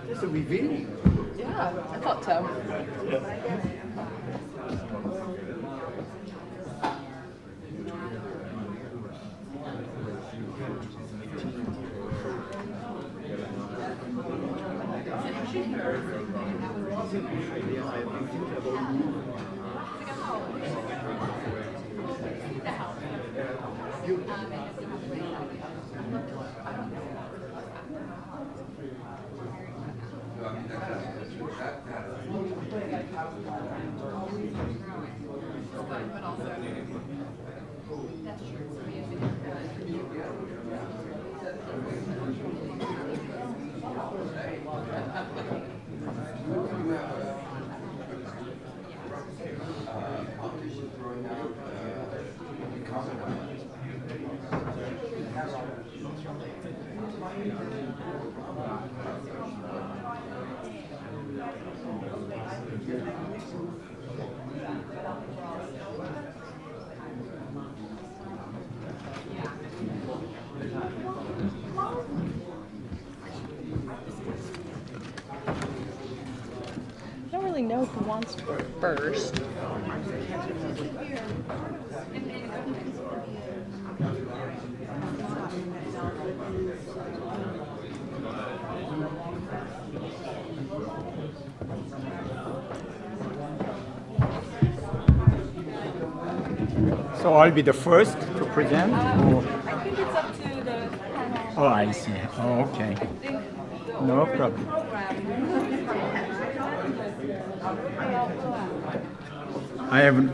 It's a reveal. Yeah, I thought so. I don't really know who wants to go first. So I'll be the first to present? Or? I think it's up to the panel. Oh, I see. Oh, okay. No problem. I haven't.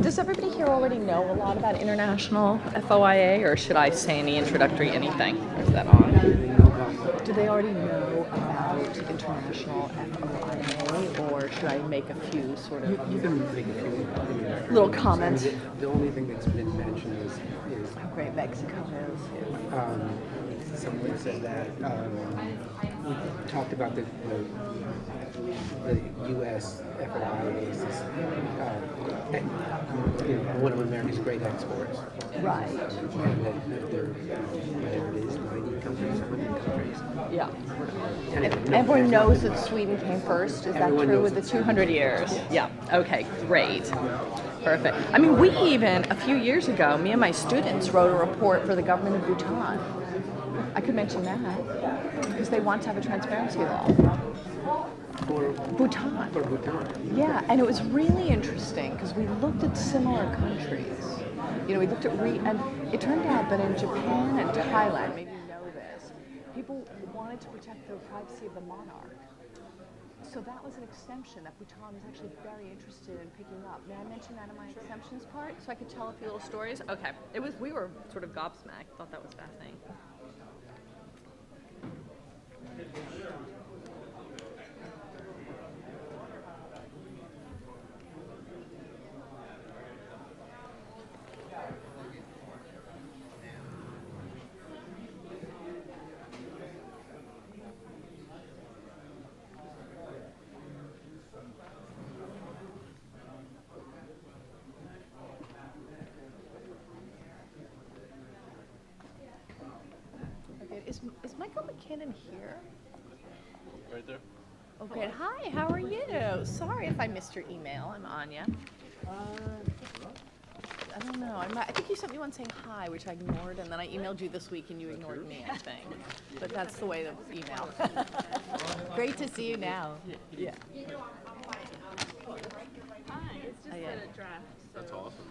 Does everybody here already know a lot about international FOIA, or should I say any introductory anything? Or is that on? Do they already know about international FOIA, or should I make a few sort of You can make a few little comments? The only thing that's been mentioned is How great Mexico is. some said that we talked about the U.S. FOIA is one of America's great exports. Right. And that there, whatever it is, 90 countries, 100 countries. Yeah. Anyway, Everyone knows that Sweden came first. Is that Everyone true knows with the that. 200 years? Yeah. Okay, great. Perfect. I mean, we even, a few years ago, me and my students wrote a report for the government of Bhutan. I could mention that because they want to have a transparency law. For Bhutan. Bhutan. Yeah, and it was really interesting because we looked at similar countries. You know, we looked at and it turned out that in Japan and Thailand, maybe you know this, people wanted to protect the privacy of the monarch. So that was an exemption that Bhutan was actually very interested in picking up. May I mention that in my exemptions part so I could tell a few little stories? Okay, we were sort of gobsmacked. Thought that was fascinating. Is Michael McKinnon here? Right there. Okay. Hi, how are you? Sorry if I missed your email. I'm Anya. I don't know. I think you sent me one saying hi, which I ignored, and then I emailed you this week and you ignored me, I think. But that's the way of email. Great to see you now. Yeah. Hi, it's just a draft. So That's awesome.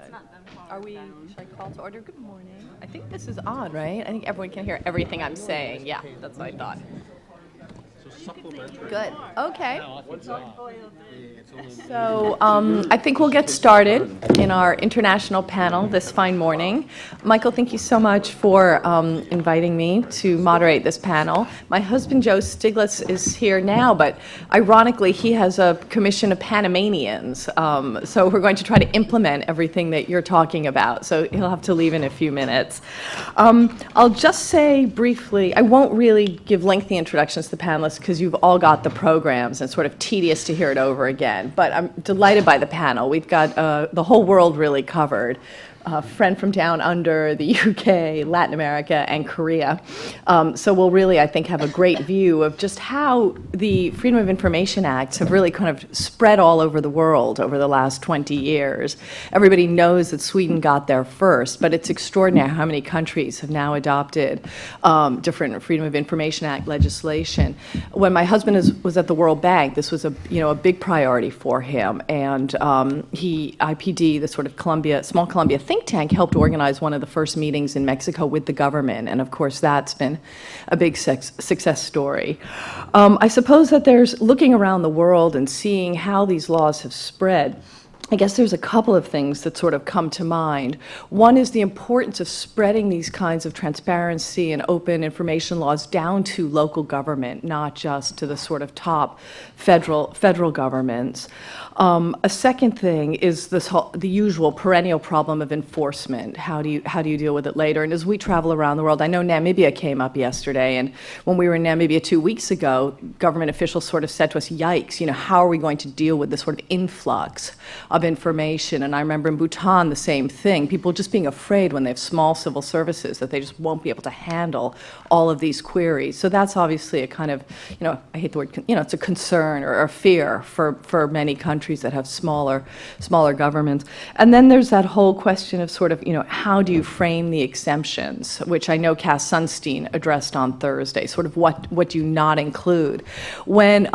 it's not them falling Are we, down. should I call to order? Good morning. I think this is on, right? I think everyone can hear everything I'm saying. Yeah, that's what I thought. So supplementary. Good. Okay. What's that? So I think we'll get started in our international panel this fine morning. Michael, thank you so much for inviting me to moderate this panel. My husband, Joe Stiglitz, is here now, but ironically, he has a commission of Panamanians. So we're going to try to implement everything that you're talking about. So he'll have to leave in a few minutes. I'll just say briefly, I won't really give lengthy introductions to the panelists because you've all got the programs and it's sort of tedious to hear it over again. But I'm delighted by the panel. We've got the whole world really covered. A friend from down under, the UK, Latin America, and Korea. So we'll really, I think, have a great view of just how the Freedom of Information Acts have really kind of spread all over the world over the last 20 years. Everybody knows that Sweden got there first, but it's extraordinary how many countries have now adopted different Freedom of Information Act legislation. When my husband was at the World Bank, this was a big priority for him, and IPD, the sort of small Columbia think tank, helped organize one of the first meetings in Mexico with the government, and of course that's been a big success story. I suppose that there's looking around the world and seeing how these laws have spread. I guess there's a couple of things that sort of come to mind. One is the importance of spreading these kinds of transparency and open information laws down to local government, not just to the sort of top federal governments. A second thing is the usual perennial problem of enforcement. How do you deal with it later? And as we travel around the world, I know Namibia came up yesterday, and when we were in Namibia 2 weeks ago, government officials sort of said to us, yikes, how are we going to deal with this sort of influx of information? And I remember in Bhutan, the same thing, people just being afraid when they have small civil services that they just won't be able to handle all of these queries. So that's obviously a kind of, I hate the word, it's a concern or a fear for many countries that have smaller governments. And then there's that whole question of sort of, how do you frame the exemptions, which I know Cass Sunstein addressed on Thursday, sort of what do you not include. When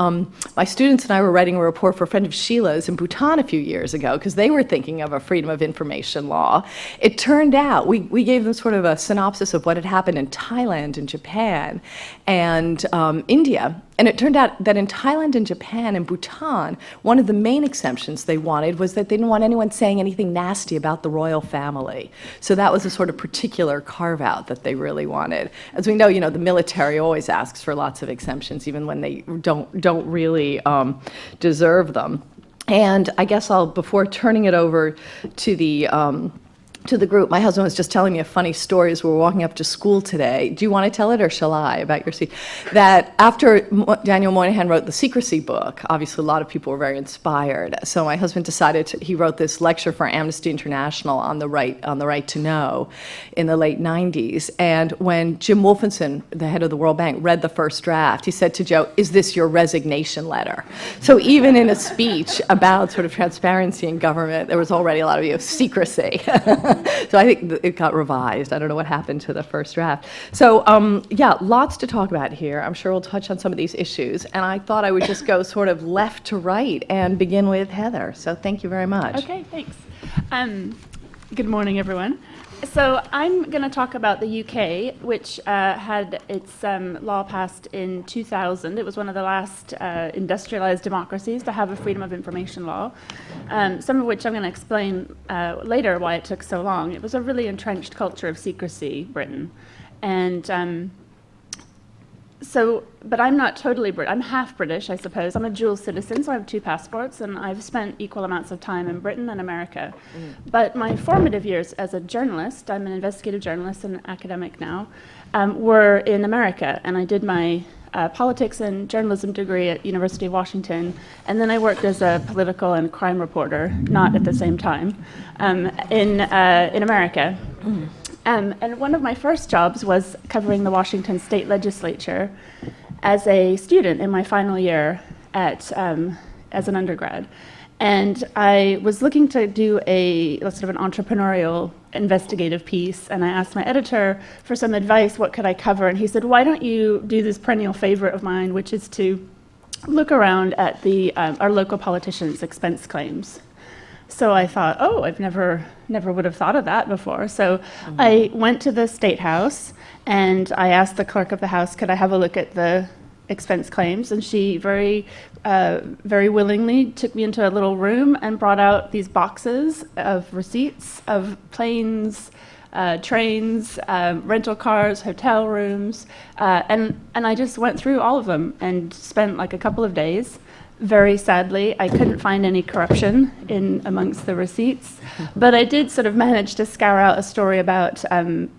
my students and I were writing a report for a friend of Sheila's in Bhutan a few years ago, because they were thinking of a freedom of information law, it turned out, we gave them sort of a synopsis of what had happened in Thailand and Japan and India. And it turned out that in Thailand and Japan and Bhutan, one of the main exemptions they wanted was that they didn't want anyone saying anything nasty about the royal family. So that was a sort of particular carve-out that they really wanted. As we know, the military always asks for lots of exemptions, even when they don't really deserve them. And I guess before turning it over to the to the group, my husband was just telling me a funny story as we were walking up to school today. Do you want to tell it, or shall I, about your seat? That after Daniel Moynihan wrote the Secrecy book, obviously a lot of people were very inspired. So my husband decided he wrote this lecture for Amnesty International on the right to know in the late 90s. And when Jim Wolfenson, the head of the World Bank, read the first draft, he said to Joe, "Is this your resignation letter?" So even in a speech about sort of transparency in government, there was already a lot of secrecy. So I think it got revised. I don't know what happened to the first draft. So yeah, lots to talk about here. I'm sure we'll touch on some of these issues. And I thought I would just go sort of left to right and begin with Heather. So thank you very much. Okay, thanks. Good morning, everyone. So I'm going to talk about the UK, which had its law passed in 2000. It was one of the last industrialized democracies to have a freedom of information law, some of which I'm going to explain later why it took so long. It was a really entrenched culture of secrecy, Britain. And but I'm not totally British. I'm half British, I suppose. I'm a dual citizen, so I have 2 passports, and I've spent equal amounts of time in Britain and America. But my formative years as a journalist, I'm an investigative journalist and academic now, were in America, and I did my politics and journalism degree at University of Washington, and then I worked as a political and crime reporter, not at the same time, in America. And one of my first jobs was covering the Washington State Legislature as a student in my final year as an undergrad. And I was looking to do a sort of an entrepreneurial investigative piece, and I asked my editor for some advice, what could I cover? And he said, why don't you do this perennial favorite of mine, which is to look around at our local politicians' expense claims. So I thought, oh, I've never would have thought of that before. So I went to the State House and I asked the clerk of the House, could I have a look at the expense claims? And she very willingly took me into a little room and brought out these boxes of receipts of planes, trains, rental cars, hotel rooms, and I just went through all of them and spent like a couple of days. Very sadly, I couldn't find any corruption in amongst the receipts, but I did sort of manage to scour out a story about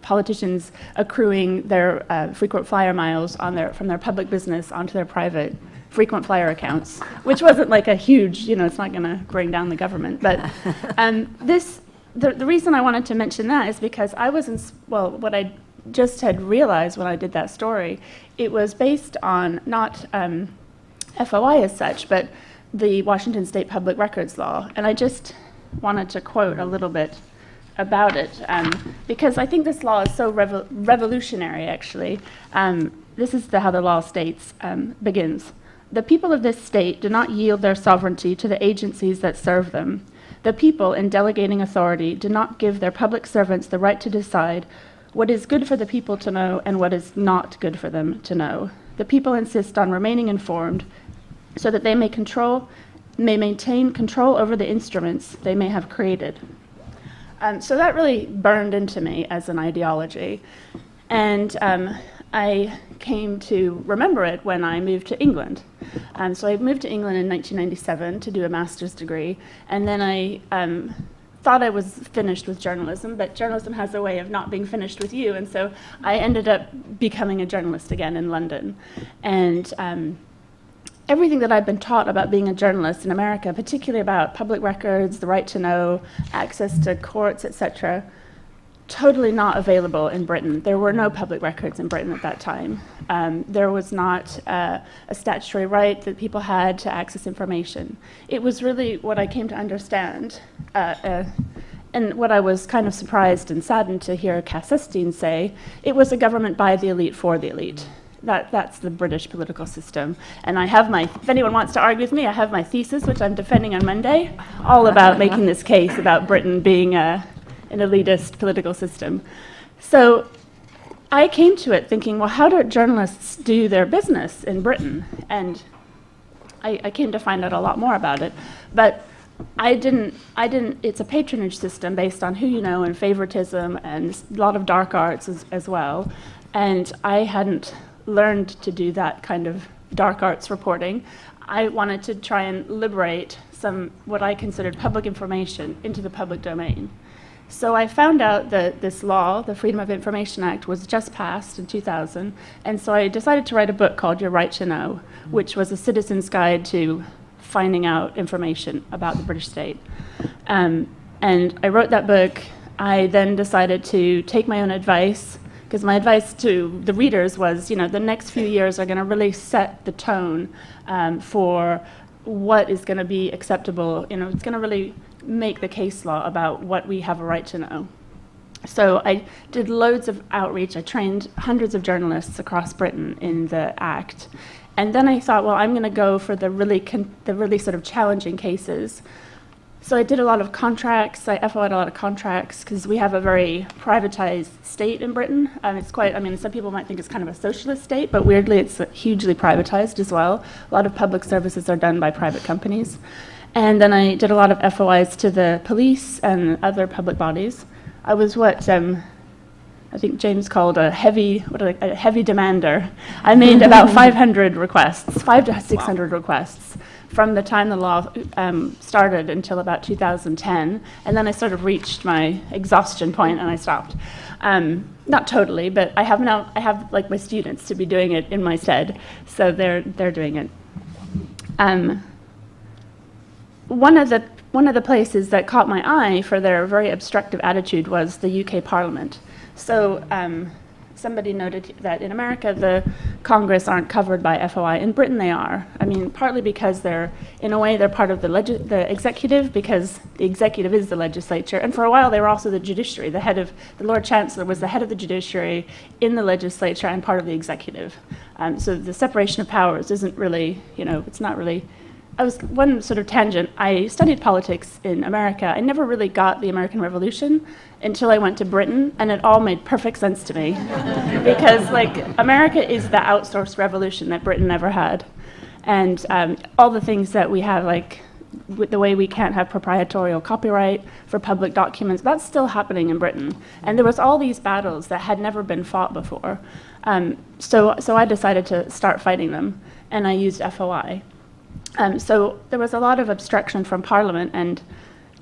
politicians accruing their frequent flyer miles from their public business onto their private frequent flyer accounts, which wasn't like a huge, it's not going to bring down the government. But the reason I wanted to mention that is because I was what I just had realized when I did that story, it was based on not FOI as such, but the Washington State Public Records Law. And I just wanted to quote a little bit about it, because I think this law is so revolutionary, actually. This is how the law states, begins. The people of this state do not yield their sovereignty to the agencies that serve them. The people, in delegating authority, do not give their public servants the right to decide what is good for the people to know and what is not good for them to know. The people insist on remaining informed so that they may maintain control over the instruments they may have created. So that really burned into me as an ideology. And I came to remember it when I moved to England. So I moved to England in 1997 to do a master's degree, and then I thought I was finished with journalism, but journalism has a way of not being finished with you, and so I ended up becoming a journalist again in London. And everything that I've been taught about being a journalist in America, particularly about public records, the right to know, access to courts, etc., totally not available in Britain. There were no public records in Britain at that time. There was not a statutory right that people had to access information. It was really what I came to understand, and what I was kind of surprised and saddened to hear Cass Sunstein say, it was a government by the elite for the elite. That's the British political system. And I have if anyone wants to argue with me, I have my thesis, which I'm defending on Monday, all about making this case about Britain being an elitist political system. So I came to it thinking, well, how do journalists do their business in Britain? And I came to find out a lot more about it. But it's a patronage system based on who you know and favoritism and a lot of dark arts as well. And I hadn't learned to do that kind of dark arts reporting. I wanted to try and liberate what I considered public information into the public domain. So I found out that this law, the Freedom of Information Act, was just passed in 2000, and so I decided to write a book called Your Right to Know, which was a citizen's guide to finding out information about the British state. And I wrote that book. I then decided to take my own advice, because my advice to the readers was, you know, the next few years are going to really set the tone for what is going to be acceptable. You know, it's going to really make the case law about what we have a right to know. So I did loads of outreach. I trained hundreds of journalists across Britain in the Act. And then I thought, well, I'm going to go for the really sort of challenging cases. So I did a lot of contracts. I FOI'd a lot of contracts because we have a very privatized state in Britain. It's quite, I mean, some people might think it's kind of a socialist state, but weirdly it's hugely privatized as well. A lot of public services are done by private companies. And then I did a lot of FOIs to the police and other public bodies. I was what I think James called a heavy demander. I made about 500 requests, 500 to 600 requests from the time the law started until about 2010. And then I sort of reached my exhaustion point and I stopped. Not totally, but I have like my students to be doing it in my stead, so they're doing it. One of the places that caught my eye for their very obstructive attitude was the UK Parliament. So somebody noted that in America the Congress aren't covered by FOI. In Britain they are. I mean, partly because in a way they're part of the executive, because the executive is the legislature, and for a while they were also the judiciary. The Lord Chancellor was the head of the judiciary in the legislature and part of the executive. So the separation of powers isn't really, you know, it's not really. One sort of tangent, I studied politics in America. I never really got the American Revolution until I went to Britain, and it all made perfect sense to me. Because, like, America is the outsourced revolution that Britain never had. And all the things that we have, like, with the way we can't have proprietorial copyright for public documents, that's still happening in Britain. And there was all these battles that had never been fought before. So I decided to start fighting them, and I used FOI. So there was a lot of obstruction from Parliament, and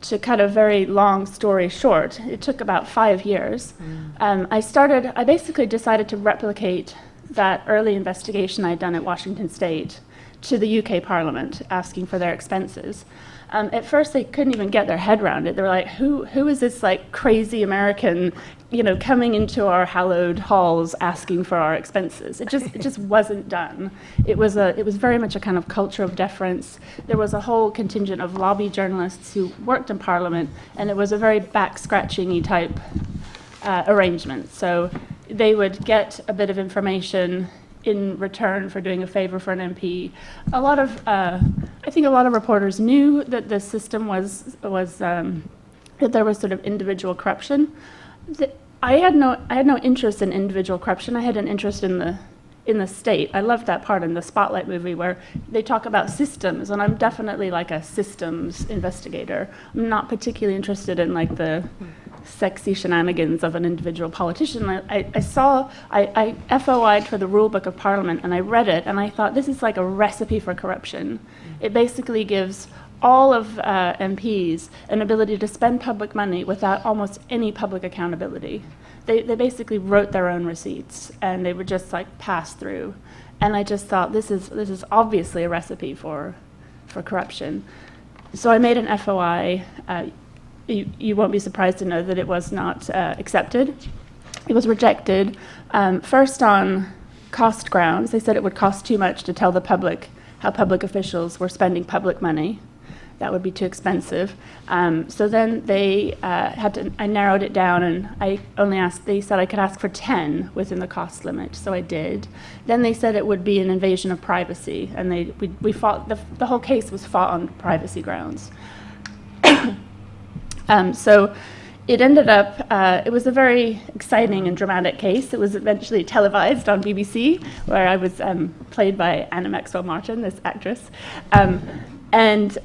to cut a very long story short, it took about 5 years. I basically decided to replicate that early investigation I'd done at Washington State to the UK Parliament, asking for their expenses. At first, they couldn't even get their head around it. They were like, "Who is this like crazy American, you know, coming into our hallowed halls asking for our expenses?" It just wasn't done. It was very much a kind of culture of deference. There was a whole contingent of lobby journalists who worked in Parliament, and it was a very back-scratching-y type arrangement. So they would get a bit of information in return for doing a favor for an MP. I think a lot of reporters knew that the system was that there was sort of individual corruption. I had no interest in individual corruption. I had an interest in the state. I loved that part in the Spotlight movie where they talk about systems, and I'm definitely like a systems investigator. I'm not particularly interested in like the sexy shenanigans of an individual politician. I FOI'd for the Rule Book of Parliament, and I read it, and I thought, this is like a recipe for corruption. It basically gives all of MPs an ability to spend public money without almost any public accountability. They basically wrote their own receipts, and they would just like pass through. And I just thought, this is obviously a recipe for corruption. So I made an FOI. You won't be surprised to know that it was not accepted. It was rejected, first on cost grounds. They said it would cost too much to tell the public how public officials were spending public money. That would be too expensive. So then I narrowed it down, and they said I could ask for 10 within the cost limit, so I did. Then they said it would be an invasion of privacy, and we fought, the whole case was fought on privacy grounds. So it ended up, it was a very exciting and dramatic case. It was eventually televised on BBC, where I was played by Anna Maxwell Martin, this actress. It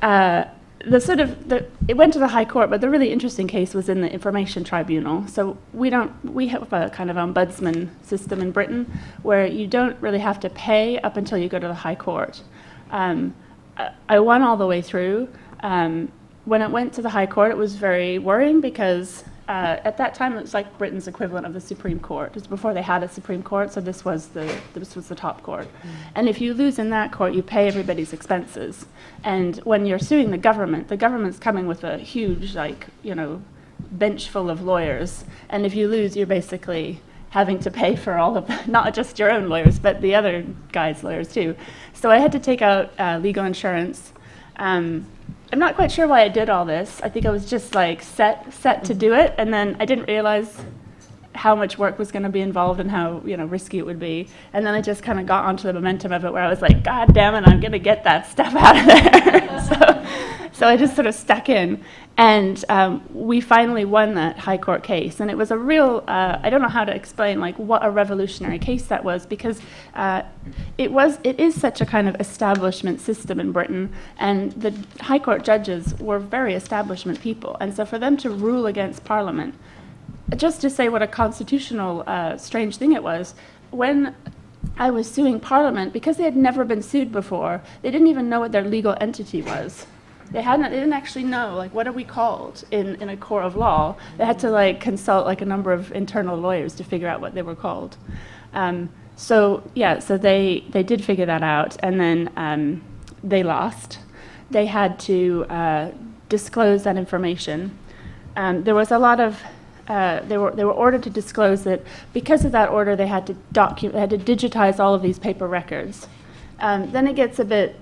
went to the High Court, but the really interesting case was in the Information Tribunal. So we have a kind of ombudsman system in Britain where you don't really have to pay up until you go to the High Court. I won all the way through. When it went to the High Court, it was very worrying because at that time, it was like Britain's equivalent of the Supreme Court. It was before they had a Supreme Court, so this was the top court. And if you lose in that court, you pay everybody's expenses. And when you're suing the government's coming with a huge, like, you know, bench full of lawyers. And if you lose, you're basically having to pay for all of, not just your own lawyers, but the other guys' lawyers too. So I had to take out legal insurance. I'm not quite sure why I did all this. I think I was just like set to do it, and then I didn't realize how much work was going to be involved and how, you know, risky it would be. And then I just kind of got onto the momentum of it, where I was like, God damn it, I'm going to get that stuff out of there. So I just sort of stuck in, and we finally won that high court case. And it was a real, I don't know how to explain like what a revolutionary case that was, because it is such a kind of establishment system in Britain, and the high court judges were very establishment people. And so for them to rule against Parliament, just to say what a constitutional strange thing it was, when I was suing Parliament, because they had never been sued before, they didn't even know what their legal entity was. They didn't actually know, like, what are we called in a court of law. They had to like consult like a number of internal lawyers to figure out what they were called. So they did figure that out, and then they lost. They had to disclose that information. There was a lot of they were ordered to disclose it. Because of that order, they had to digitize all of these paper records. Then it gets a bit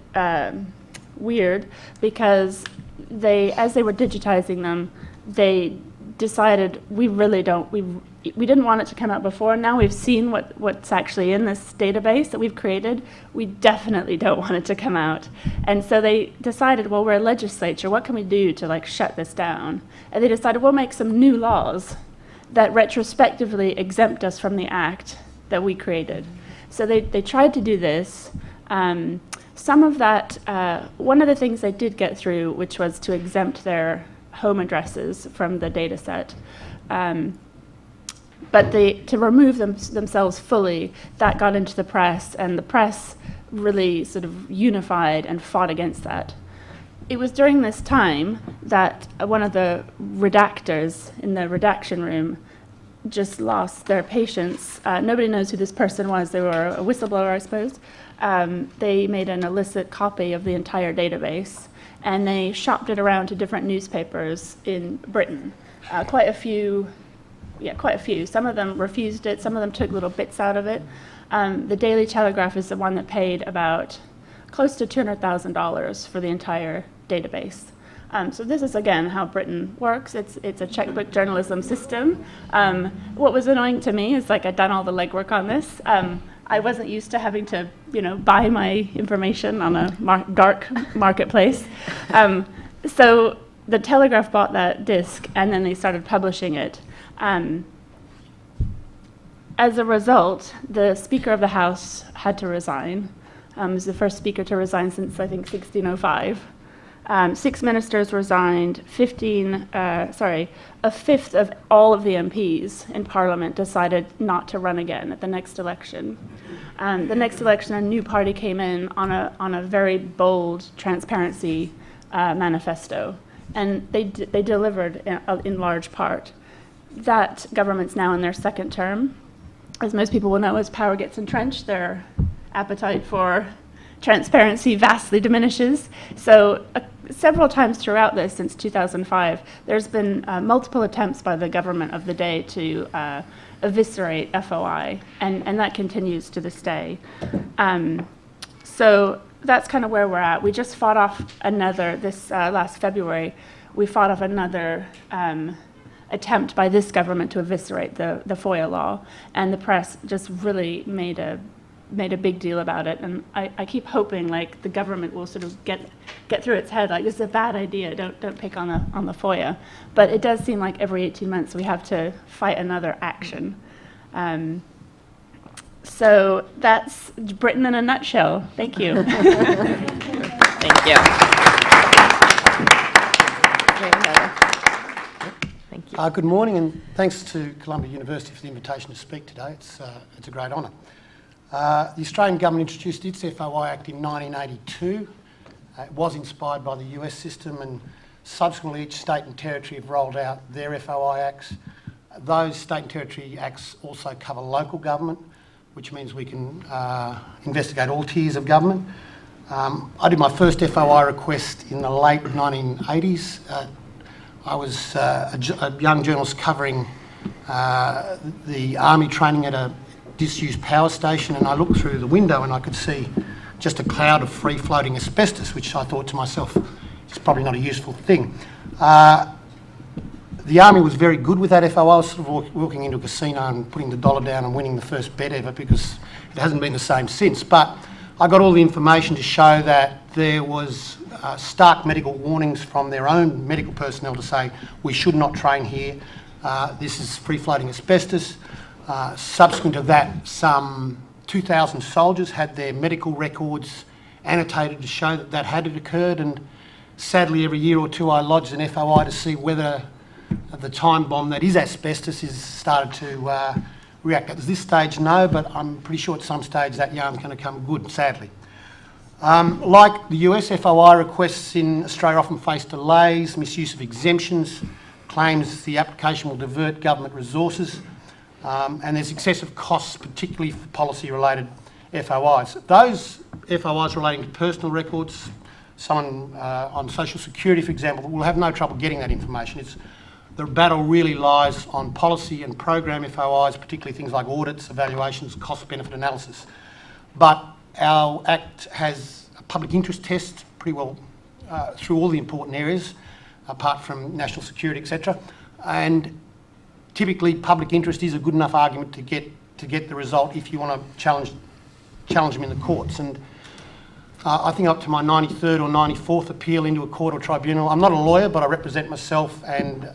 weird, because as they were digitizing them, they decided we didn't want it to come out before. Now we've seen what's actually in this database that we've created. We definitely don't want it to come out. And so they decided, well, we're a legislature. What can we do to like shut this down? And they decided we'll make some new laws that retrospectively exempt us from the act that we created. So they tried to do this. Some of that, one of the things they did get through, which was to exempt their home addresses from the data set. But to remove themselves fully, that got into the press, and the press really sort of unified and fought against that. It was during this time that one of the redactors in the redaction room just lost their patience. Nobody knows who this person was. They were a whistleblower, I suppose. They made an illicit copy of the entire database, and they shopped it around to different newspapers in Britain. Quite a few. Some of them refused it. Some of them took little bits out of it. The Daily Telegraph is the one that paid about close to $200,000 for the entire database. So this is, again, how Britain works. It's a checkbook journalism system. What was annoying to me is, like, I'd done all the legwork on this. I wasn't used to having to, buy my information on a dark marketplace. So the Telegraph bought that disc, and then they started publishing it. As a result, the Speaker of the House had to resign. He was the first speaker to resign since, I think, 1605. 6 ministers resigned. A fifth of all of the MPs in Parliament decided not to run again at the next election. The next election, a new party came in on a very bold transparency manifesto, and they delivered in large part. That government's now in their second term. As most people will know, as power gets entrenched, their appetite for transparency vastly diminishes. So several times throughout this, since 2005, there's been multiple attempts by the government of the day to eviscerate FOI, and that continues to this day. So that's kind of where we're at. We just fought off last February, we fought off another attempt by this government to eviscerate the FOIA law, and the press just really made a big deal about it. And I keep hoping, like, the government will sort of get through its head, like, this is a bad idea, don't pick on the FOIA. But it does seem like every 18 months we have to fight another action. So that's Britain in a nutshell. Thank you. Thank you. Thank you. Good morning, and thanks to Columbia University for the invitation to speak today. It's a great honour. The Australian government introduced its FOI Act in 1982. It was inspired by the US system, and Subsequently, each state and territory have rolled out their FOI acts. Those state and territory acts also cover local government, which means we can investigate all tiers of government. I did my first FOI request in the late 1980s. I was a young journalist covering the army training at a disused power station, and I looked through the window and I could see just a cloud of free-floating asbestos, which I thought to myself, it's probably not a useful thing. The army was very good with that FOI. I was sort of walking into a casino and putting the dollar down and winning the first bet ever, because it hasn't been the same since. But I got all the information to show that there was stark medical warnings from their own medical personnel to say, we should not train here. This is free-floating asbestos. Subsequent to that, some 2,000 soldiers had their medical records annotated to show that that had occurred, and sadly every year or two I lodged an FOI to see whether the time bomb that is asbestos is started to react. At this stage, no, but I'm pretty sure at some stage that yarn's going to come good, sadly. Like the US, FOI requests in Australia often face delays, misuse of exemptions, claims the application will divert government resources, and there's excessive costs, particularly for policy-related FOIs. Those FOIs relating to personal records, someone on social security, for example, will have no trouble getting that information. The battle really lies on policy and program FOIs, particularly things like audits, evaluations, cost-benefit analysis. But our Act has a public interest test pretty well through all the important areas, apart from national security, etc. And typically, public interest is a good enough argument to get the result if you want to challenge them in the courts. And I think up to my 93rd or 94th appeal into a court or tribunal. I'm not a lawyer, but I represent myself, and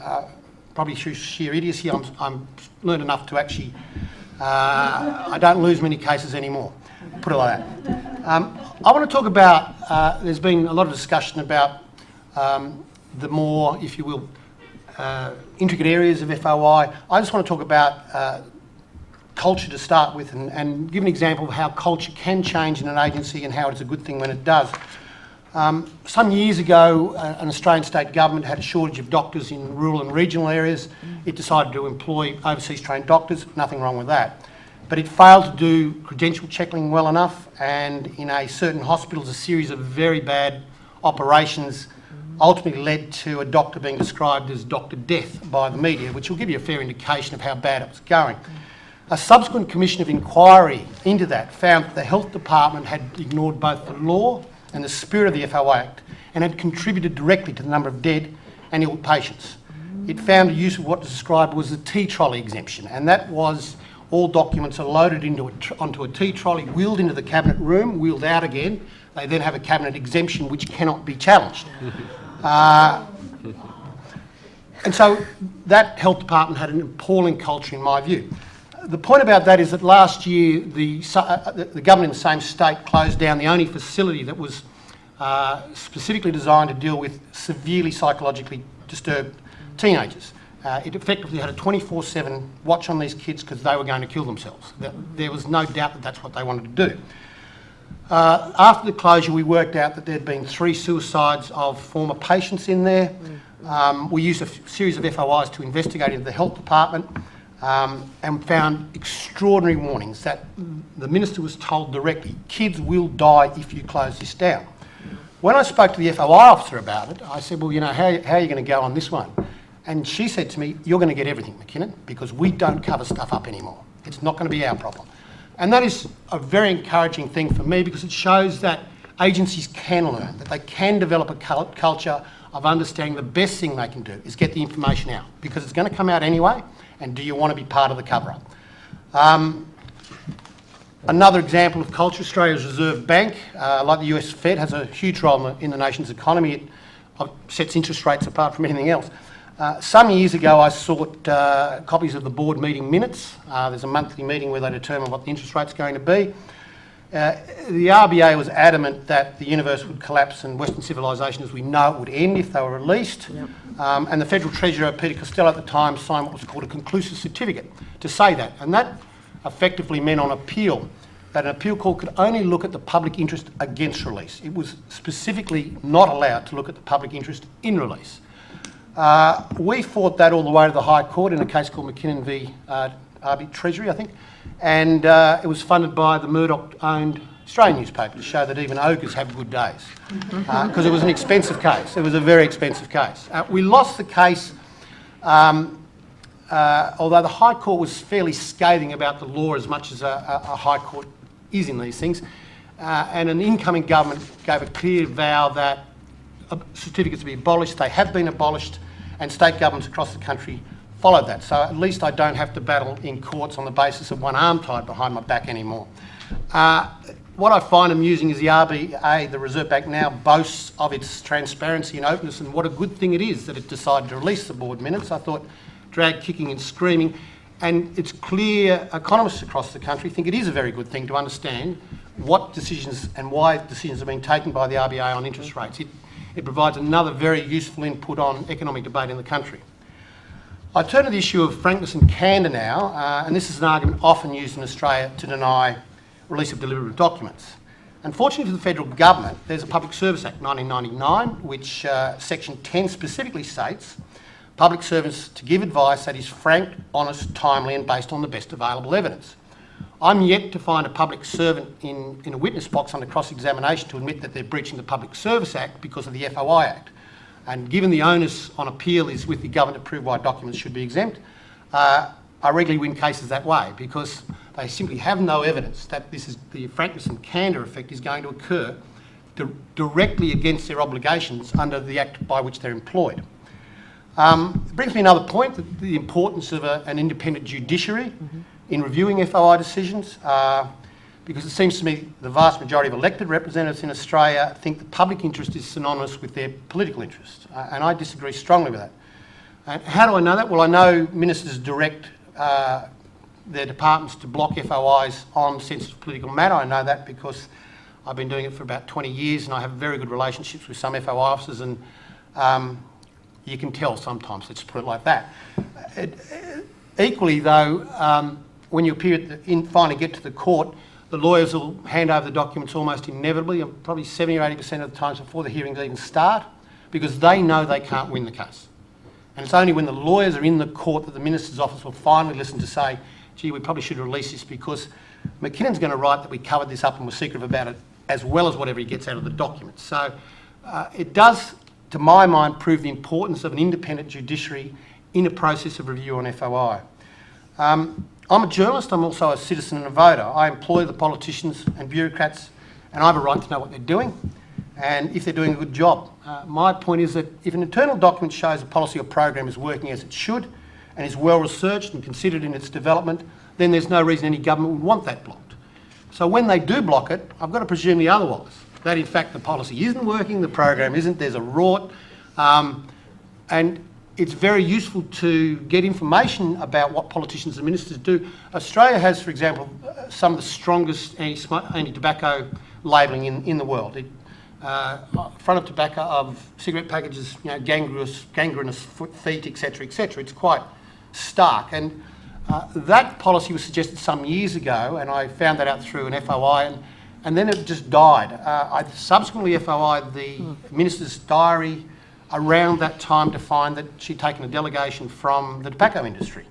probably through sheer idiocy, I'm learned enough to actually, I don't lose many cases anymore, put it like that. I want to talk about, there's been a lot of discussion about the more, if you will, intricate areas of FOI. I just want to talk about culture to start with, and give an example of how culture can change in an agency and how it's a good thing when it does. Some years ago, an Australian state government had a shortage of doctors in rural and regional areas. It decided to employ overseas trained doctors, nothing wrong with that. But it failed to do credential checking well enough, and in a certain hospitals, a series of very bad operations ultimately led to a doctor being described as Dr. Death by the media, which will give you a fair indication of how bad it was going. A subsequent commission of inquiry into that found that the health department had ignored both the law and the spirit of the FOI Act, and had contributed directly to the number of dead and ill patients. It found the use of what was described was the T-trolley exemption, and that was all documents are loaded onto a T-trolley, wheeled into the cabinet room, wheeled out again. They then have a cabinet exemption which cannot be challenged. And so that health department had an appalling culture, in my view. The point about that is that last year the government in the same state closed down the only facility that was specifically designed to deal with severely psychologically disturbed teenagers. It effectively had a 24/7 watch on these kids because they were going to kill themselves. There was no doubt that that's what they wanted to do. After the closure, we worked out that there had been 3 suicides of former patients in there. We used a series of FOIs to investigate into the health department, and found extraordinary warnings that the minister was told directly, kids will die if you close this down. When I spoke to the FOI officer about it, I said, well, you know, how are you going to go on this one? And she said to me, you're going to get everything, McKinnon, because we don't cover stuff up anymore. It's not going to be our problem. And that is a very encouraging thing for me, because it shows that agencies can learn, that they can develop a culture of understanding the best thing they can do is get the information out, because it's going to come out anyway, and do you want to be part of the cover-up? Another example of culture, Australia's Reserve Bank, like the US Fed, has a huge role in the nation's economy. It sets interest rates apart from anything else. Some years ago I sought copies of the board meeting minutes. There's a monthly meeting where they determine what the interest rate's going to be. The RBA was adamant that the universe would collapse and Western civilisation as we know it would end if they were released. Yep. And the Federal Treasurer, Peter Costello, at the time signed what was called a conclusive certificate to say that. And that effectively meant on appeal that an appeal court could only look at the public interest against release. It was specifically not allowed to look at the public interest in release. We fought that all the way to the High Court in a case called McKinnon v RB Treasury, I think, and it was funded by the Murdoch-owned Australian newspaper to show that even ogres have good days, because it was an expensive case. It was a very expensive case. We lost the case, although the High Court was fairly scathing about the law as much as a High Court is in these things, and an incoming government gave a clear vow that certificates to be abolished. They have been abolished, and state governments across the country followed that. So at least I don't have to battle in courts on the basis of one arm tied behind my back anymore. What I find amusing is the RBA, the Reserve Bank, now boasts of its transparency and openness, and what a good thing it is that it decided to release the board minutes. I thought drag kicking and screaming, and it's clear economists across the country think it is a very good thing to understand what decisions and why decisions are being taken by the RBA on interest rates. It provides another very useful input on economic debate in the country. I turn to the issue of frankness and candour now, and this is an argument often used in Australia to deny release of deliberative documents. Unfortunately for the federal government, there's a Public Service Act 1999, which section 10 specifically states public servants to give advice that is frank, honest, timely and based on the best available evidence. I'm yet to find a public servant in a witness box under cross-examination to admit that they're breaching the Public Service Act because of the FOIA Act. And given the onus on appeal is with the government to prove why documents should be exempt, I regularly win cases that way because they simply have no evidence that this is the frankness and candour effect is going to occur directly against their obligations under the act by which they're employed. It brings me another point, the importance of an independent judiciary in reviewing FOI decisions, because it seems to me the vast majority of elected representatives in Australia think the public interest is synonymous with their political interest, and I disagree strongly with that. And how do I know that? Well, I know ministers direct their departments to block FOIs on sensitive political matter. I know that because I've been doing it for about 20 years and I have very good relationships with some FOI officers, and you can tell sometimes, let's put it like that. Equally though, when you appear finally get to the court, the lawyers will hand over the documents almost inevitably, probably 70 or 80% of the times before the hearings even start, because they know they can't win the case. And it's only when the lawyers are in the court that the Minister's office will finally listen to say, gee, we probably should release this because McKinnon's going to write that we covered this up and were secretive about it, as well as whatever he gets out of the documents. So it does, to my mind, prove the importance of an independent judiciary in a process of review on FOI. I'm a journalist, I'm also a citizen and a voter. I employ the politicians and bureaucrats, and I have a right to know what they're doing and if they're doing a good job. My point is that if an internal document shows a policy or program is working as it should and is well researched and considered in its development, then there's no reason any government would want that blocked. So when they do block it, I've got to presume the otherwise, that in fact the policy isn't working, the program isn't, there's a rort, and it's very useful to get information about what politicians and ministers do. Australia has, for example, some of the strongest anti-tobacco labelling in the world. Front of tobacco of cigarette packages, you know, gangrenous feet, etc., etc. It's quite stark, and that policy was suggested some years ago, and I found that out through an FOI, and then it just died. I subsequently FOI'd the minister's diary around that time to find that she'd taken a delegation from the tobacco industry.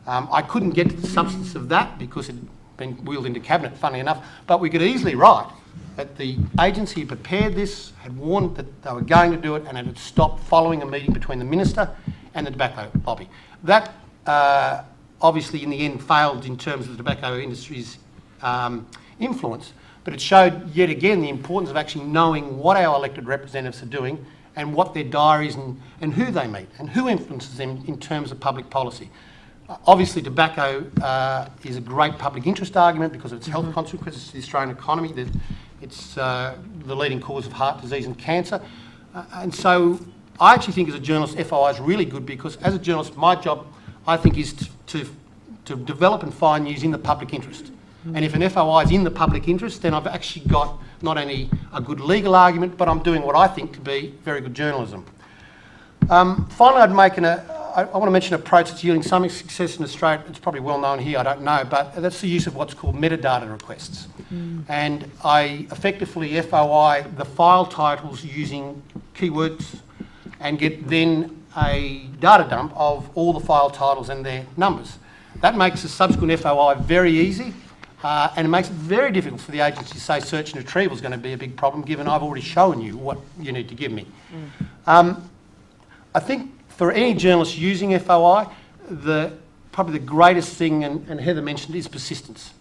I couldn't get to the substance of that because it had been wheeled into cabinet, funnily enough, but we could easily write that the agency prepared this, had warned that they were going to do it, and it had stopped following a meeting between the minister and the tobacco lobby. That obviously in the end failed in terms of the tobacco industry's influence, but it showed yet again the importance of actually knowing what our elected representatives are doing and what their diaries and who they meet and who influences them in terms of public policy. Obviously tobacco is a great public interest argument because of its health consequences to the Australian economy. It's the leading cause of heart disease and cancer. And so I actually think as a journalist FOI is really good because as a journalist my job I think is to develop and find news in the public interest. And if an FOI is in the public interest, then I've actually got not only a good legal argument, but I'm doing what I think to be very good journalism. Finally, I'd make I want to mention an approach that's yielding some success in Australia. It's probably well known here, I don't know, but that's the use of what's called metadata requests. And I effectively FOI the file titles using keywords and get then a data dump of all the file titles and their numbers. That makes the subsequent FOI very easy, and it makes it very difficult for the agency to say search and retrieval is going to be a big problem, given I've already shown you what you need to give me. I think for any journalist using FOI, probably the greatest thing, and Heather mentioned, is persistence.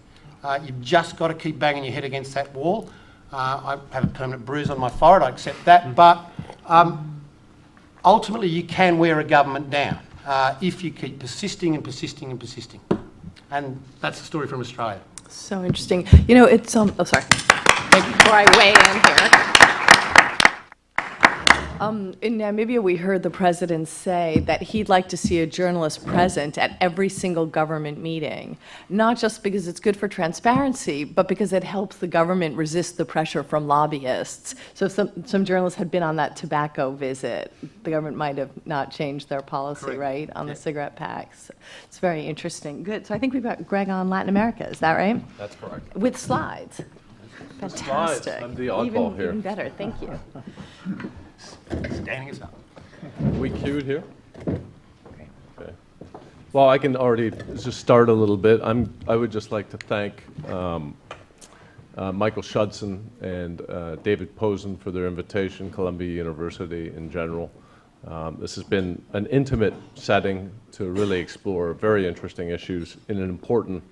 You've just got to keep banging your head against that wall. I have a permanent bruise on my forehead, I accept that, but ultimately you can wear a government down if you keep persisting and persisting and persisting. And that's the story from Australia. So interesting. You know, it's oh, sorry. Before I weigh in here. In Namibia, we heard the president say that he'd like to see a journalist present at every single government meeting, not just because it's good for transparency, but because it helps the government resist the pressure from lobbyists. So if some journalists had been on that tobacco visit, the government might have not changed their policy, Correct. right, on the cigarette packs. It's very interesting. Good. So I think we've got Greg on Latin America. Is that right? That's correct. With slides. Fantastic. I'm the oddball here. Even better. Thank you. Standing us up. We queued here? Okay. Well, I can already just start a little bit. I would just like to thank Michael Shudson and David Posen for their invitation, Columbia University in general. This has been an intimate setting to really explore very interesting issues in an important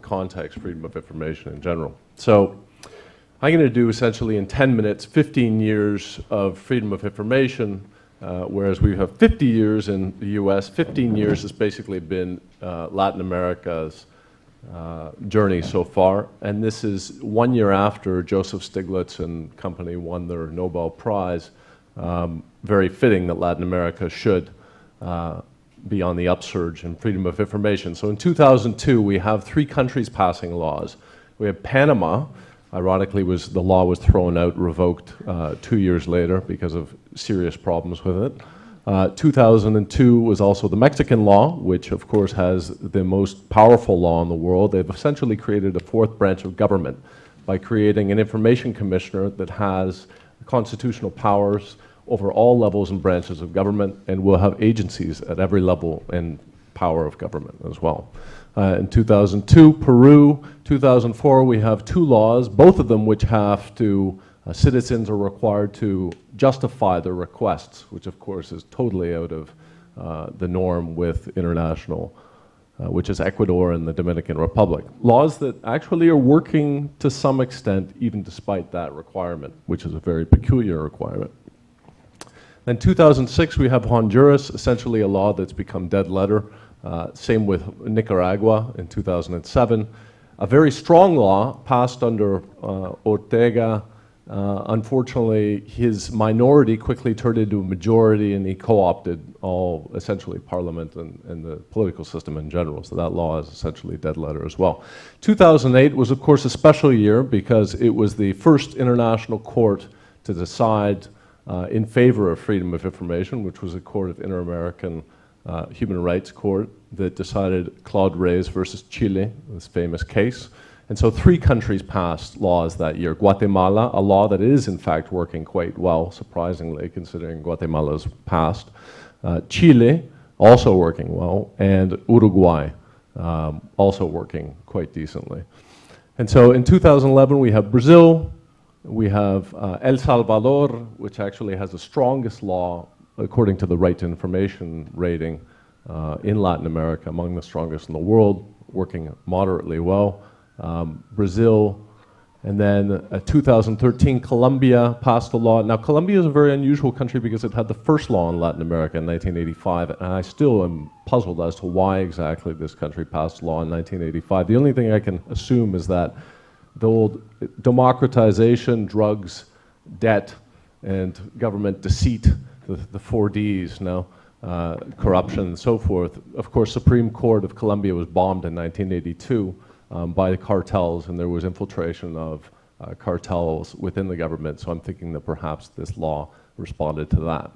context, freedom of information in general. So I'm going to do essentially in 10 minutes 15 years of freedom of information, whereas we have 50 years in the US. 15 years has basically been Latin America's journey so far. And this is 1 year after Joseph Stiglitz and company won their Nobel Prize. Very fitting that Latin America should be on the upsurge in freedom of information. So in 2002, we have 3 countries passing laws. We have Panama. Ironically, the law was thrown out, revoked 2 years later because of serious problems with it. 2002 was also the Mexican law, which of course has the most powerful law in the world. They've essentially created a 4th branch of government by creating an information commissioner that has constitutional powers over all levels and branches of government, and will have agencies at every level and power of government as well. In 2002, Peru. 2004, we have 2 laws, both of them which have to, citizens are required to justify their requests, which of course is totally out of the norm with international, which is Ecuador and the Dominican Republic. Laws that actually are working to some extent even despite that requirement, which is a very peculiar requirement. In 2006, we have Honduras, essentially a law that's become dead letter. Same with Nicaragua in 2007. A very strong law passed under Ortega. Unfortunately, his minority quickly turned into a majority, and he co-opted all, essentially, parliament and the political system in general. So that law is essentially dead letter as well. 2008 was, of course, a special year because it was the first international court to decide in favor of freedom of information, which was a court of Inter-American Human Rights Court that decided Claude Reyes versus Chile, this famous case. And so 3 countries passed laws that year. Guatemala, a law that is in fact working quite well, surprisingly, considering Guatemala's past. Chile, also working well, and Uruguay, also working quite decently. And so in 2011, we have Brazil, we have El Salvador, which actually has the strongest law, according to the Right to Information rating, in Latin America, among the strongest in the world, working moderately well. Brazil, and then 2013, Colombia passed a law. Now, Colombia is a very unusual country because it had the first law in Latin America in 1985, and I still am puzzled as to why exactly this country passed a law in 1985. The only thing I can assume is that the old democratization, drugs, debt, and government deceit, the 4 Ds, corruption and so forth. Of course, Supreme Court of Colombia was bombed in 1982 by the cartels, and there was infiltration of cartels within the government, so I'm thinking that perhaps this law responded to that.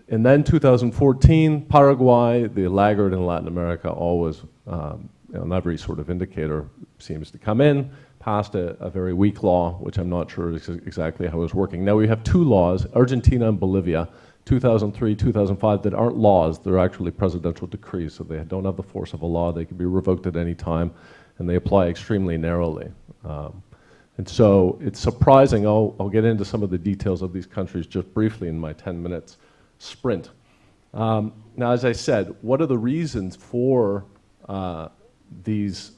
And then 2014, Paraguay, the laggard in Latin America, always on every sort of indicator seems to come in, passed a very weak law, which I'm not sure exactly how it's working. Now we have two laws, Argentina and Bolivia, 2003, 2005, that aren't laws, they're actually presidential decrees, so they don't have the force of a law, they can be revoked at any time, and they apply extremely narrowly. And so it's surprising, I'll get into some of the details of these countries just briefly in my 10 minutes sprint. Now, as I said, what are the reasons for this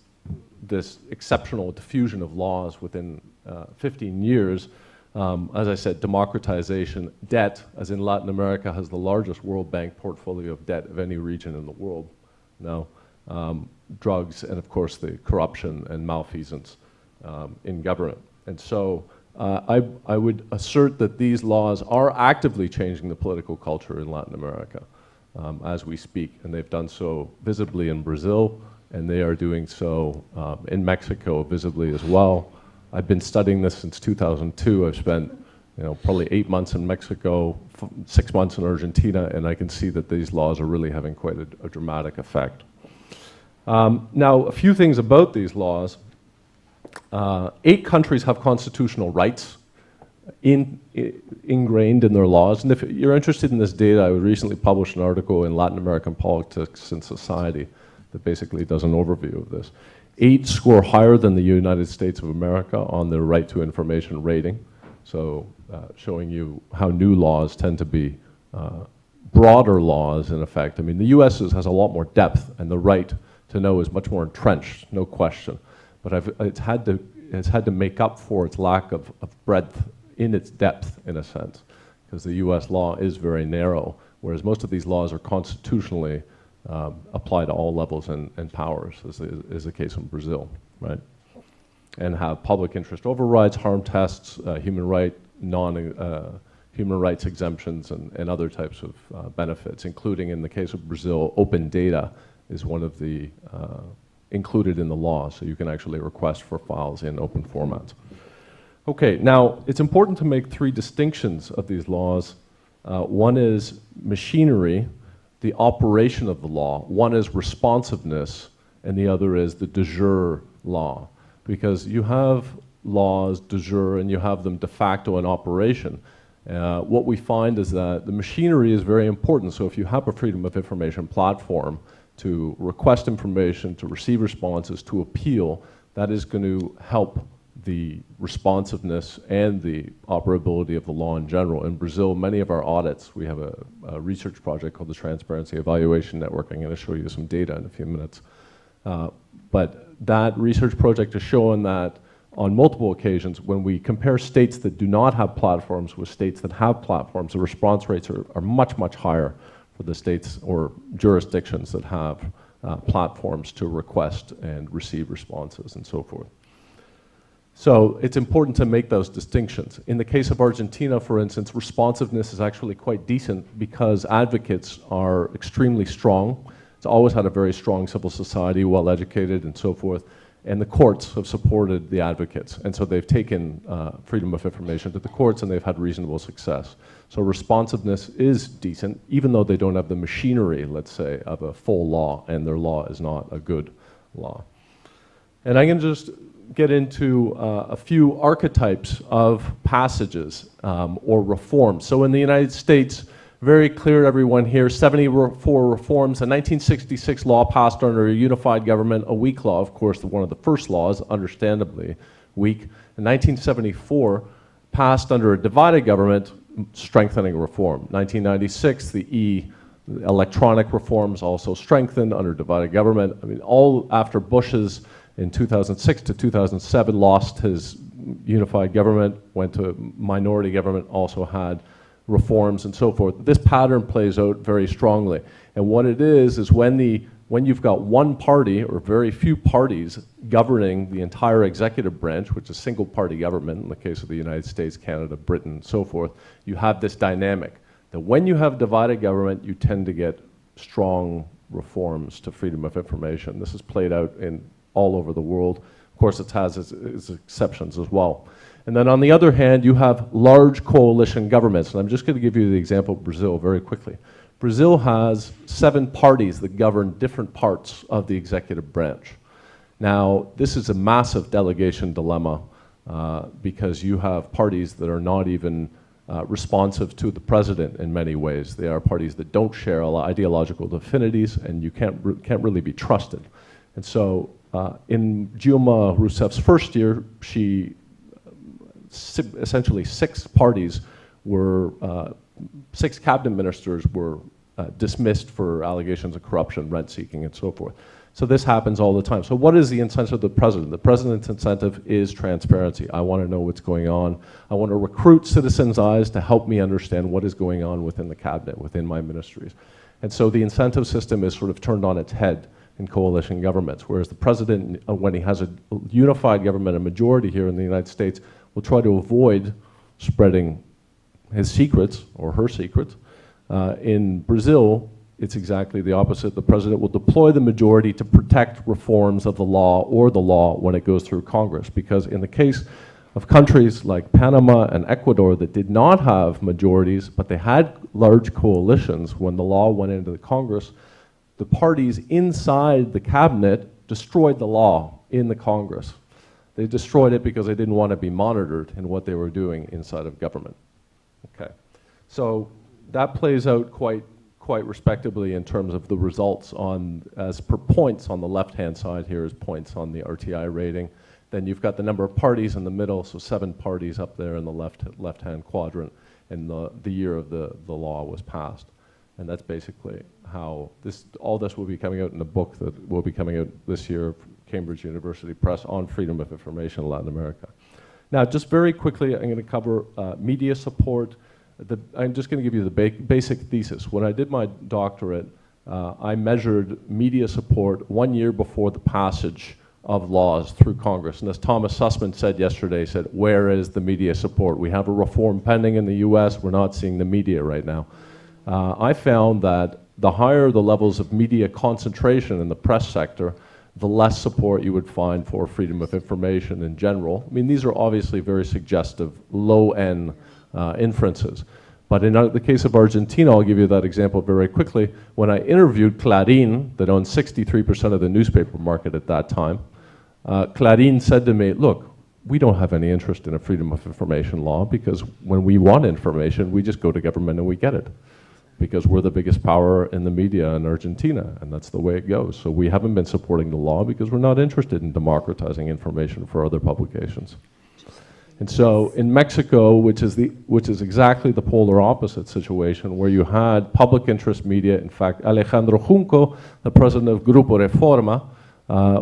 exceptional diffusion of laws within 15 years? As I said, democratization, debt, as in Latin America, has the largest World Bank portfolio of debt of any region in the world now. Drugs, and of course the corruption and malfeasance in government. And so I would assert that these laws are actively changing the political culture in Latin America as we speak, and they've done so visibly in Brazil, and they are doing so in Mexico visibly as well. I've been studying this since 2002. I've spent probably 8 months in Mexico, 6 months in Argentina, and I can see that these laws are really having quite a dramatic effect. Now, a few things about these laws. 8 countries have constitutional rights ingrained in their laws. And if you're interested in this data, I recently published an article in Latin American Politics and Society that basically does an overview of this. 8 score higher than the United States of America on their right to information rating. So showing you how new laws tend to be broader laws in effect. I mean, the US has a lot more depth, and the right to know is much more entrenched, no question. But it's had to make up for its lack of breadth in its depth, in a sense, because the US law is very narrow, whereas most of these laws are constitutionally applied to all levels and powers, as is the case in Brazil, right? And have public interest overrides, harm tests, human rights exemptions, and other types of benefits, including, in the case of Brazil, open data is one of the included in the law, so you can actually request for files in open formats. Okay, now it's important to make 3 distinctions of these laws. One is machinery, the operation of the law. One is responsiveness, and the other is the de jure law. Because you have laws de jure and you have them de facto in operation. What we find is that the machinery is very important. So if you have a freedom of information platform to request information, to receive responses, to appeal, that is going to help the responsiveness and the operability of the law in general. In Brazil, many of our audits, we have a research project called the Transparency Evaluation Network. I'm going to show you some data in a few minutes. But that research project is showing that on multiple occasions, when we compare states that do not have platforms with states that have platforms, the response rates are much, much higher for the states or jurisdictions that have platforms to request and receive responses and so forth. So it's important to make those distinctions. In the case of Argentina, for instance, responsiveness is actually quite decent because advocates are extremely strong. It's always had a very strong civil society, well-educated and so forth. And the courts have supported the advocates. And so they've taken freedom of information to the courts and they've had reasonable success. So responsiveness is decent, even though they don't have the machinery, let's say, of a full law, and their law is not a good law. And I can just get into a few archetypes of passages or reforms. So in the United States, very clear to everyone here, 74 reforms, a 1966 law passed under a unified government, a weak law, of course, one of the first laws, understandably weak. In 1974, passed under a divided government, strengthening reform. 1996, the electronic reforms also strengthened under divided government. I mean, all after Bush's in 2006 to 2007 lost his unified government, went to minority government, also had reforms and so forth. This pattern plays out very strongly. And what it is when you've got one party or very few parties governing the entire executive branch, which is single party government in the case of the United States, Canada, Britain, and so forth, you have this dynamic that when you have divided government, you tend to get strong reforms to freedom of information. This is played out in all over the world. Of course, it has its exceptions as well. And then on the other hand, you have large coalition governments. And I'm just going to give you the example of Brazil very quickly. Brazil has 7 parties that govern different parts of the executive branch. Now, this is a massive delegation dilemma because you have parties that are not even responsive to the president in many ways. They are parties that don't share ideological affinities, and you can't really be trusted. And so in Dilma Rousseff's first year, essentially 6 parties were, 6 cabinet ministers were dismissed for allegations of corruption, rent seeking, and so forth. So this happens all the time. So what is the incentive of the president? The president's incentive is transparency. I want to know what's going on. I want to recruit citizens' eyes to help me understand what is going on within the cabinet, within my ministries. And so the incentive system is sort of turned on its head in coalition governments, whereas the president, when he has a unified government, a majority here in the United States, will try to avoid spreading his secrets or her secrets. In Brazil, it's exactly the opposite. The president will deploy the majority to protect reforms of the law or the law when it goes through Congress. Because in the case of countries like Panama and Ecuador that did not have majorities, but they had large coalitions, when the law went into the Congress, the parties inside the cabinet destroyed the law in the Congress. They destroyed it because they didn't want to be monitored in what they were doing inside of government. Okay, so that plays out quite respectably in terms of the results on, as per points on the left-hand side here is points on the RTI rating. Then you've got the number of parties in the middle, so 7 parties up there in the left-hand quadrant, and the year of the law was passed. And that's basically how all this will be coming out in a book that will be coming out this year, Cambridge University Press, on freedom of information in Latin America. Now, just very quickly, I'm going to cover media support. I'm just going to give you the basic thesis. When I did my doctorate, I measured media support 1 year before the passage of laws through Congress. And as Thomas Sussman said yesterday, he said, where is the media support? We have a reform pending in the US, we're not seeing the media right now. I found that the higher the levels of media concentration in the press sector, the less support you would find for freedom of information in general. I mean, these are obviously very suggestive, low-end inferences. But in the case of Argentina, I'll give you that example very quickly. When I interviewed Clarín, that owned 63% of the newspaper market at that time, Clarín said to me, look, we don't have any interest in a freedom of information law because when we want information, we just go to government and we get it. Because we're the biggest power in the media in Argentina, and that's the way it goes. So we haven't been supporting the law because we're not interested in democratizing information for other publications. And so in Mexico, which is exactly the polar opposite situation, where you had public interest media, in fact, Alejandro Junco, the president of Grupo Reforma,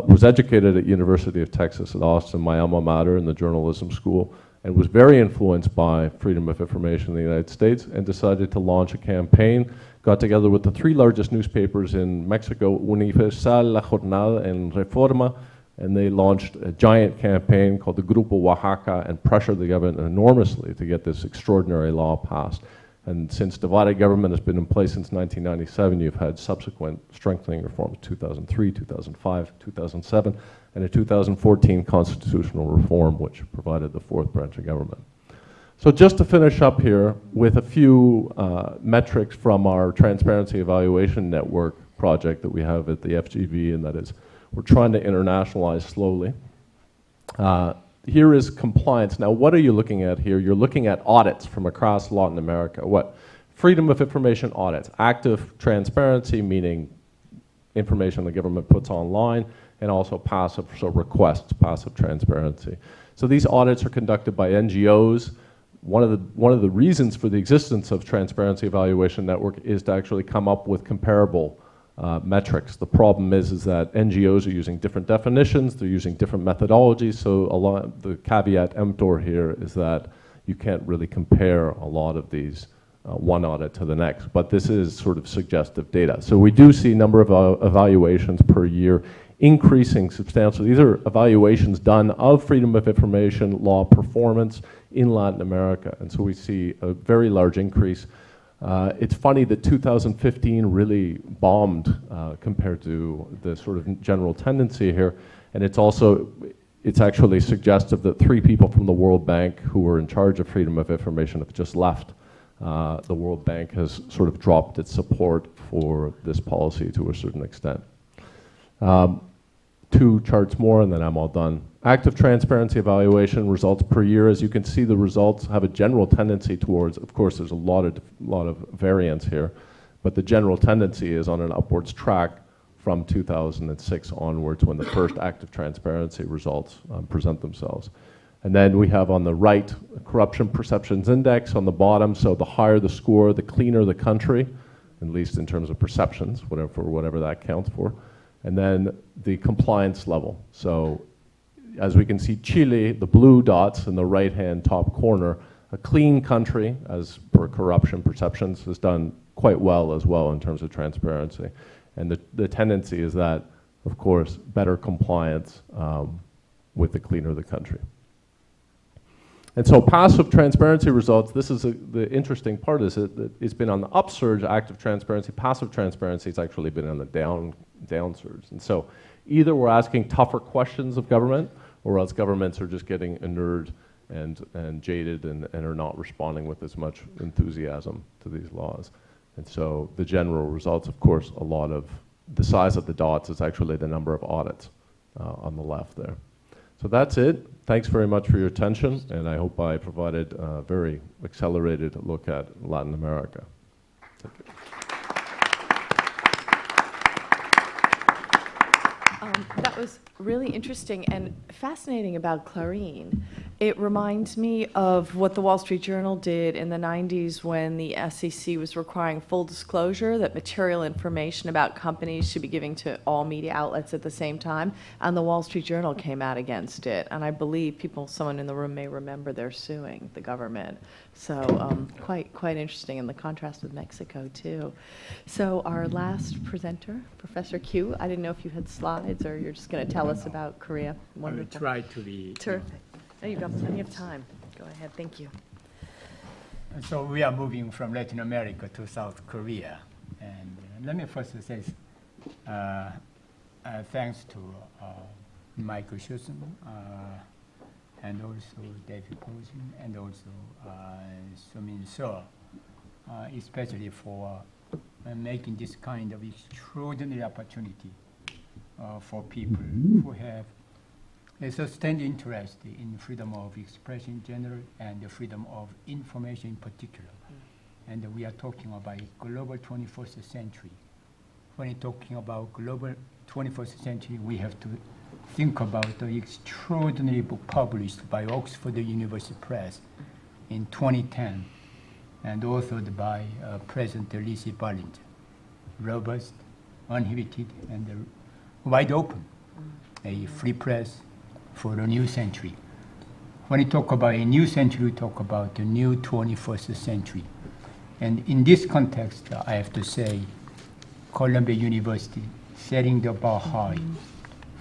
was educated at University of Texas at Austin, my alma mater, in the journalism school, and was very influenced by freedom of information in the United States and decided to launch a campaign, got together with the 3 largest newspapers in Mexico, Universal, La Jornada, and Reforma, and they launched a giant campaign called the Grupo Oaxaca and pressured the government enormously to get this extraordinary law passed. And since divided government has been in place since 1997, you've had subsequent strengthening reforms, 2003, 2005, 2007, and a 2014 constitutional reform, which provided the 4th branch of government. So just to finish up here with a few metrics from our Transparency Evaluation Network project that we have at the FGV, and that is, we're trying to internationalize slowly. Here is compliance. Now, what are you looking at here? You're looking at audits from across Latin America. What? Freedom of information audits. Active transparency, meaning information the government puts online, and also passive, so requests, passive transparency. So these audits are conducted by NGOs. One of the reasons for the existence of Transparency Evaluation Network is to actually come up with comparable metrics. The problem is that NGOs are using different definitions, they're using different methodologies, so the caveat emptor here is that you can't really compare a lot of these one audit to the next, but this is sort of suggestive data. So we do see number of evaluations per year increasing substantially. These are evaluations done of freedom of information law performance in Latin America, and so we see a very large increase. It's funny that 2015 really bombed compared to the sort of general tendency here, and it's it's actually suggestive that 3 people from the World Bank who were in charge of freedom of information have just left. The World Bank has sort of dropped its support for this policy to a certain extent. 2 charts more and then I'm all done. Active transparency evaluation results per year. As you can see, the results have a general tendency towards, of course, there's a lot of variance here, but the general tendency is on an upwards track from 2006 onwards when the first active transparency results present themselves. And then we have on the right, corruption perceptions index on the bottom, so the higher the score, the cleaner the country, at least in terms of perceptions, whatever that counts for. And then the compliance level. So as we can see, Chile, the blue dots in the right-hand top corner, a clean country, as per corruption perceptions, has done quite well as well in terms of transparency. And the tendency is that, of course, better compliance with the cleaner the country. And so passive transparency results, this is the interesting part is that it's been on the upsurge, active transparency. Passive transparency has actually been on the downsurge. And so either we're asking tougher questions of government, or else governments are just getting inured and jaded and are not responding with as much enthusiasm to these laws. And so the general results, of course, a lot of the size of the dots is actually the number of audits on the left there. So that's it. Thanks very much for your attention, and I hope I provided a very accelerated look at Latin America. Thank you. That was really interesting and fascinating about Clarín. It reminds me of what the Wall Street Journal did in the 90s when the SEC was requiring full disclosure that material information about companies should be given to all media outlets at the same time, and the Wall Street Journal came out against it. And I believe someone in the room may remember they're suing the government. So quite interesting, and the contrast with Mexico too. So our last presenter, Professor Q, I didn't know if you had slides or you're just going to tell us about Korea. I will try to be... Terrific. Oh, you've got plenty of time. Go ahead. Thank you. So we are moving from Latin America to South Korea. And let me first say thanks to Michael Schussen and also David Posen and also Sumin Seo, especially for making this kind of extraordinary opportunity for people who have a sustained interest in freedom of expression in general and the freedom of information in particular. And we are talking about global 21st century. When you're talking about global 21st century, we have to think about the extraordinary book published by Oxford University Press in 2010 and authored by President Lizzie Bollinger. Robust, uninhibited, and wide open, a free press for the new century. When you talk about a new century, we talk about the new 21st century. And in this context, I have to say, Columbia University setting the bar high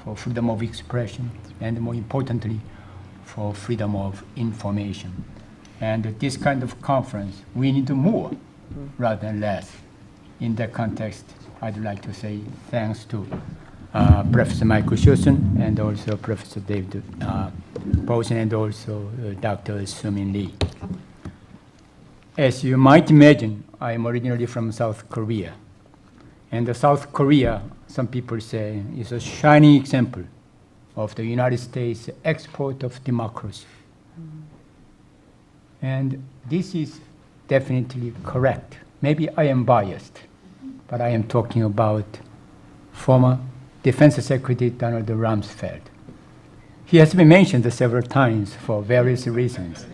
for freedom of expression and more importantly, for freedom of information. And this kind of conference, we need more rather than less. In that context, I'd like to say thanks to Professor Michael Schussen and also Professor David Posen and also Dr. Sumin Lee. As you might imagine, I am originally from South Korea. And South Korea, some people say, is a shining example of the United States export of democracy. And this is definitely correct. Maybe I am biased, but I am talking about former Defense Secretary Donald Rumsfeld. He has been mentioned several times for various reasons,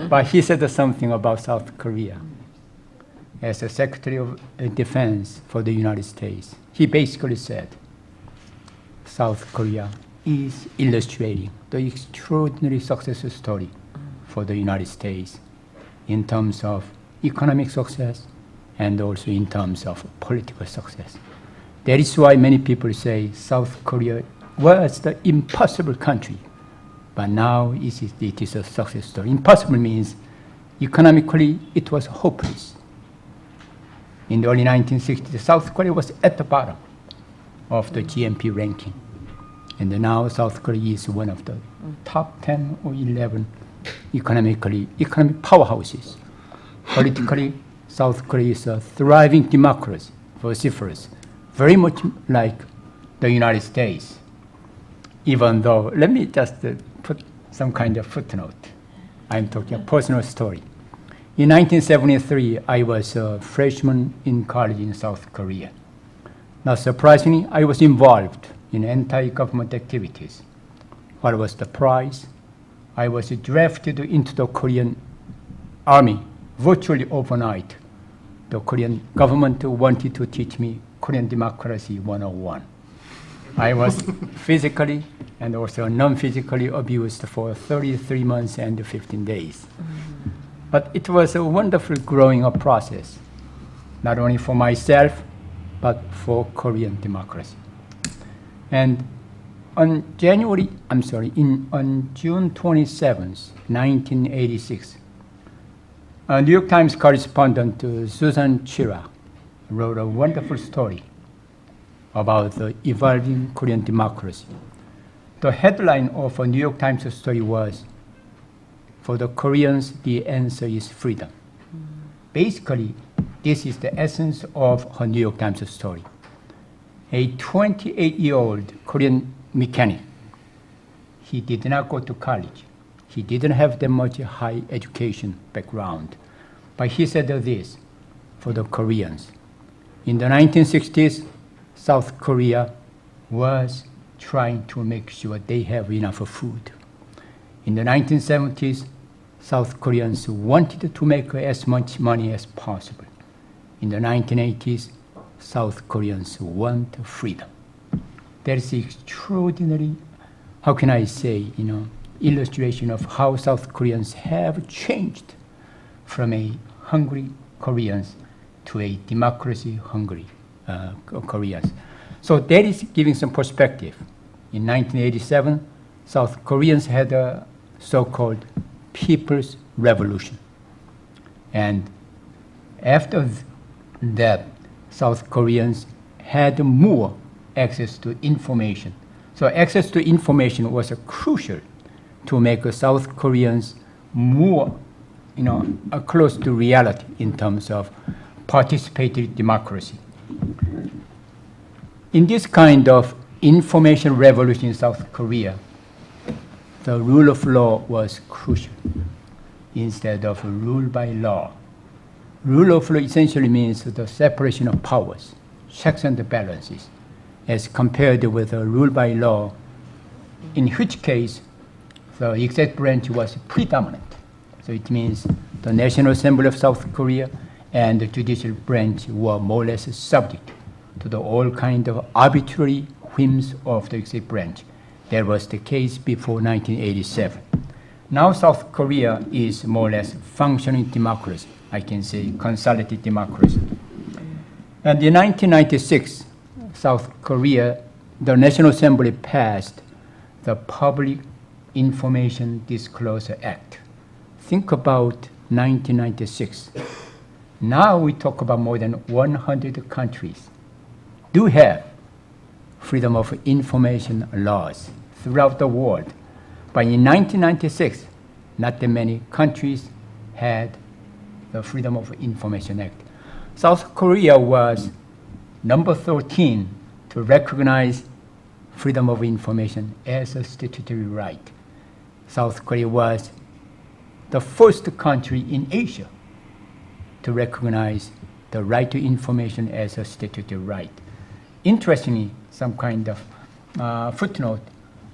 but he said something about South Korea. As a Secretary of Defense for the United States, he basically said, South Korea is illustrating the extraordinary success story for the United States in terms of economic success and also in terms of political success. That is why many people say South Korea was the impossible country, but now it is a success story. Impossible means economically it was hopeless. In the early 1960s, South Korea was at the bottom of the GNP ranking. And now South Korea is one of the top 10 or 11 economic powerhouses. Politically, South Korea is a thriving democracy, vociferous, very much like the United States. Even though, let me just put some kind of footnote. I'm talking a personal story. In 1973, I was a freshman in college in South Korea. Not surprisingly, I was involved in anti-government activities. What was the prize? I was drafted into the Korean army virtually overnight. The Korean government wanted to teach me Korean democracy 101. I was physically and also non-physically abused for 33 months and 15 days. But it was a wonderful growing up process, not only for myself, but for Korean democracy. And on June 27th, 1986, a New York Times correspondent, Susan Chira, wrote a wonderful story about the evolving Korean democracy. The headline of a New York Times story was, "For the Koreans, the answer is freedom." Basically, this is the essence of her New York Times story. A 28-year-old Korean mechanic. He did not go to college. He didn't have that much high education background. But he said this for the Koreans. In the 1960s, South Korea was trying to make sure they have enough food. In the 1970s, South Koreans wanted to make as much money as possible. In the 1980s, South Koreans want freedom. That is extraordinary, how can I say, illustration of how South Koreans have changed from a hungry Koreans to a democracy-hungry Koreans. So that is giving some perspective. In 1987, South Koreans had a so-called People's Revolution. And after that, South Koreans had more access to information. So access to information was crucial to make South Koreans more, close to reality in terms of participatory democracy. In this kind of information revolution in South Korea, the rule of law was crucial instead of rule by law. Rule of law essentially means the separation of powers, checks and balances, as compared with a rule by law, in which case the executive branch was predominant. So it means the National Assembly of South Korea and the judicial branch were more or less subject to the all kind of arbitrary whims of the executive branch. That was the case before 1987. Now South Korea is more or less functioning democracy. I can say consolidated democracy. And in 1996, South Korea, the National Assembly passed the Public Information Disclosure Act. Think about 1996. Now we talk about more than 100 countries do have freedom of information laws throughout the world. But in 1996, not that many countries had the Freedom of Information Act. South Korea was number 13 to recognize freedom of information as a statutory right. South Korea was the first country in Asia to recognize the right to information as a statutory right. Interestingly, some kind of footnote,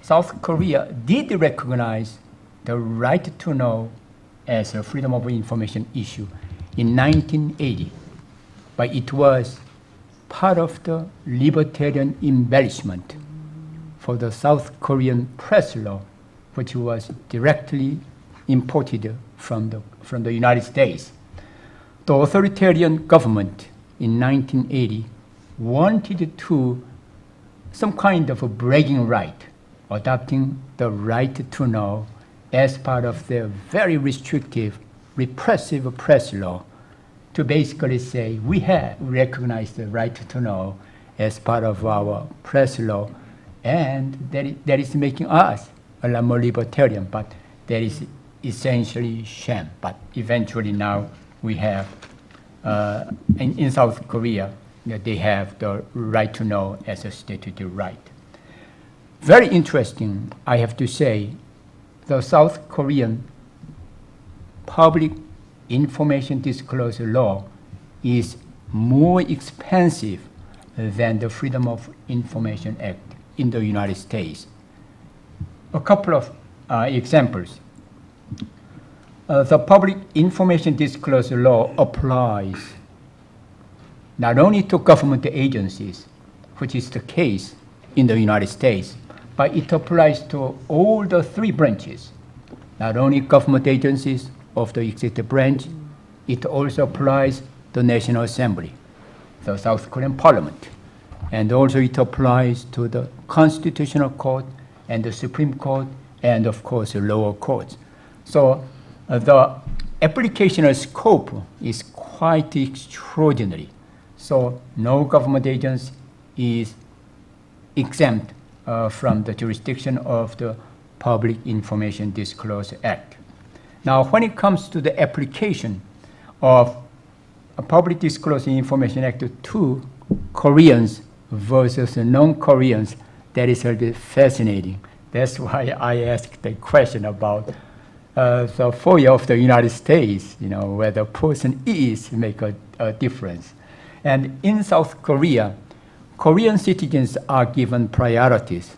South Korea did recognize the right to know as a freedom of information issue in 1980, but it was part of the libertarian embellishment for the South Korean press law, which was directly imported from the United States. The authoritarian government in 1980 wanted to some kind of a bragging right, adopting the right to know as part of their very restrictive, repressive press law, to basically say we have recognized the right to know as part of our press law, and that is making us a lot more libertarian, but that is essentially sham. But eventually now we have, in South Korea, they have the right to know as a statutory right. Very interesting, I have to say, the South Korean public information disclosure law is more expensive than the Freedom of Information Act in the United States. A couple of examples. The public information disclosure law applies not only to government agencies, which is the case in the United States, but it applies to all the three branches, not only government agencies of the executive branch, it also applies to the National Assembly, the South Korean Parliament, and also it applies to the Constitutional Court and the Supreme Court, and of course the lower courts. So the applicational scope is quite extraordinary. So no government agency is exempt from the jurisdiction of the Public Information Disclosure Act. Now, when it comes to the application of a Public Disclosure Information Act to Koreans versus non-Koreans, that is a bit fascinating. That's why I asked the question about the FOIA of the United States, whether a person is make a difference. And in South Korea, Korean citizens are given priorities,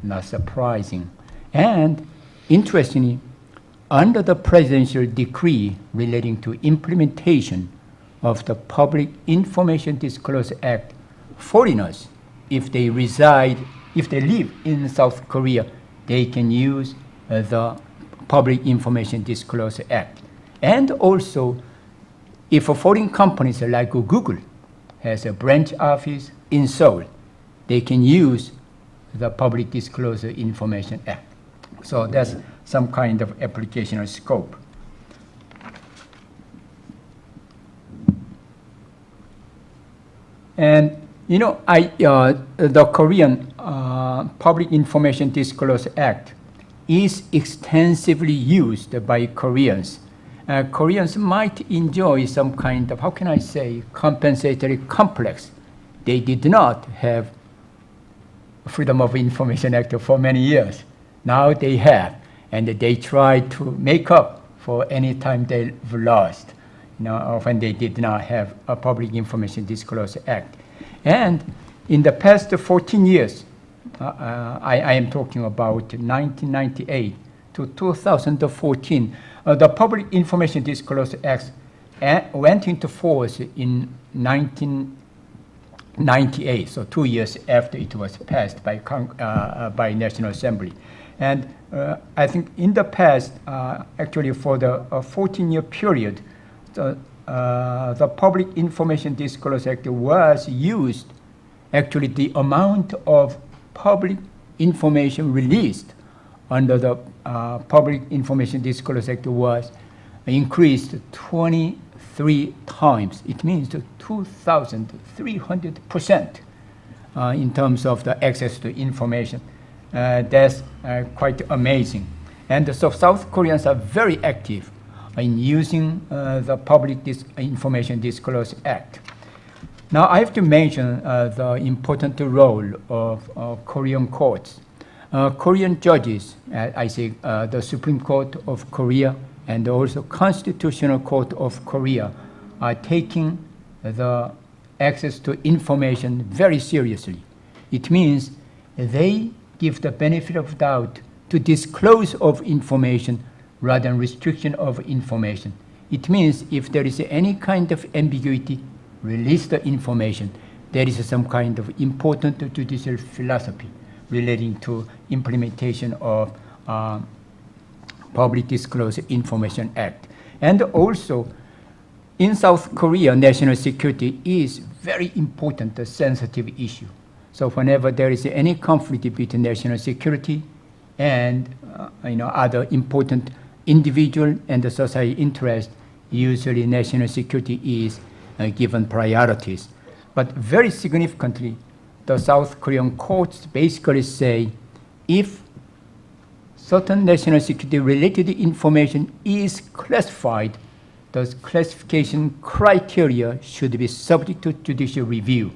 not surprising. And interestingly, under the presidential decree relating to implementation of the Public Information Disclosure Act, foreigners, if they live in South Korea, they can use the Public Information Disclosure Act. And also, if a foreign company like Google has a branch office in Seoul, they can use the Public Disclosure Information Act. So that's some kind of applicational scope. And the Korean Public Information Disclosure Act is extensively used by Koreans. Koreans might enjoy some kind of, compensatory complex. They did not have Freedom of Information Act for many years. Now they have, and they try to make up for any time they've lost, when they did not have a Public Information Disclosure Act. And in the past 14 years, I am talking about 1998 to 2014, the Public Information Disclosure Act went into force in 1998, so 2 years after it was passed by National Assembly. And I think in the past, actually for the 14-year period, the Public Information Disclosure Act was used. Actually, the amount of public information released under the Public Information Disclosure Act was increased 23 times. It means 2,300% in terms of the access to information. That's quite amazing. And so South Koreans are very active in using the Public Information Disclosure Act. Now I have to mention the important role of Korean courts. Korean judges, the Supreme Court of Korea and also Constitutional Court of Korea are taking the access to information very seriously. It means they give the benefit of doubt to disclose of information rather than restriction of information. It means if there is any kind of ambiguity, release the information. There is some kind of important judicial philosophy relating to implementation of Public Disclosure Information Act. And also, in South Korea, national security is very important, a sensitive issue. So whenever there is any conflict between national security and other important individual and the society interest, usually national security is given priorities. But very significantly, the South Korean courts basically say if certain national security related information is classified, those classification criteria should be subject to judicial review.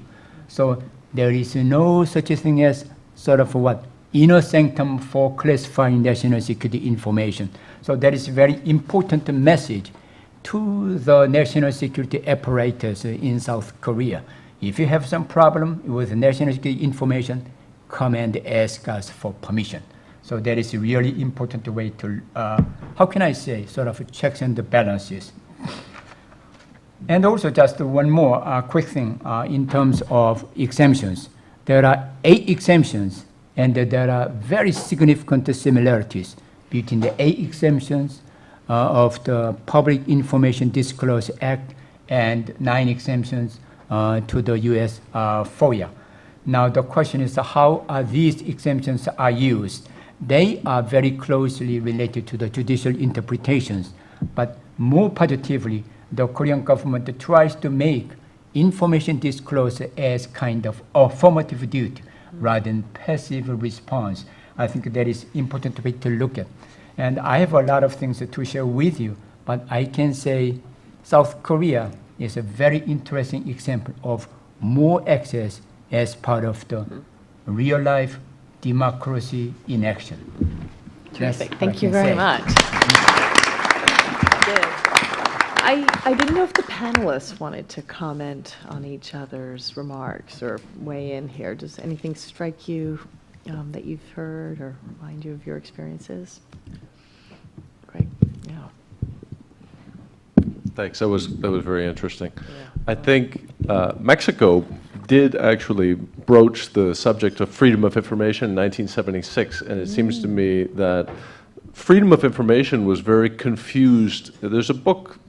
So there is no such a thing as sort of what inner sanctum for classifying national security information. So that is a very important message to the national security apparatus in South Korea. If you have some problem with national security information, come and ask us for permission. So that is a really important way to, how can I say, sort of checks and balances. And also just one more quick thing in terms of exemptions. There are 8 exemptions, and there are very significant similarities between the 8 exemptions of the Public Information Disclosure Act and 9 exemptions to the US FOIA. Now the question is how are these exemptions are used? They are very closely related to the judicial interpretations, but more positively, the Korean government tries to make information disclosure as kind of affirmative duty rather than passive response. I think that is important way to look at. And I have a lot of things to share with you, but I can say South Korea is a very interesting example of more access as part of the real life democracy in action. Terrific. That's Thank what you I can very say. much. I didn't know if the panelists wanted to comment on each other's remarks or weigh in here. Does anything strike you that you've heard or remind you of your experiences? Great. Yeah. Thanks. That was very interesting. Yeah. I think Mexico did actually broach the subject of freedom of information in 1976, and it seems to me that freedom of information was very confused. There's a book.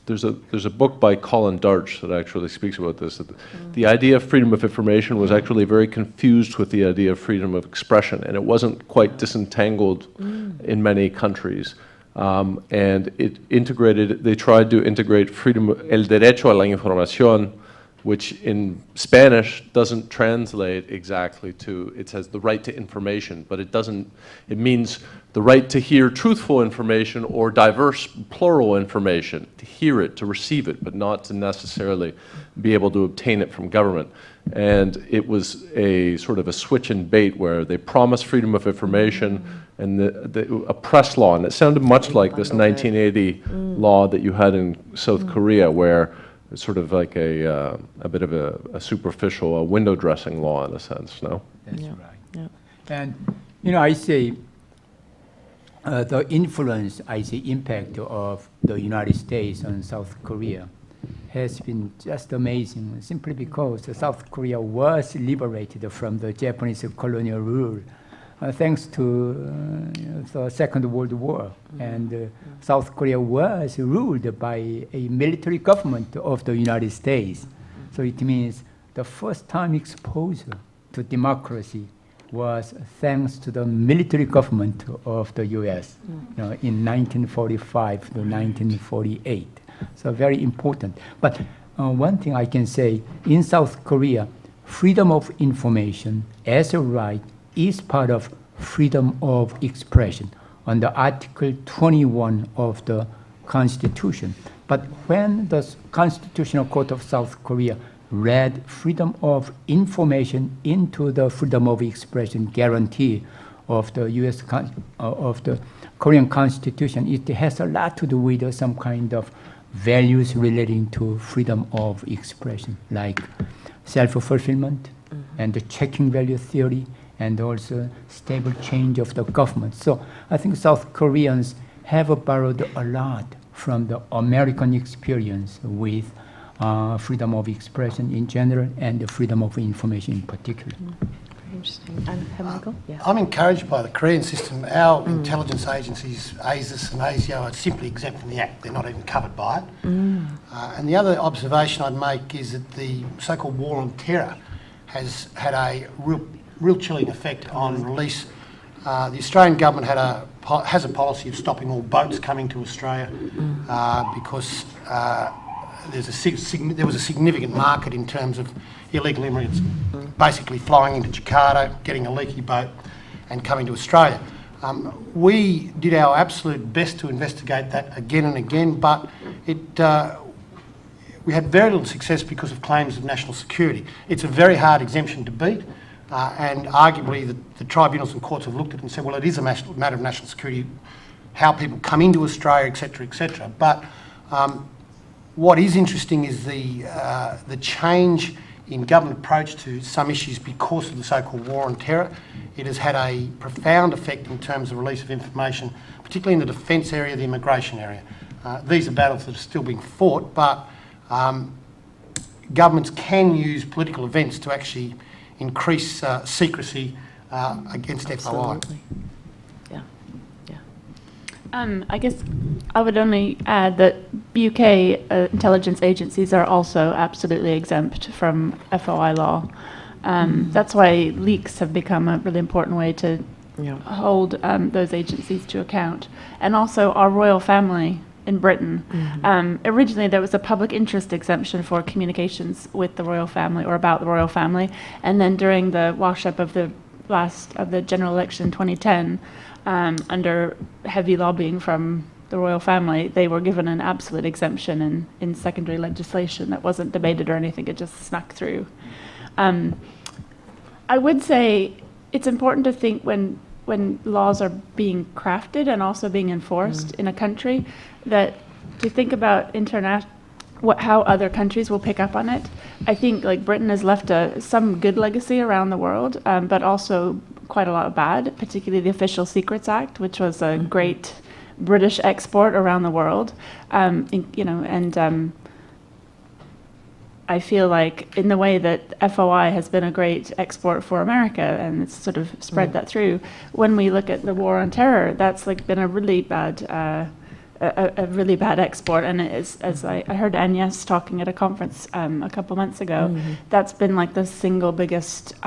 There's a book by Colin Darch that actually speaks about this. That the idea of freedom of information was actually very confused with the idea of freedom of expression, and it wasn't quite disentangled in many countries. And it integrated. They tried to integrate freedom, el derecho a la información, which in Spanish doesn't translate exactly to, it says the right to information, but it doesn't, it means the right to hear truthful information or diverse plural information, to hear it, to receive it, but not to necessarily be able to obtain it from government. And it was a sort of a switch and bait where they promised freedom of information and a press law, and it sounded much like this 1980 law that you had in South Korea, where it's sort of like a bit of a superficial, a window dressing law in a sense, no? That's Yeah. right. Yeah. And, you know, I say the influence, I say impact of the United States on South Korea has been just amazing, simply because South Korea was liberated from the Japanese colonial rule thanks to the Second World War. And South Korea was ruled by a military government of the United States. So it means the first time exposure to democracy was thanks to the military government of the US in 1945 to 1948. So very important. But one thing I can say, in South Korea, freedom of information as a right is part of freedom of expression under Article 21 of the Constitution. But when the Constitutional Court of South Korea read freedom of information into the freedom of expression guarantee of the of the Korean Constitution, it has a lot to do with some kind of values relating to freedom of expression, like self-fulfillment and the checking value theory, and also stable change of the government. So I think South Koreans have borrowed a lot from the American experience with freedom of expression in general and the freedom of information in particular. Very interesting. And Michael? Yeah. I'm encouraged by the Korean system. Our intelligence agencies, ASIS and ASIO, are simply exempt from the Act. They're not even covered by it. And the other observation I'd make is that the so-called war on terror has had a real chilling effect on release. The Australian government has a policy of stopping all boats coming to Australia because there was a significant market in terms of illegal immigrants basically flying into Jakarta, getting a leaky boat and coming to Australia. We did our absolute best to investigate that again and again, but we had very little success because of claims of national security. It's a very hard exemption to beat, and arguably the tribunals and courts have looked at it and said, well, it is a matter of national security, how people come into Australia, etc., etc. But what is interesting is the change in government approach to some issues because of the so-called war on terror. It has had a profound effect in terms of release of information, particularly in the defence area, the immigration area. These are battles that are still being fought, but governments can use political events to actually increase secrecy against FOI. Absolutely. Yeah. I guess I would only add that UK intelligence agencies are also absolutely exempt from FOI law. That's why leaks have become a really important way to hold those agencies to account. And also our royal family in Britain. Originally there was a public interest exemption for communications with the royal family or about the royal family. And then during the wash-up of the general election in 2010, under heavy lobbying from the royal family, they were given an absolute exemption in secondary legislation that wasn't debated or anything, it just snuck through. I would say it's important to think when laws are being crafted and also being enforced in a country, that to think about how other countries will pick up on it. I think like Britain has left some good legacy around the world, but also quite a lot of bad, particularly the Official Secrets Act, which was a great British export around the world. I feel like in the way that FOI has been a great export for America and it's sort of spread that through, when we look at the war on terror, that's like been a really bad export. And as I heard Agnes talking at a conference a couple months ago, that's been like the single biggest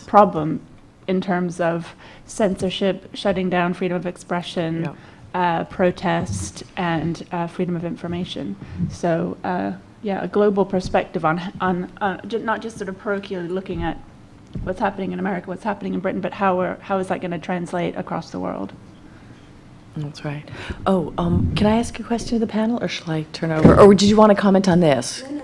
problem in terms of censorship, shutting down freedom of expression, protest, and freedom of information. So a global perspective on not just sort of parochially looking at what's happening in America, what's happening in Britain, but how is that going to translate across the world? That's right. Oh, can I ask a question to the panel, or shall I turn over? Or did you want to comment on this? No.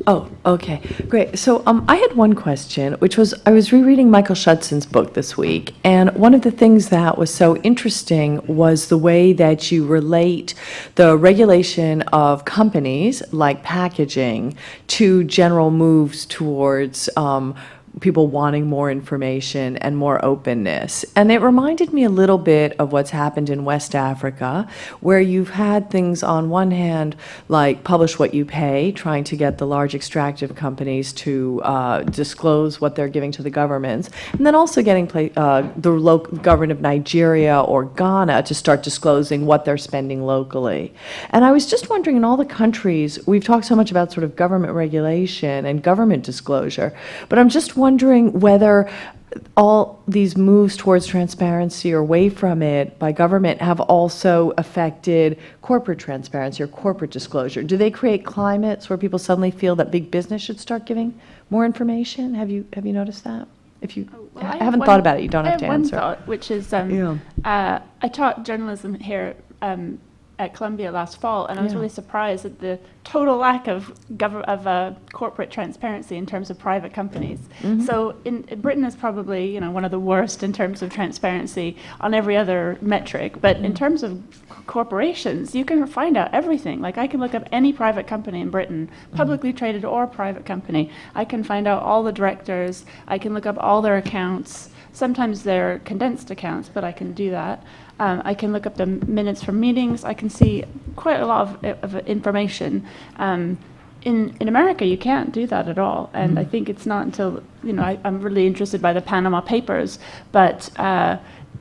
Oh, okay, great. So I had one question, which was, I was rereading Michael Schudson's book this week, and one of the things that was so interesting was the way that you relate the regulation of companies, like packaging, to general moves towards people wanting more information and more openness. And it reminded me a little bit of what's happened in West Africa, where you've had things on one hand like Publish What You Pay, trying to get the large extractive companies to disclose what they're giving to the governments, and then also getting the local government of Nigeria or Ghana to start disclosing what they're spending locally. And I was just wondering, in all the countries, we've talked so much about sort of government regulation and government disclosure, but I'm just wondering whether all these moves towards transparency or away from it by government have also affected corporate transparency or corporate disclosure. Do they create climates where people suddenly feel that big business should start giving more information? Have you noticed that? If you haven't thought about it, you don't have to answer. I have one thought, which is I taught journalism here at Columbia last fall, and I was really surprised at the total lack of corporate transparency in terms of private companies. So in Britain is probably one of the worst in terms of transparency on every other metric, but in terms of corporations, you can find out everything. Like I can look up any private company in Britain, publicly traded or private company. I can find out all the directors. I can look up all their accounts. Sometimes they're condensed accounts, but I can do that. I can look up the minutes from meetings. I can see quite a lot of information. In America, you can't do that at all. And I think it's not until, I'm really interested by the Panama Papers, but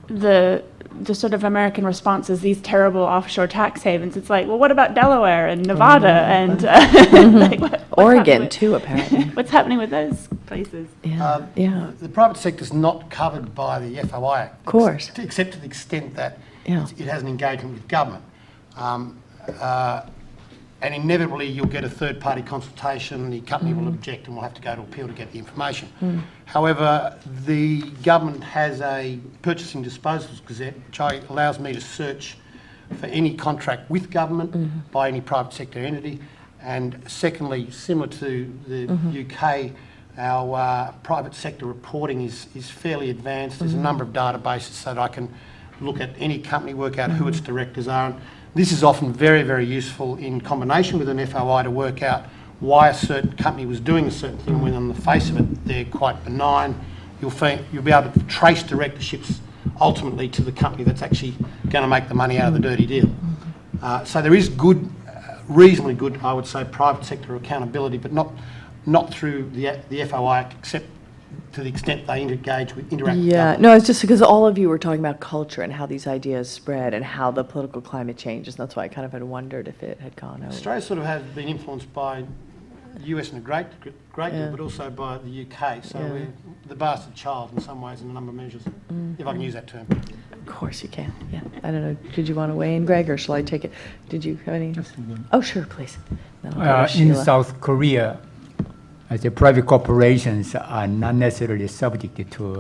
the sort of American response is these terrible offshore tax havens. It's like, well, what about Delaware and Nevada and what's Oregon too, apparently. What's happening with those places? The private sector is not covered by the FOI Act, of course, except to the extent that it has an engagement with government. and inevitably you'll get a third-party consultation, the company will object and will have to go to appeal to get the information. However, the government has a purchasing disposals gazette which allows me to search for any contract with government by any private sector entity. And secondly, similar to the UK, our private sector reporting is fairly advanced. There's a number of databases so that I can look at any company, work out who its directors are. And this is often very, very useful in combination with an FOI to work out why a certain company was doing a certain thing when on the face of it they're quite benign. You'll be able to trace directorships ultimately to the company that's actually going to make the money out of the dirty deal. So there is good, reasonably good, I would say, private sector accountability, but not through the FOI, except to the extent they interact with Yeah, no, it's just because all of you were talking about culture and how these ideas spread and how the political climate changes. And that's why I kind of had wondered if it had gone over. Australia sort of has been influenced by the US in a great deal, but also by the UK. So we're the bastard child in some ways in a number of measures, if I can use that term. Of course you can, yeah. I don't know, did you want to weigh in, Greg, or shall I take it? Did you have any? Oh, sure, please. Then I'll go to In Sheila. South Korea, the private corporations are not necessarily subject to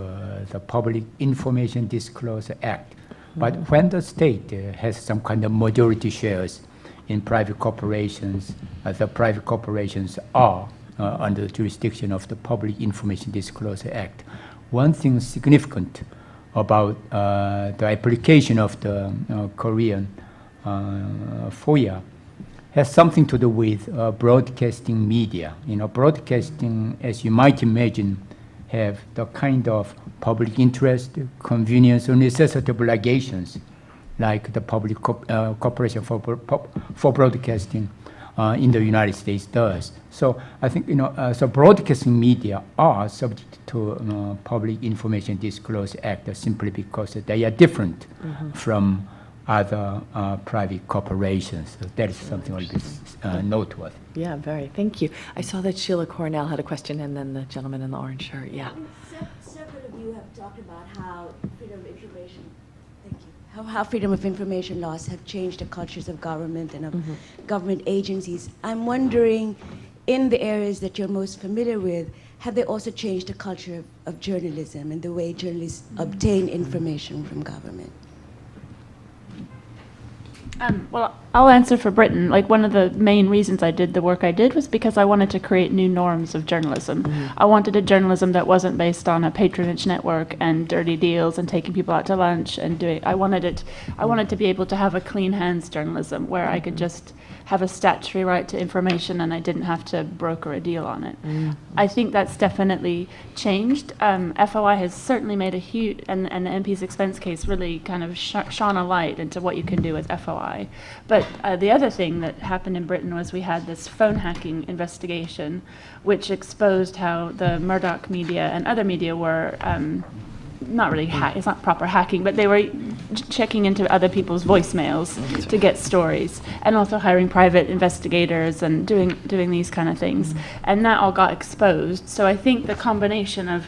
the Public Information Disclosure Act. But when the state has some kind of majority shares in private corporations, the private corporations are under the jurisdiction of the Public Information Disclosure Act. One thing significant about the application of the Korean FOIA has something to do with broadcasting media. You know, broadcasting, as you might imagine, have the kind of public interest, convenience, or necessity obligations, like the Public Corporation for Broadcasting in the United States does. So I think, so broadcasting media are subject to Public Information Disclosure Act simply because they are different from other private corporations. So that is something a little bit noteworthy. Yeah, very. Thank you. I saw that Sheila Cornell had a question, and then the gentleman in the orange shirt. Yeah. Several of you have talked about how freedom of information, thank you, how freedom of information laws have changed the cultures of government and of government agencies. I'm wondering, in the areas that you're most familiar with, have they also changed the culture of journalism and the way journalists obtain information from government? Well, I'll answer for Britain. Like, one of the main reasons I did the work I did was because I wanted to create new norms of journalism. I wanted a journalism that wasn't based on a patronage network and dirty deals and taking people out to lunch and doing. I wanted to be able to have a clean hands journalism where I could just have a statutory right to information and I didn't have to broker a deal on it. I think that's definitely changed. FOI has certainly made a huge, and the MP's expense case really kind of shone a light into what you can do with FOI. But the other thing that happened in Britain was we had this phone hacking investigation, which exposed how the Murdoch media and other media were not really it's not proper hacking, but they were checking into other people's voicemails to get stories, and also hiring private investigators and doing these kind of things. And that all got exposed. So I think the combination of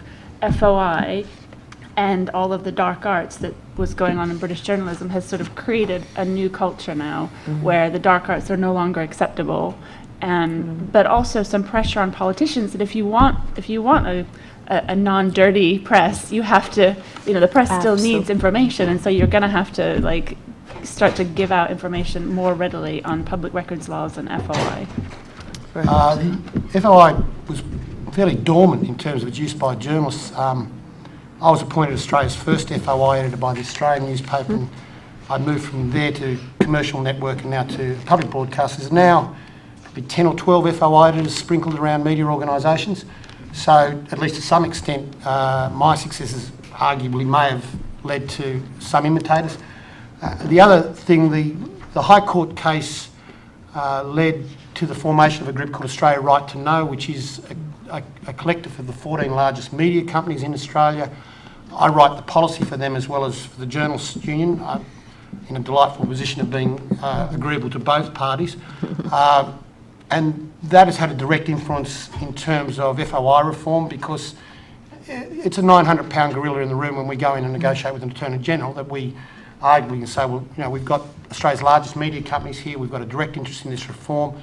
FOI and all of the dark arts that was going on in British journalism has sort of created a new culture now where the dark arts are no longer acceptable, but also some pressure on politicians that if you want a non-dirty press, you have to, the press still needs information, and so you're going to have to start to give out information more readily on public records laws and FOI. The FOI was fairly dormant in terms of its use by journalists. I was appointed Australia's first FOI editor by the Australian newspaper, and I moved from there to commercial network and now to public broadcasters. Now, probably 10 or 12 FOI editors sprinkled around media organisations. So, at least to some extent, my successes arguably may have led to some imitators. The other thing, the High Court case led to the formation of a group called Australia Right to Know, which is a collective of the 14 largest media companies in Australia. I write the policy for them as well as for the Journalists' Union. I'm in a delightful position of being agreeable to both parties. And that has had a direct influence in terms of FOI reform, because it's a 900-pound gorilla in the room when we go in and negotiate with an Attorney General that we arguably you can say, well, you know, we've got Australia's largest media companies here, we've got a direct interest in this reform.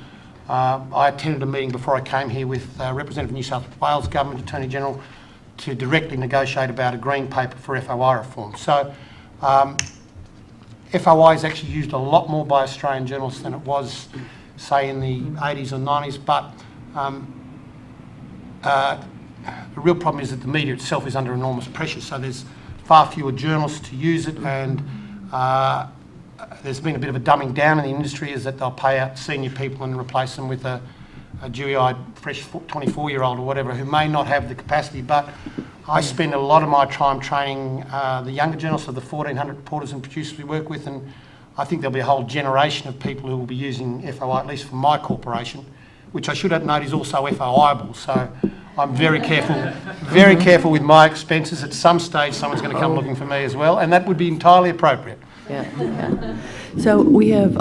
I attended a meeting before I came here with Representative New South Wales Government Attorney General to directly negotiate about a green paper for FOI reform. So FOI is actually used a lot more by Australian journalists than it was, say, in the 80s or 90s, but the real problem is that the media itself is under enormous pressure, so there's far fewer journalists to use it, and there's been a bit of a dumbing down in the industry, is that they'll pay out senior people and replace them with a dewy-eyed, fresh 24-year-old or whatever who may not have the capacity. But I spend a lot of my time training the younger journalists of the 1,400 reporters and producers we work with, and I think there'll be a whole generation of people who will be using FOI, at least for my corporation, which I should note is also FOI-able. So I'm very careful with my expenses. At some stage, someone's going to come looking for me as well, and that would be entirely appropriate. Yeah. So we have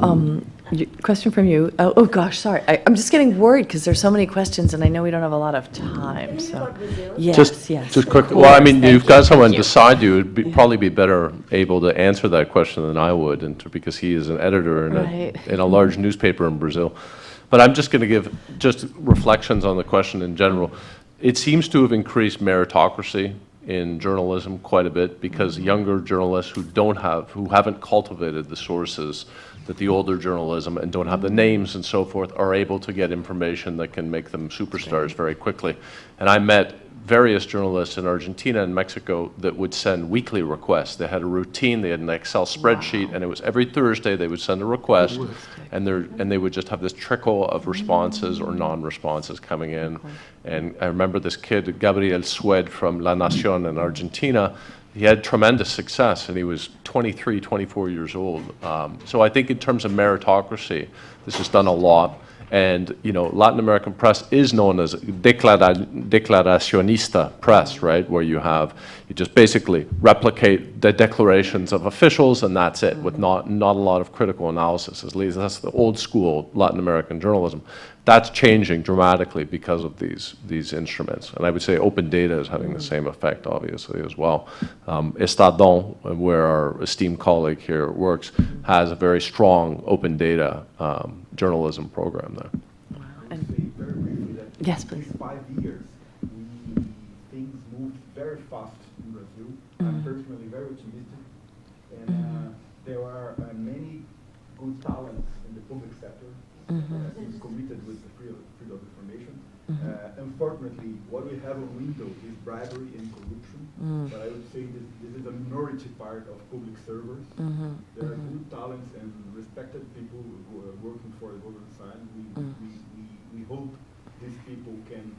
question from you. Oh gosh, sorry. I'm just getting worried because there's so many questions, and I know we don't have a lot of time. So, yes. Just quick. Well, I mean, you've got someone beside you. It'd probably be better able to answer that question than I would, and because he is an editor in a large newspaper in Brazil. But I'm just going to give just reflections on the question in general. It seems to have increased meritocracy in journalism quite a bit because younger journalists who haven't cultivated the sources that the older journalism and don't have the names and so forth are able to get information that can make them superstars very quickly. And I met various journalists in Argentina and Mexico that would send weekly requests. They had a routine, they had an Excel spreadsheet, and it was every Thursday they would send a request, and they would just have this trickle of responses or non-responses coming in. And I remember this kid, Gabriel Sued from La Nación in Argentina. He had tremendous success, and he was 23, 24 years old. So I think in terms of meritocracy, this has done a lot. And, you know, Latin American press is known as declaracionista press, right, where you just basically replicate the declarations of officials, and that's it, with not a lot of critical analysis. At least that's the old school Latin American journalism. That's changing dramatically because of these instruments. And I would say open data is having the same effect, obviously, as well. Estadon, where our esteemed colleague here works, has a very strong open data journalism program there. Wow. Very briefly that Yes, please. in 5 years, things moved very fast in Brazil. I'm personally very optimistic, and there are many good talents in the public sector who's committed with the freedom of information. Unfortunately, what we have on window is bribery and corruption, but I would say this is a minority part of public servers. There are good talents and respected people who are working for the government side. We hope these people can,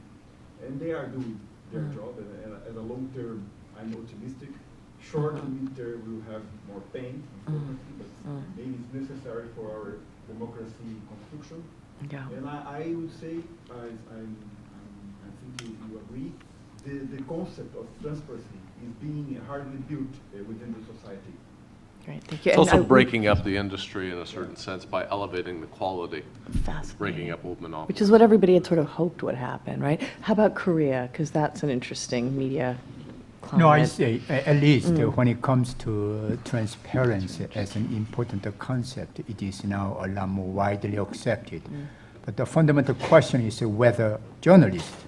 and they are doing their job, and as a long term, I'm optimistic. Short to mid term, we'll have more pain, unfortunately, but maybe it's necessary for our democracy construction. Yeah. And I would say, I think you agree, the concept of transparency is being hardly built within the society. Great, thank you. It's also breaking up the industry in a certain sense by elevating the quality, Fascinating. breaking up old monopolies. Which is what everybody had sort of hoped would happen, right? How about Korea? Because that's an interesting media climate. No, I say at least when it comes to transparency as an important concept, it is now a lot more widely accepted. But the fundamental question is whether journalists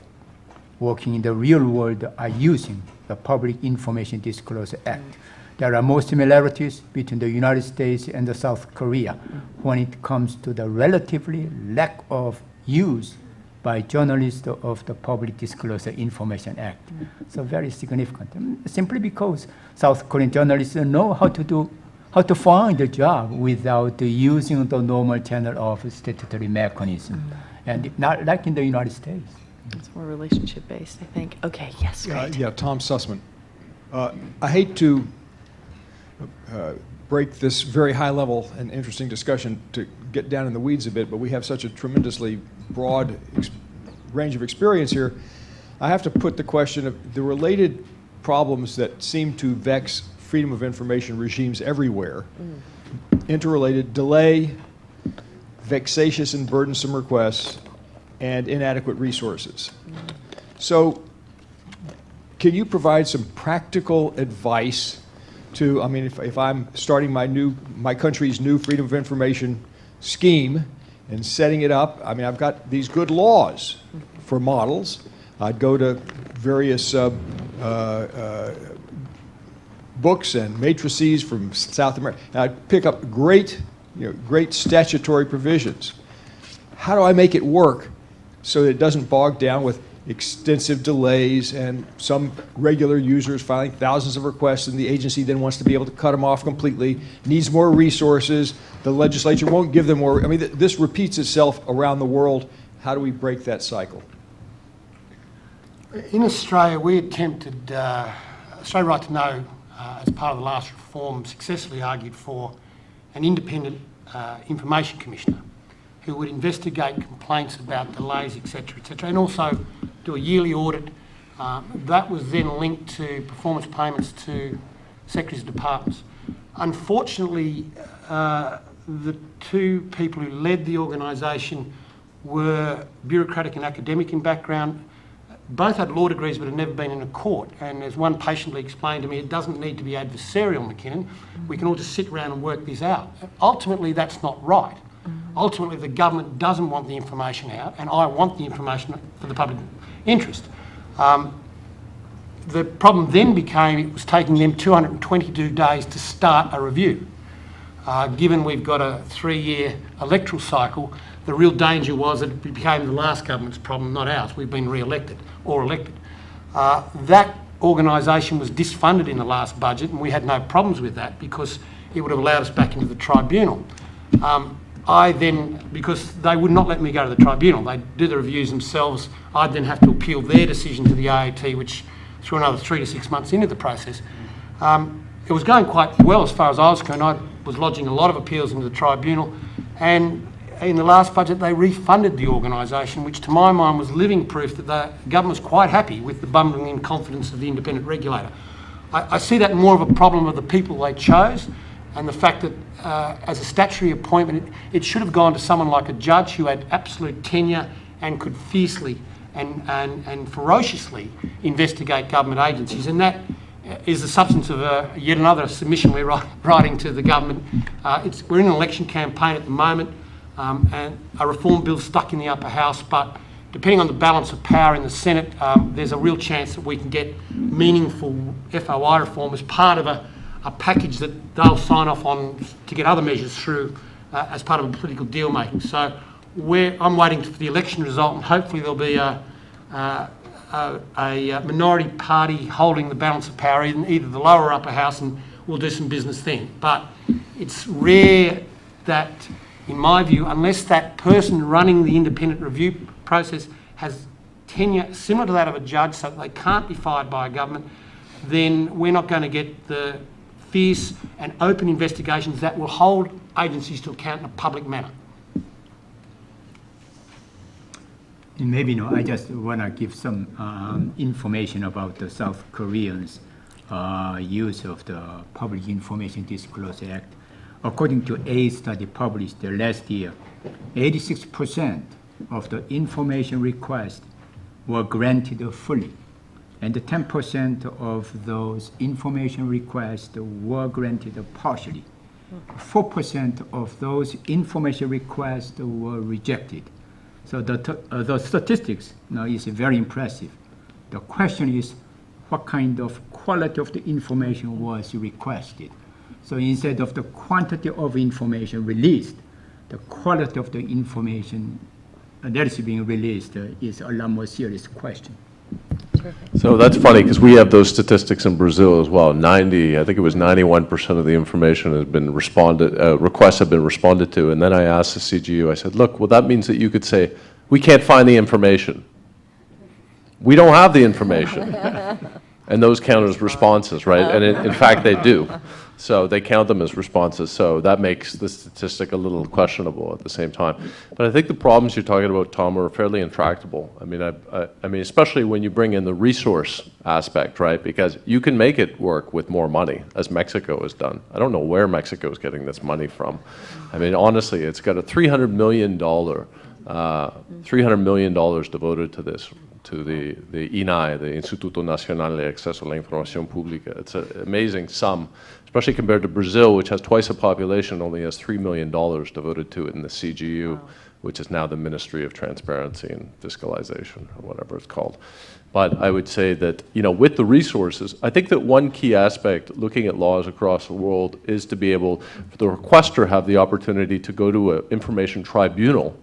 working in the real world are using the Public Information Disclosure Act. There are more similarities between the United States and the South Korea when it comes to the relatively lack of use by journalists of the Public Disclosure Information Act. So very significant. Simply because South Korean journalists know how to find a job without using the normal channel of statutory mechanism, and not like in the United States. It's more relationship-based, I think. Okay, yes, great. Yeah, Tom Sussman. I hate to break this very high-level and interesting discussion to get down in the weeds a bit, but we have such a tremendously broad range of experience here. I have to put the question of the related problems that seem to vex freedom of information regimes everywhere. Interrelated delay, vexatious and burdensome requests, and inadequate resources. So can you provide some practical advice to, I mean, if I'm starting my country's new freedom of information scheme and setting it up, I mean, I've got these good laws for models. I'd go to various books and matrices from South America, and I'd pick up great statutory provisions. How do I make it work so that it doesn't bog down with extensive delays and some regular users filing thousands of requests, and the agency then wants to be able to cut them off completely, needs more resources, the legislature won't give them more. I mean, this repeats itself around the world. How do we break that cycle? In Australia, we attempted, Australia Right to Know, as part of the last reform, successfully argued for an independent information commissioner who would investigate complaints about delays, etc., and also do a yearly audit. That was then linked to performance payments to secretaries of departments. Unfortunately, the two people who led the organisation were bureaucratic and academic in background. Both had law degrees but had never been in a court, and as one patiently explained to me, it doesn't need to be adversarial, McKinnon. We can all just sit around and work this out. Ultimately, that's not right. Ultimately, the government doesn't want the information out, and I want the information for the public interest. The problem then became it was taking them 222 days to start a review. Given we've got a 3-year electoral cycle, the real danger was that it became the last government's problem, not ours. We've been re-elected or elected. That organisation was disfunded in the last budget, and we had no problems with that because it would have allowed us back into the tribunal. I then, because they would not let me go to the tribunal, they do the reviews themselves, I'd then have to appeal their decision to the AAT, which threw another 3 to 6 months into the process. It was going quite well as far as I was concerned. I was lodging a lot of appeals into the tribunal, and in the last budget they refunded the organisation, which to my mind was living proof that the government was quite happy with the bumbling in confidence of the independent regulator. I see that more of a problem of the people they chose, and the fact that as a statutory appointment it should have gone to someone like a judge who had absolute tenure and could fiercely and ferociously investigate government agencies, and that is the substance of yet another submission we're writing to the government. We're in an election campaign at the moment, and a reform bill's stuck in the upper house, but depending on the balance of power in the Senate, there's a real chance that we can get meaningful FOI reform as part of a package that they'll sign off on to get other measures through as part of a political deal making. So I'm waiting for the election result, and hopefully there'll be a minority party holding the balance of power in either the lower or upper house, and we'll do some business then. But it's rare that, in my view, unless that person running the independent review process has tenure similar to that of a judge so that they can't be fired by a government, then we're not going to get the fierce and open investigations that will hold agencies to account in a public manner. Maybe I just want to give some information about the South Koreans' use of the Public Information Disclosure Act. According to a study published last year, 86% of the information requests were granted fully, and 10% of those information requests were granted partially. 4% of those information requests were rejected. So the statistics now is very impressive. The question is, what kind of quality of the information was requested? So instead of the quantity of information released, the quality of the information that is being released is a lot more serious question. So that's funny because we have those statistics in Brazil as well. I think it was 91% of the information has been requests have been responded to. And then I asked the CGU, I said, look, well, that means that you could say, we can't find the information. We don't have the information. And those count as responses, right? And in fact, they do. So they count them as responses. So that makes the statistic a little questionable at the same time. But I think the problems you're talking about, Tom, are fairly intractable. I mean, especially when you bring in the resource aspect, right? Because you can make it work with more money, as Mexico has done. I don't know where Mexico is getting this money from. I mean, honestly, it's got a $300 million devoted to this to the INAI, the Instituto Nacional de Acceso a la Información Pública. It's an amazing sum, especially compared to Brazil, which has twice the population, only has $3 million devoted to it in the CGU, wow, which is now the Ministry of Transparency and Fiscalization, or whatever it's called. But I would say that, with the resources, I think that one key aspect looking at laws across the world is to be able, for the requester, have the opportunity to go to an information tribunal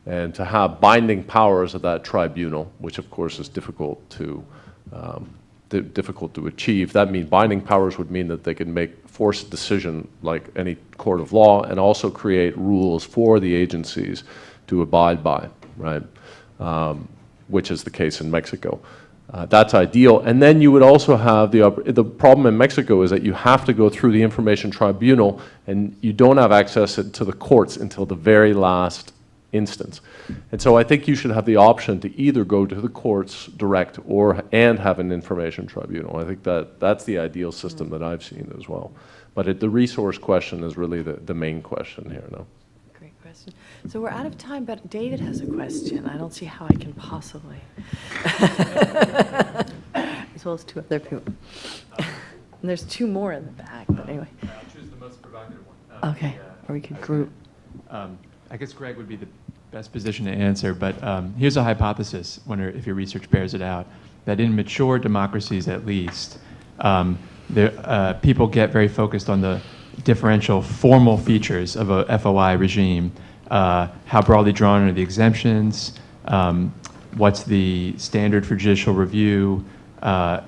and to have binding powers of that tribunal, which of course is difficult to achieve. That means binding powers would mean that they can make forced decision like any court of law, and also create rules for the agencies to abide by, right? Which is the case in Mexico. That's ideal. And then you would also have the problem in Mexico is that you have to go through the information tribunal, and you don't have access to the courts until the very last instance. And so I think you should have the option to either go to the courts direct and have an information tribunal. I think that's the ideal system that I've seen as well. But the resource question is really the main question here, no? Great question. So we're out of time, but David has a question. I don't see how I can possibly. As well as two other people. And there's two more in the back, but anyway. I'll choose the most provocative one. Okay, or we could group. I guess Greg would be the best position to answer, but here's a hypothesis, wonder if your research bears it out, that in mature democracies at least, people get very focused on the differential formal features of a FOI regime, how broadly drawn are the exemptions, what's the standard for judicial review,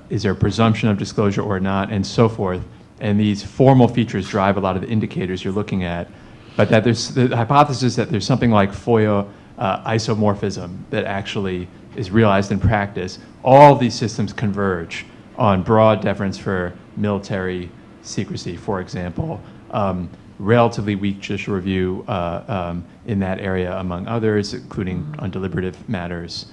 is there a presumption of disclosure or not, and so forth. And these formal features drive a lot of the indicators you're looking at. But that there's the hypothesis that there's something like FOIA isomorphism that actually is realized in practice. All these systems converge on broad deference for military secrecy, for example, relatively weak judicial review in that area, among others, including on deliberative matters.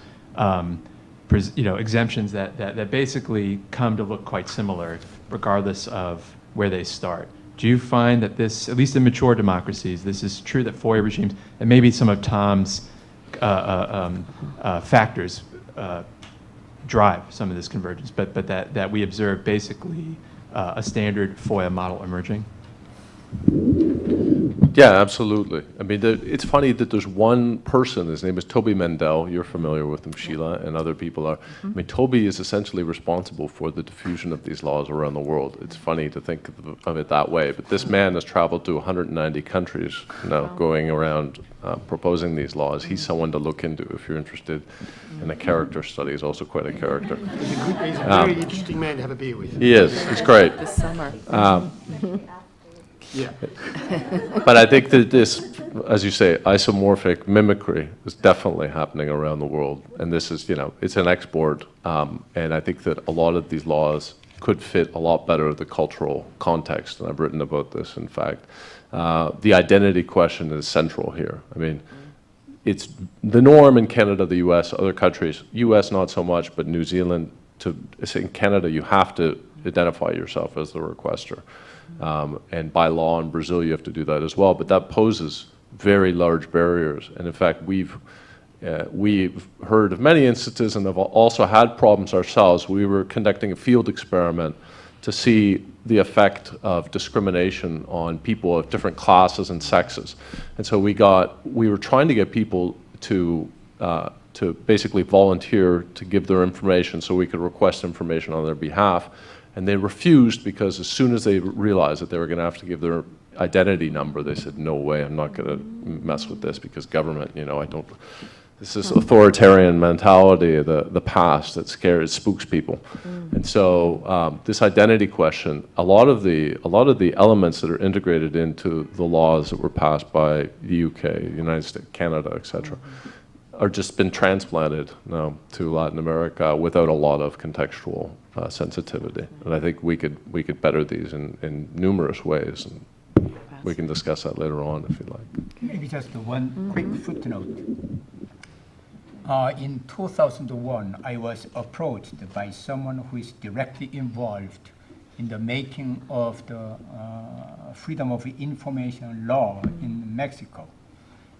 Exemptions that basically come to look quite similar, regardless of where they start. Do you find that this, at least in mature democracies, this is true that FOIA regimes, and maybe some of Tom's factors drive some of this convergence, but that we observe basically a standard FOIA model emerging? Yeah, absolutely. I mean, it's funny that there's one person, his name is Toby Mendel, you're familiar with him, Sheila, and other people are. I mean, Toby is essentially responsible for the diffusion of these laws around the world. It's funny to think of it that way, but this man has traveled to 190 countries now, going around proposing these laws. He's someone to look into if you're interested in a character study. He's also quite a character. He's a very interesting man to have a beer with. He is. He's great. This summer. Yeah. But I think that this, as you say, isomorphic mimicry is definitely happening around the world. And this is, it's an export. And I think that a lot of these laws could fit a lot better the cultural context. And I've written about this, in fact. The identity question is central here. I mean, it's the norm in Canada, the US, other countries, US not so much, but New Zealand, in Canada, you have to identify yourself as the requester. And by law in Brazil, you have to do that as well. But that poses very large barriers. And in fact, we've heard of many instances and have also had problems ourselves. We were conducting a field experiment to see the effect of discrimination on people of different classes and sexes. And so we were trying to get people to basically volunteer to give their information so we could request information on their behalf. And they refused because as soon as they realized that they were going to have to give their identity number, they said, no way, I'm not going to mess with this because government, this is authoritarian mentality of the past that spooks people. And so this identity question, a lot of the elements that are integrated into the laws that were passed by the UK, United States, Canada, etc., are just been transplanted now to Latin America without a lot of contextual sensitivity. And I think we could better these in numerous ways. And we can discuss that later on if you like. Maybe just one quick footnote. In 2001, I was approached by someone who is directly involved in the making of the Freedom of Information law in Mexico.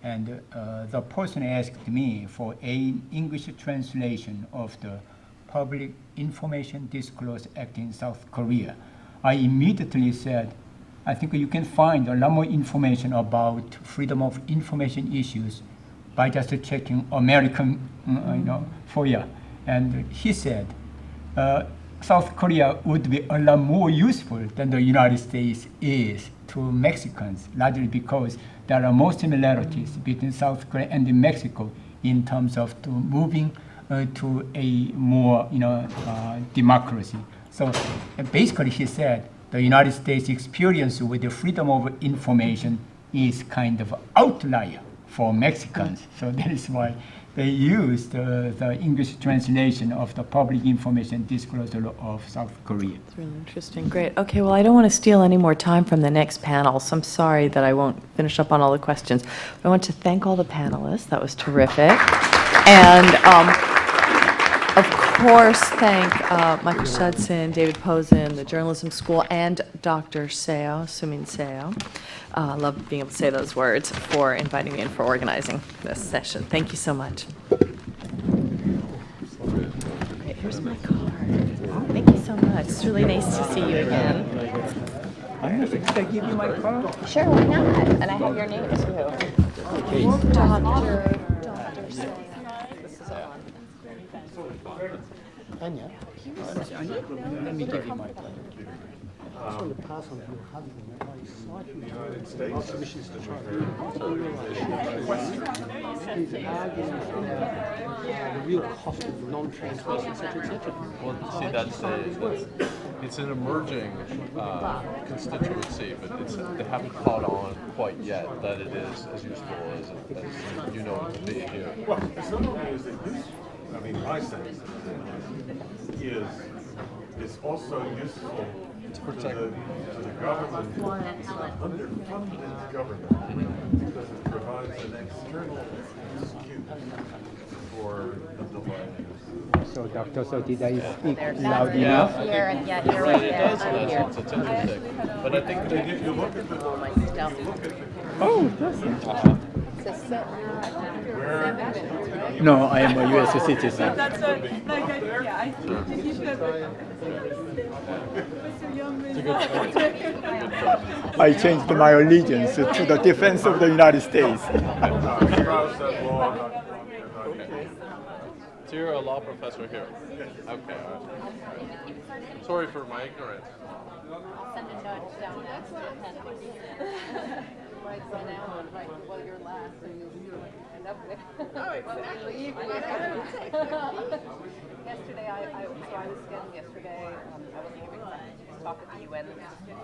and the person asked me for an English translation of the Public Information Disclosure Act in South Korea. I immediately said, I think you can find a lot more information about freedom of information issues by just checking American FOIA. And he said, South Korea would be a lot more useful than the United States is to Mexicans, largely because there are more similarities between South Korea and Mexico in terms of moving to a more democracy. So basically he said the United States experience with the freedom of information is kind of outlier for Mexicans. So that is why they used the English translation of the Public Information Disclosure of South Korea. It's really interesting. Great. Okay, well, I don't want to steal any more time from the next panel, so I'm sorry that I won't finish up on all the questions. But I want to thank all the panelists. That was terrific. And of course, thank Michael Schudson, David Posen, the Journalism School, and Dr. Seo, Sumin Seo. I love being able to say those words, for inviting me and for organizing this session. Thank you so much. Great, here's my card. Thank you so much. It's really nice to see you again. Can I give you my card? Sure, why not? And I have your name too. Dr. Seo. This is on. Anya, Let me give you my card. I just wanted to pass on to your husband that my cycle, our submissions to try to he's arguing about the real cost of non-transmission, etc. Well, see, that's it's an emerging constituency, but they haven't caught on quite yet that it is as useful as you know it to be here. Well, it's not only is it useful, I mean, my sense is it's also useful to the government, underfunded government, because it provides an external excuse for the delay. So, Doctor, so did I speak There's loud Yeah, enough? Here, and yeah, you're Right, right it there. does, I'm and here. it's interesting. But I think that If you look at the, All my stuff. Oh, no, I am a U.S. citizen. That's a, like, yeah, I think you should have. I changed my allegiance to the defense of the United States. So you're a law professor here? Okay, all right. Sorry for my ignorance. I'll send a note down next to Right, so now, right, well, you're last, so you'll end up with. Oh, exactly. Yesterday, I was scheduled yesterday, I was giving a talk at the UN,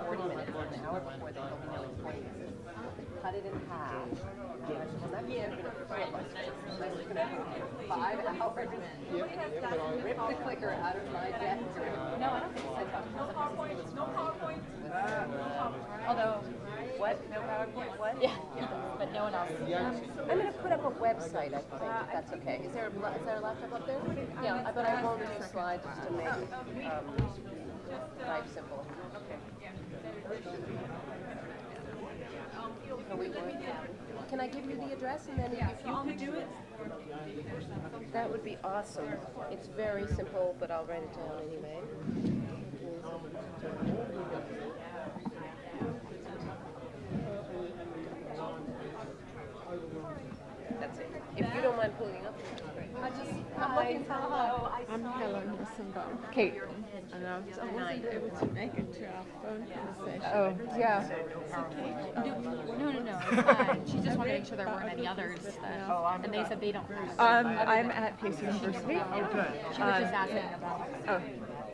40 minutes, an hour before they told me no, it's 40 minutes. Cut it in half. Well, that's going to quit. I was going to have 5 hours. Rip the clicker out of my desk. No, I don't think so. No PowerPoint, no PowerPoint. Although, what? No PowerPoint, what? Yeah, but no one else. I'm going to put up a website, I think, if that's okay. Is there a laptop up there? Yeah, but I won't use slides just to make life simple. Can I give you the address and then if you could do it? That would be awesome. It's very simple, but I'll write it down anyway. That's it. If you don't mind pulling up. I'm Helen Nissenbaum. Kate. And I wasn't able to make it to our phone conversation. Oh, yeah. No, it's fine. She just wanted to make sure there weren't any others. And they said they don't have. I'm at Pace University. Oh, good. She was just asking about. Oh,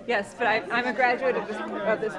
yes, but I'm a graduate of this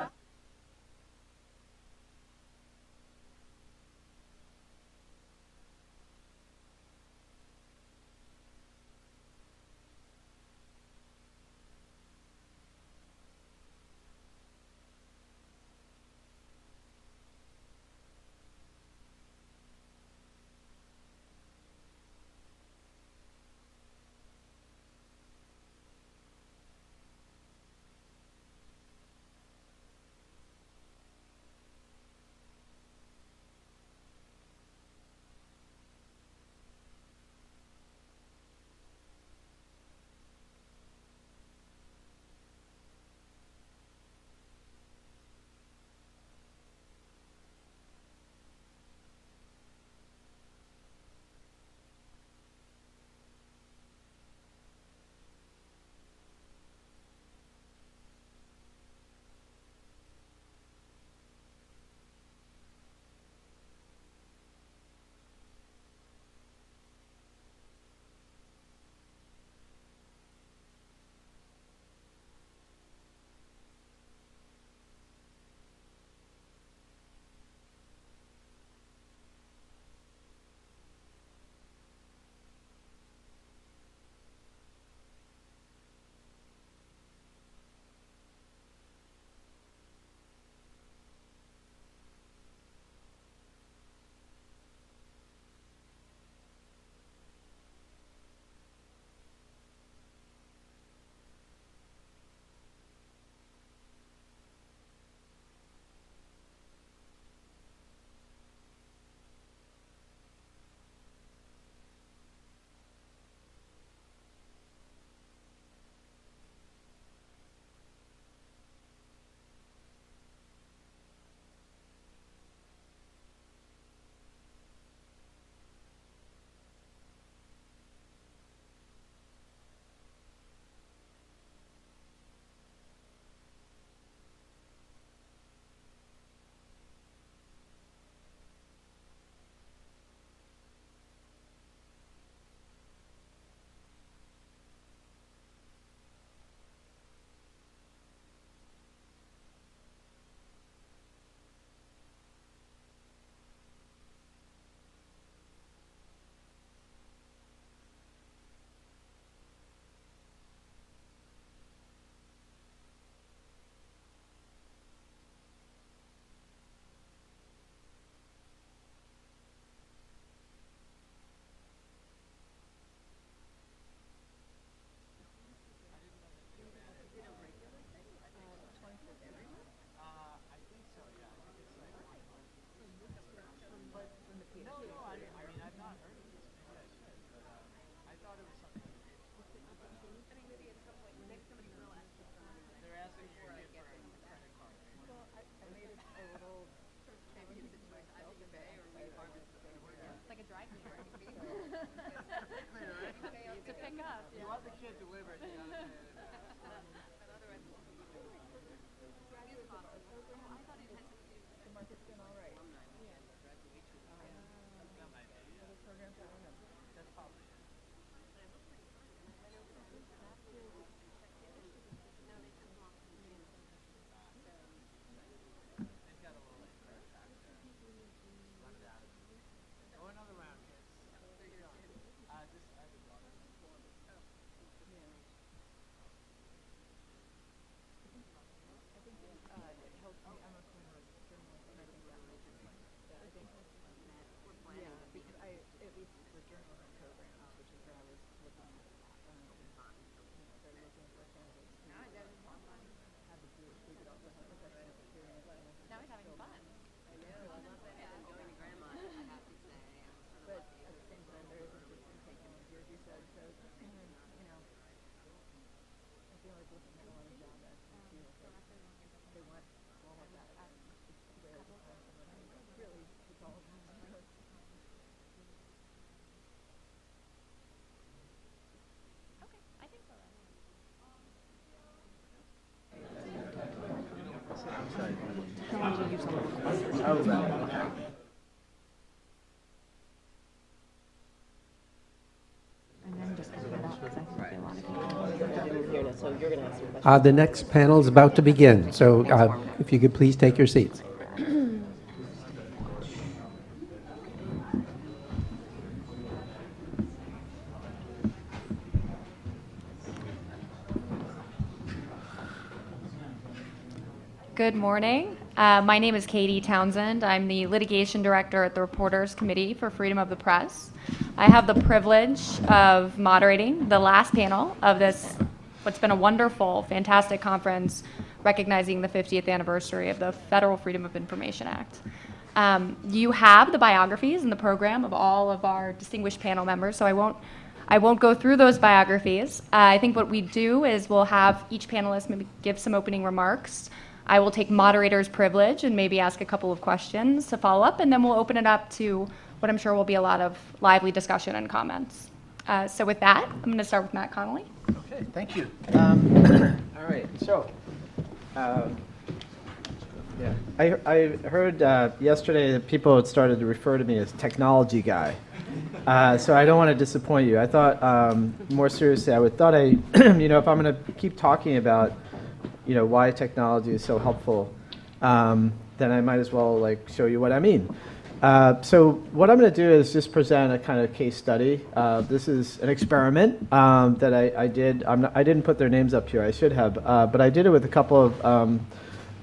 To pick up. You want the kid delivered, you gotta say it. Now he's having fun. Okay, I think so. The next panel is about to begin, so if you could please take your seats. Good morning. My name is Katie Townsend. I'm the litigation director at the Reporters Committee for Freedom of the Press. I have the privilege of moderating the last panel of this, what's been a wonderful, fantastic conference recognizing the 50th anniversary of the Federal Freedom of Information Act. You have the biographies in the program of all of our distinguished panel members, so I won't go through those biographies. I think what we do is we'll have each panelist maybe give some opening remarks. I will take moderator's privilege and maybe ask a couple of questions to follow up, and then we'll open it up to what I'm sure will be a lot of lively discussion and comments. So with that, I'm going to start with Matt Connolly. Okay, thank you. All right, so yeah, I heard yesterday that people had started to refer to me as technology guy. So I don't want to disappoint you. I thought more seriously, if I'm going to keep talking about why technology is so helpful, then I might as well show you what I mean. So what I'm going to do is just present a kind of case study. This is an experiment that I did. I didn't put their names up here. I should have, but I did it with a couple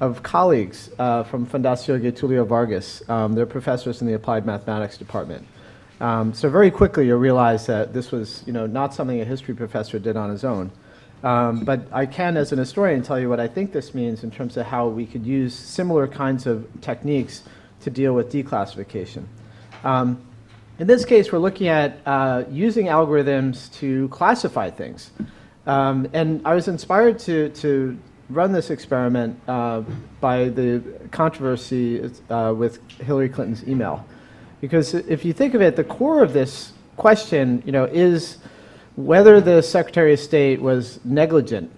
of colleagues from Fundacio Getulio Vargas. They're professors in the Applied Mathematics Department. So very quickly you'll realize that this was not something a history professor did on his own. But I can, as an historian, tell you what I think this means in terms of how we could use similar kinds of techniques to deal with declassification. In this case, we're looking at using algorithms to classify things. And I was inspired to run this experiment by the controversy with Hillary Clinton's email. Because if you think of it, the core of this question is whether the Secretary of State was negligent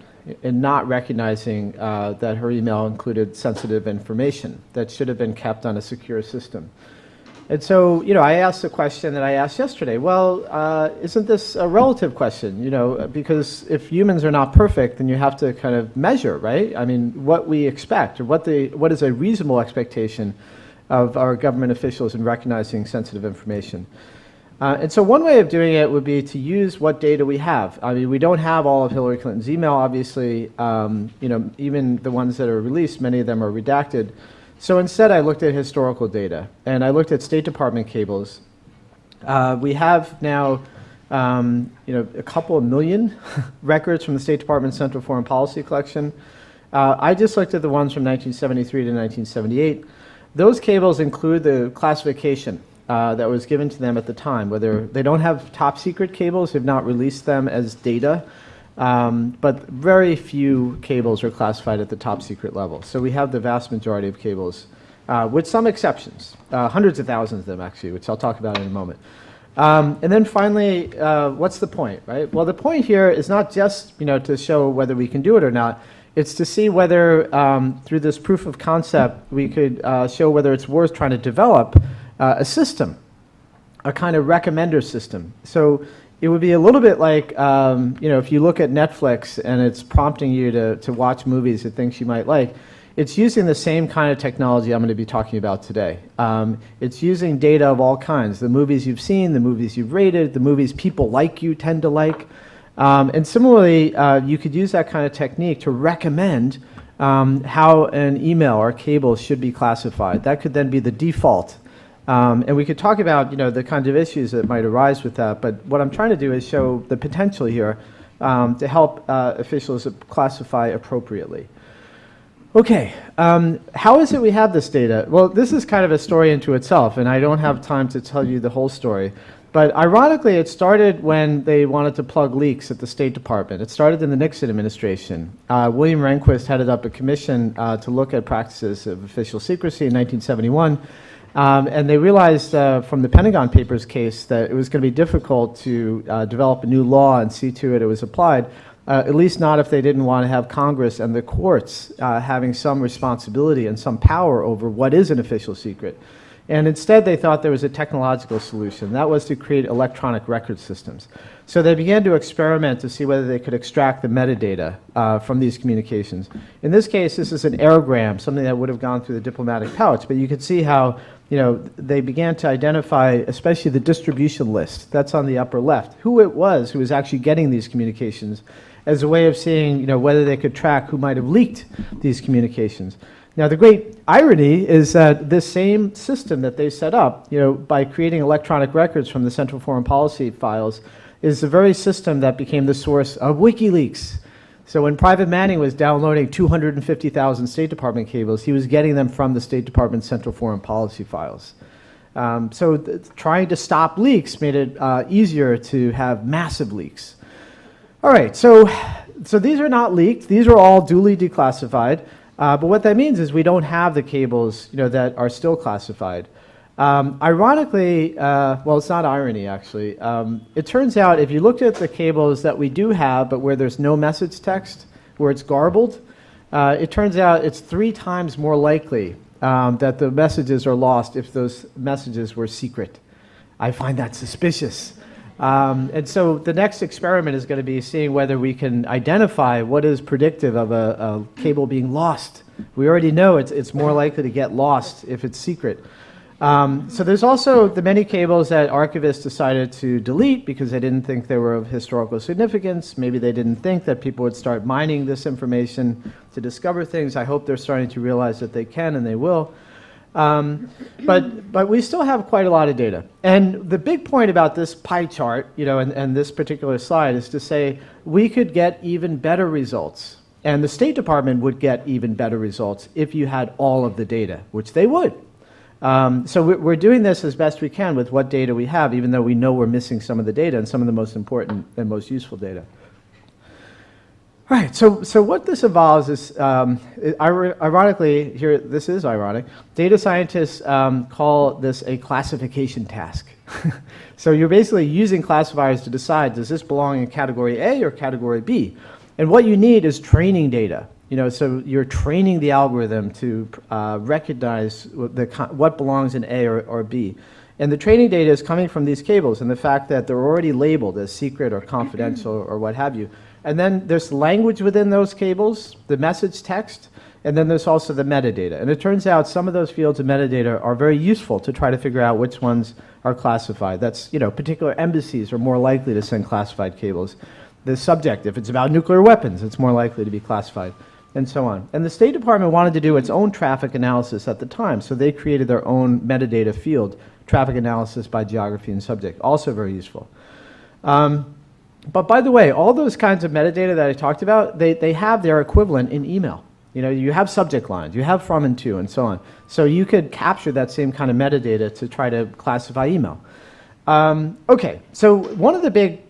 in not recognizing that her email included sensitive information that should have been kept on a secure system. And so, I asked the question that I asked yesterday. Well, isn't this a relative question? Because if humans are not perfect, then you have to kind of measure, right? I mean, what we expect, or what is a reasonable expectation of our government officials in recognizing sensitive information. And so one way of doing it would be to use what data we have. I mean, we don't have all of Hillary Clinton's email, obviously. Even the ones that are released, many of them are redacted. So instead, I looked at historical data, and I looked at State Department cables. We have now, a couple of million records from the State Department Central Foreign Policy Collection. I just looked at the ones from 1973 to 1978. Those cables include the classification that was given to them at the time. Whether they don't have top secret cables, have not released them as data, but very few cables are classified at the top secret level. So we have the vast majority of cables with some exceptions, hundreds of thousands of them actually, which I'll talk about in a moment. And then finally, what's the point, right? Well, the point here is not just to show whether we can do it or not. It's to see whether through this proof of concept we could show whether it's worth trying to develop a system, a kind of recommender system. So it would be a little bit like if you look at Netflix and it's prompting you to watch movies and things you might like. It's using the same kind of technology I'm going to be talking about today. It's using data of all kinds, the movies you've seen, the movies you've rated, the movies people like you tend to like. And similarly, you could use that kind of technique to recommend how an email or cable should be classified. That could then be the default. And we could talk about the kinds of issues that might arise with that, but what I'm trying to do is show the potential here to help officials classify appropriately. Okay, how is it we have this data? Well, this is kind of a story into itself, and I don't have time to tell you the whole story. But ironically, it started when they wanted to plug leaks at the State Department. It started in the Nixon administration. William Rehnquist headed up a commission to look at practices of official secrecy in 1971. And they realized from the Pentagon Papers case that it was going to be difficult to develop a new law and see to it was applied. At least not if they didn't want to have Congress and the courts having some responsibility and some power over what is an official secret. And instead they thought there was a technological solution. That was to create electronic record systems. So they began to experiment to see whether they could extract the metadata from these communications. In this case, this is an airgram, something that would have gone through the diplomatic pouch, but you could see how they began to identify, especially the distribution list, that's on the upper left, who it was who was actually getting these communications, as a way of seeing whether they could track who might have leaked these communications. Now, the great irony is that this same system that they set up, by creating electronic records from the Central Foreign Policy files, is the very system that became the source of WikiLeaks. So when Private Manning was downloading 250,000 State Department cables, he was getting them from the State Department Central Foreign Policy files. Trying to stop leaks made it easier to have massive leaks. All right, so these are not leaked. These are all duly declassified. But what that means is we don't have the cables that are still classified. Ironically, well, it's not irony actually. It turns out if you looked at the cables that we do have, but where there's no message text, where it's garbled, it turns out it's 3 times more likely that the messages are lost if those messages were secret. I find that suspicious. And so the next experiment is going to be seeing whether we can identify what is predictive of a cable being lost. We already know it's more likely to get lost if it's secret. So there's also the many cables that archivists decided to delete because they didn't think they were of historical significance. Maybe they didn't think that people would start mining this information to discover things. I hope they're starting to realize that they can and they will. But we still have quite a lot of data. And the big point about this pie chart, and this particular slide is to say we could get even better results. And the State Department would get even better results if you had all of the data, which they would. So we're doing this as best we can with what data we have, even though we know we're missing some of the data and some of the most important and most useful data. All right, so what this involves is, ironically, here, this is ironic, data scientists call this a classification task. So you're basically using classifiers to decide, does this belong in category A or category B? And what you need is training data. So you're training the algorithm to recognize what belongs in A or B. And the training data is coming from these cables and the fact that they're already labeled as secret or confidential or what have you. And then there's language within those cables, the message text, and then there's also the metadata. And it turns out some of those fields of metadata are very useful to try to figure out which ones are classified. That's, particular embassies are more likely to send classified cables. The subject, if it's about nuclear weapons, it's more likely to be classified, and so on. And the State Department wanted to do its own traffic analysis at the time, so they created their own metadata field, traffic analysis by geography and subject, also very useful. But by the way, all those kinds of metadata that I talked about, they have their equivalent in email. You have subject lines, you have from and to, and so on. So you could capture that same kind of metadata to try to classify email. Okay, so one of the big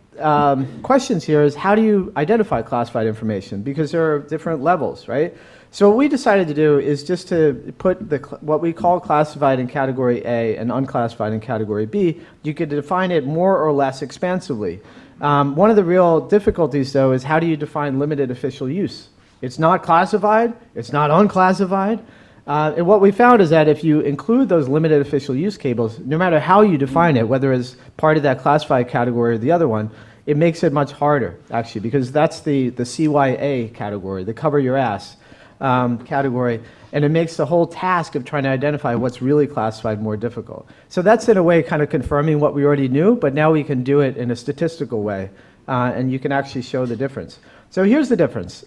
questions here is how do you identify classified information? Because there are different levels, right? So what we decided to do is just to put what we call classified in category A and unclassified in category B. You could define it more or less expansively. One of the real difficulties, though, is how do you define limited official use? It's not classified, it's not unclassified. And what we found is that if you include those limited official use cables, no matter how you define it, whether as part of that classified category or the other one, it makes it much harder, actually, because that's the CYA category, the cover your ass category, and it makes the whole task of trying to identify what's really classified more difficult. So that's, in a way, kind of confirming what we already knew, but now we can do it in a statistical way, and you can actually show the difference. So here's the difference.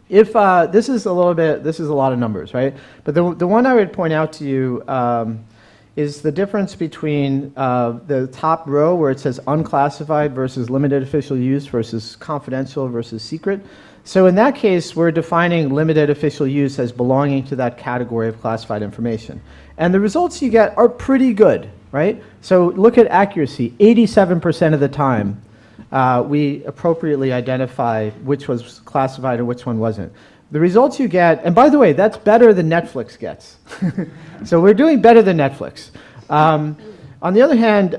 If this is a lot of numbers, right? But the one I would point out to you is the difference between the top row where it says unclassified versus limited official use versus confidential versus secret. So in that case, we're defining limited official use as belonging to that category of classified information. And the results you get are pretty good, right? So look at accuracy. 87% of the time, we appropriately identify which was classified and which one wasn't. The results you get, and by the way, that's better than Netflix gets. So we're doing better than Netflix. On the other hand,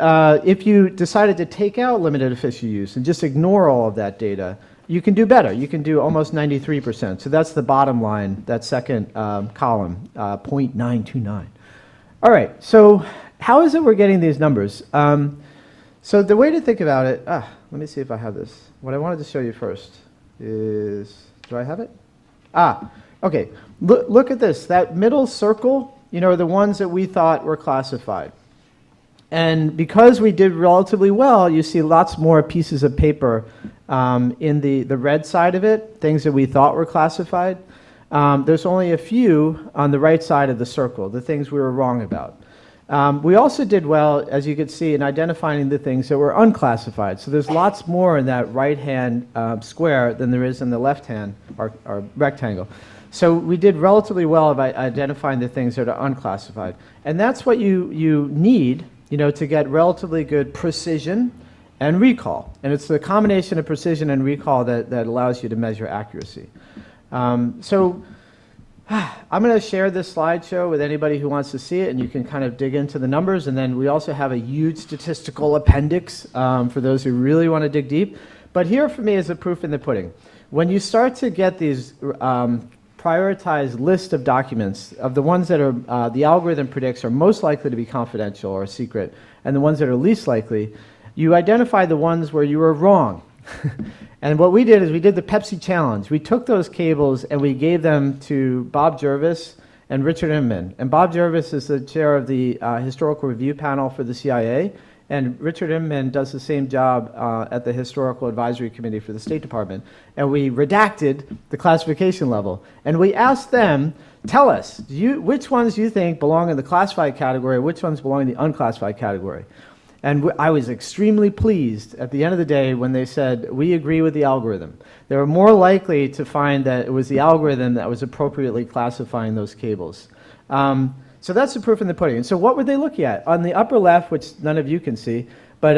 if you decided to take out limited official use and just ignore all of that data, you can do better. You can do almost 93%. So that's the bottom line, that second column, 0.929. All right, so how is it we're getting these numbers? So the way to think about it, let me see if I have this. What I wanted to show you first is, do I have it? Okay, look at this. That middle circle, are the ones that we thought were classified. And because we did relatively well, you see lots more pieces of paper in the red side of it, things that we thought were classified. There's only a few on the right side of the circle, the things we were wrong about. We also did well, as you can see, in identifying the things that were unclassified. So there's lots more in that right-hand square than there is in the left-hand or rectangle. So we did relatively well by identifying the things that are unclassified. And that's what you need, to get relatively good precision and recall. And it's the combination of precision and recall that allows you to measure accuracy. So I'm going to share this slideshow with anybody who wants to see it, and you can kind of dig into the numbers. And then we also have a huge statistical appendix for those who really want to dig deep. But here for me is the proof in the pudding. When you start to get these prioritized list of documents, of the ones that are the algorithm predicts are most likely to be confidential or secret, and the ones that are least likely, you identify the ones where you were wrong. And what we did is we did the Pepsi challenge. We took those cables and we gave them to Bob Jervis and Richard Inman. And Bob Jervis is the chair of the Historical Review Panel for the CIA, and Richard Inman does the same job at the Historical Advisory Committee for the State Department. And we redacted the classification level. And we asked them, tell us, which ones you think belong in the classified category, which ones belong in the unclassified category? And I was extremely pleased at the end of the day when they said, we agree with the algorithm. They were more likely to find that it was the algorithm that was appropriately classifying those cables. So that's the proof in the pudding. And so what were they looking at? On the upper left, which none of you can see, but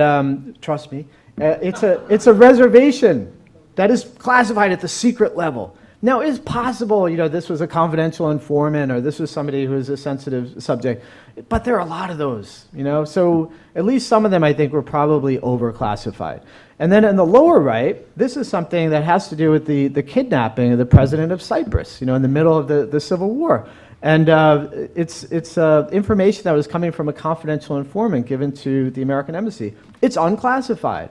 trust me, it's a reservation that is classified at the secret level. Now, it's possible, this was a confidential informant or this was somebody who was a sensitive subject, but there are a lot of those, So at least some of them, I think, were probably overclassified. And then in the lower right, this is something that has to do with the kidnapping of the president of Cyprus, in the middle of the Civil War. And it's information that was coming from a confidential informant given to the American embassy. It's unclassified.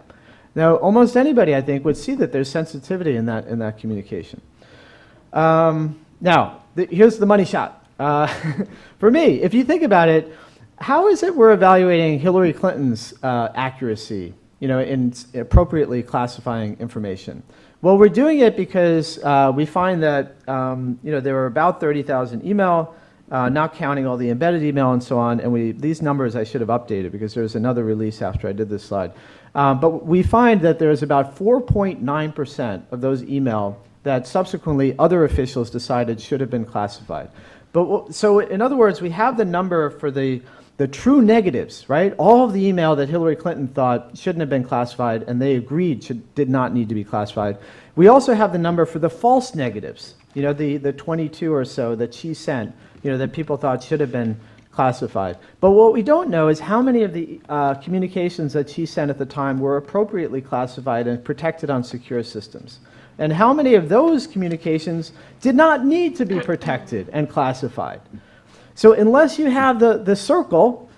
Now, almost anybody, I think, would see that there's sensitivity in that communication. Now, here's the money shot. For me, if you think about it, how is it we're evaluating Hillary Clinton's accuracy, in appropriately classifying information? Well, we're doing it because we find that there were about 30,000 email, not counting all the embedded email and so on. And these numbers I should have updated because there's another release after I did this slide. But we find that there's about 4.9% of those email that subsequently other officials decided should have been classified. So in other words, we have the number for the true negatives, right? All of the email that Hillary Clinton thought shouldn't have been classified and they agreed did not need to be classified. We also have the number for the false negatives. you know, the 22 or so that she sent, you know, that people thought should have been classified. But what we don't know is how many of the communications that she sent at the time were appropriately classified and protected on secure systems. And how many of those communications did not need to be protected and classified. So unless you have the circle,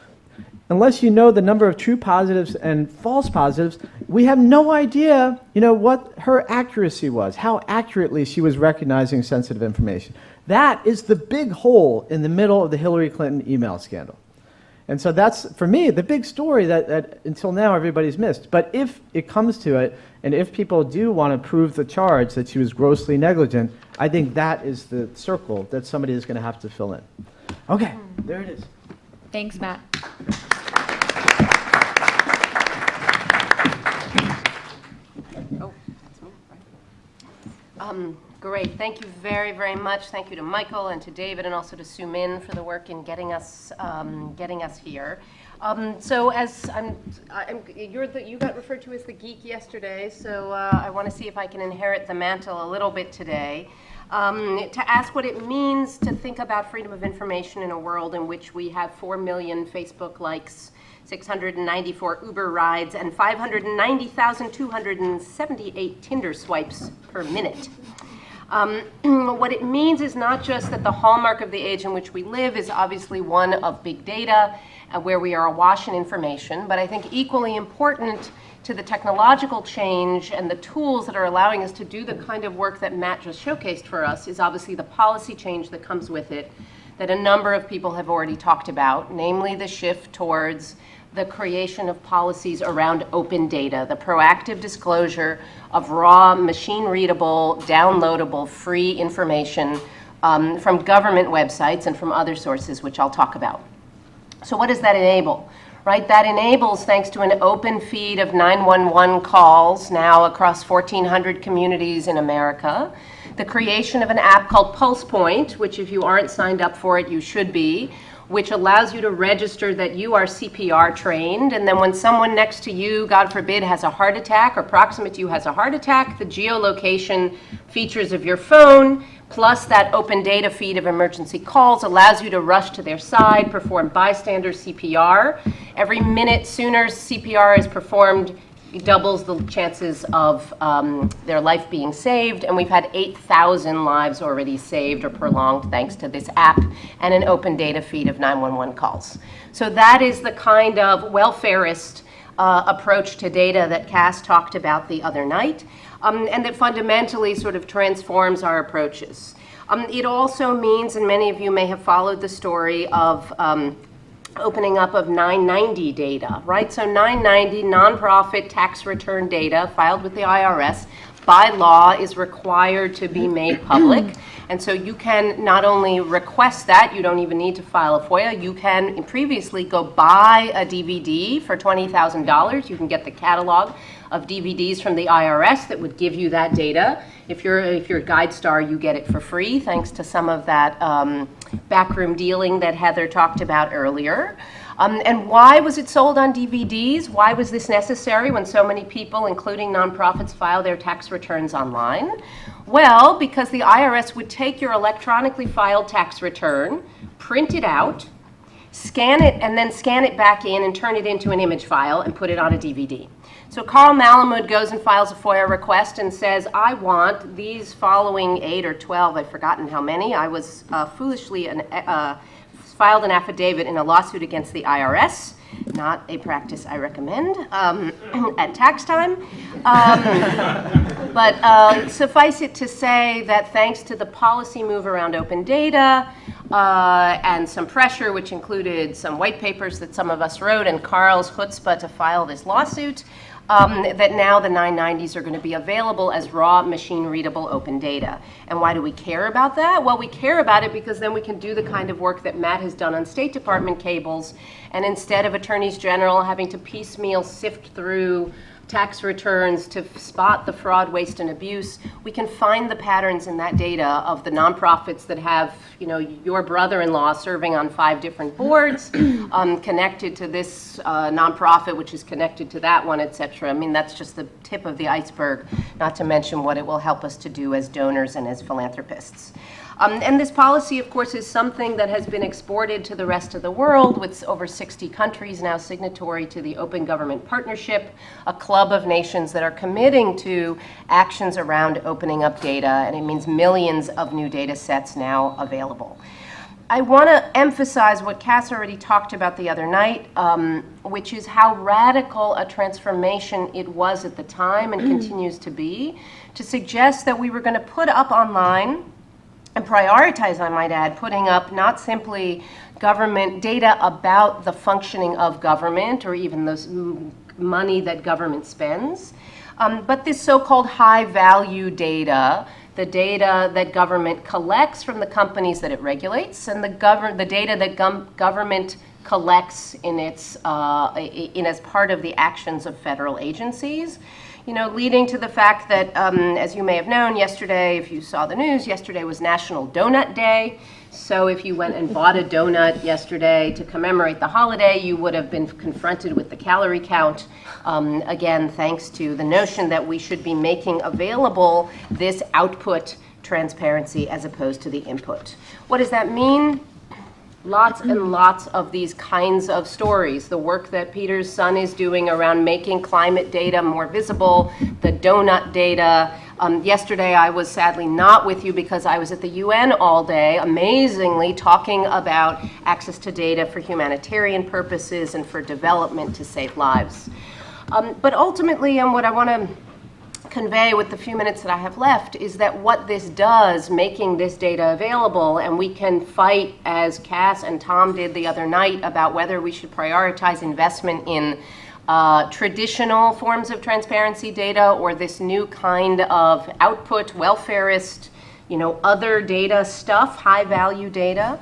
unless you know the number of true positives and false positives, we have no idea, you know, what her accuracy was, how accurately she was recognizing sensitive information. That is the big hole in the middle of the Hillary Clinton email scandal. And so that's, for me, the big story that until now everybody's missed. But if it comes to it, and if people do want to prove the charge that she was grossly negligent, I think that is the circle that somebody is going to have to fill in. Okay, there it is. Thanks, Matt. Great. Thank you very, very much. Thank you to Michael and to David and also to Sue Min for the work in getting us here. So as you got referred to as the geek yesterday, so I want to see if I can inherit the mantle a little bit today. To ask what it means to think about freedom of information in a world in which we have 4 million Facebook likes, 694 Uber rides, and 590,278 Tinder swipes per minute. What it means is not just that the hallmark of the age in which we live is obviously one of big data, where we are awash in information, but I think equally important to the technological change and the tools that are allowing us to do the kind of work that Matt just showcased for us is obviously the policy change that comes with it, that a number of people have already talked about, namely the shift towards the creation of policies around open data, the proactive disclosure of raw, machine-readable, downloadable, free information from government websites and from other sources, which I'll talk about. So what does that enable? Right, that enables, thanks to an open feed of 911 calls now across 1,400 communities in America, the creation of an app called PulsePoint, which if you aren't signed up for it, you should be, which allows you to register that you are CPR trained, and then when someone next to you, God forbid, has a heart attack or proximate to you has a heart attack, the geolocation features of your phone plus that open data feed of emergency calls allows you to rush to their side, perform bystander CPR. Every minute sooner CPR is performed, it doubles the chances of their life being saved, and we've had 8,000 lives already saved or prolonged thanks to this app and an open data feed of 911 calls. So that is the kind of welfarist approach to data that Cass talked about the other night, and that fundamentally sort of transforms our approaches. It also means, and many of you may have followed the story of opening up of 990 data, right? So 990 nonprofit tax return data filed with the IRS by law is required to be made public. And so you can not only request that, you don't even need to file a FOIA, you can previously go buy a DVD for $20,000. You can get the catalog of DVDs from the IRS that would give you that data. If you're GuideStar, you get it for free, thanks to some of that backroom dealing that Heather talked about earlier. And why was it sold on DVDs? Why was this necessary when so many people, including nonprofits, file their tax returns online? Well, because the IRS would take your electronically filed tax return, print it out, scan it, and then scan it back in and turn it into an image file and put it on a DVD. So Carl Malamud goes and files a FOIA request and says, I want these following 8 or 12, I've forgotten how many. I was foolishly filed an affidavit in a lawsuit against the IRS, not a practice I recommend at tax time. But suffice it to say that thanks to the policy move around open data and some pressure, which included some white papers that some of us wrote and Carl's chutzpah to file this lawsuit, that now the 990s are going to be available as raw machine-readable open data. And why do we care about that? Well, we care about it because then we can do the kind of work that Matt has done on State Department cables, and instead of attorneys general having to piecemeal sift through tax returns, to spot the fraud, waste, and abuse. We can find the patterns in that data of the nonprofits that have, your brother-in-law serving on 5 different boards, connected to this nonprofit, which is connected to that one, et cetera. I mean, that's just the tip of the iceberg, not to mention what it will help us to do as donors and as philanthropists. And this policy, of course, is something that has been exported to the rest of the world, with over 60 countries now signatory to the Open Government Partnership, a club of nations that are committing to actions around opening up data, and it means millions of new data sets now available. I want to emphasize what Cass already talked about the other night, which is how radical a transformation it was at the time and continues to be, to suggest that we were going to put up online and prioritize, I might add, putting up not simply government data about the functioning of government or even the money that government spends, but this so-called high-value data, the data that government collects from the companies that it regulates, and the data that government collects in as part of the actions of federal agencies. Leading to the fact that, as you may have known yesterday, if you saw the news, yesterday was National Donut Day. So if you went and bought a donut yesterday to commemorate the holiday, you would have been confronted with the calorie count. Again, thanks to the notion that we should be making available this output transparency as opposed to the input. What does that mean? Lots and lots of these kinds of stories. The work that Peter's son is doing around making climate data more visible, the donut data. Yesterday I was sadly not with you because I was at the UN all day, amazingly talking about access to data for humanitarian purposes and for development to save lives. But ultimately, and what I want to convey with the few minutes that I have left, is that what this does, making this data available, and we can fight, as Cass and Tom did the other night, about whether we should prioritize investment in traditional forms of transparency data or this new kind of output, welfarist, other data stuff, high-value data.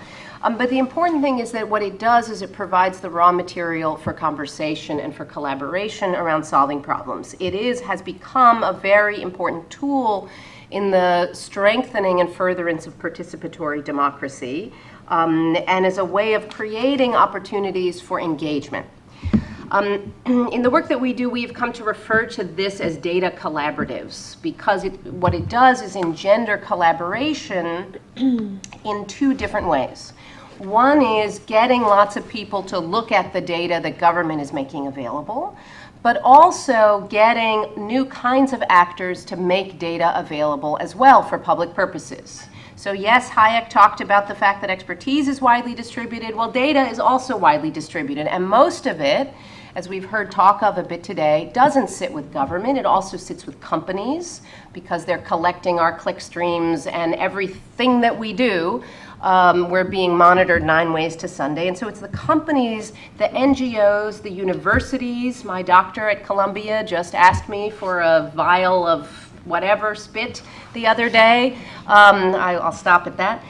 But the important thing is that what it does is it provides the raw material for conversation and for collaboration around solving problems. It has become a very important tool in the strengthening and furtherance of participatory democracy, and as a way of creating opportunities for engagement. In the work that we do, we've come to refer to this as data collaboratives, because what it does is engender collaboration in 2 different ways. One is getting lots of people to look at the data that government is making available, but also getting new kinds of actors to make data available as well for public purposes. So yes, Hayek talked about the fact that expertise is widely distributed. Well, data is also widely distributed, and most of it, as we've heard talk of a bit today, doesn't sit with government. It also sits with companies, because they're collecting our click streams and everything that we do. We're being monitored 9 ways to Sunday. And so it's the companies, the NGOs, the universities. My doctor at Columbia just asked me for a vial of whatever spit the other day. I'll stop at that.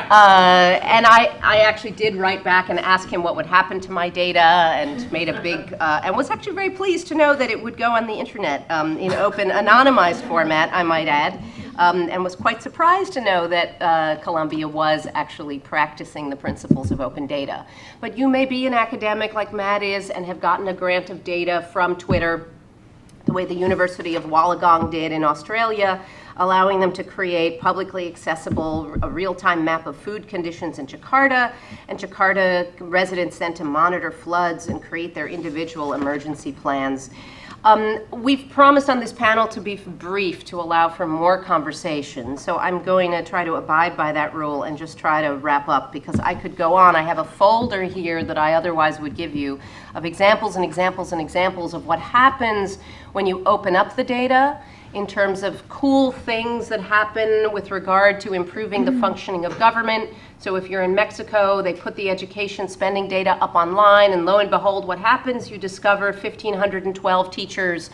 And I actually did write back and ask him what would happen to my data, and made a big, and was actually very pleased to know that it would go on the internet in open, anonymized format, I might add. And was quite surprised to know that Columbia was actually practicing the principles of open data. But you may be an academic like Matt is and have gotten a grant of data from Twitter, the way the University of Wollongong did in Australia, allowing them to create publicly accessible, a real-time map of food conditions in Jakarta, and Jakarta residents then to monitor floods and create their individual emergency plans. We've promised on this panel to be brief to allow for more conversation, so I'm going to try to abide by that rule and just try to wrap up, because I could go on. I have a folder here that I otherwise would give you of examples and examples and examples of what happens when you open up the data in terms of cool things that happen with regard to improving the functioning of government. So if you're in Mexico, they put the education spending data up online, and lo and behold, what happens? You discover 1,512 teachers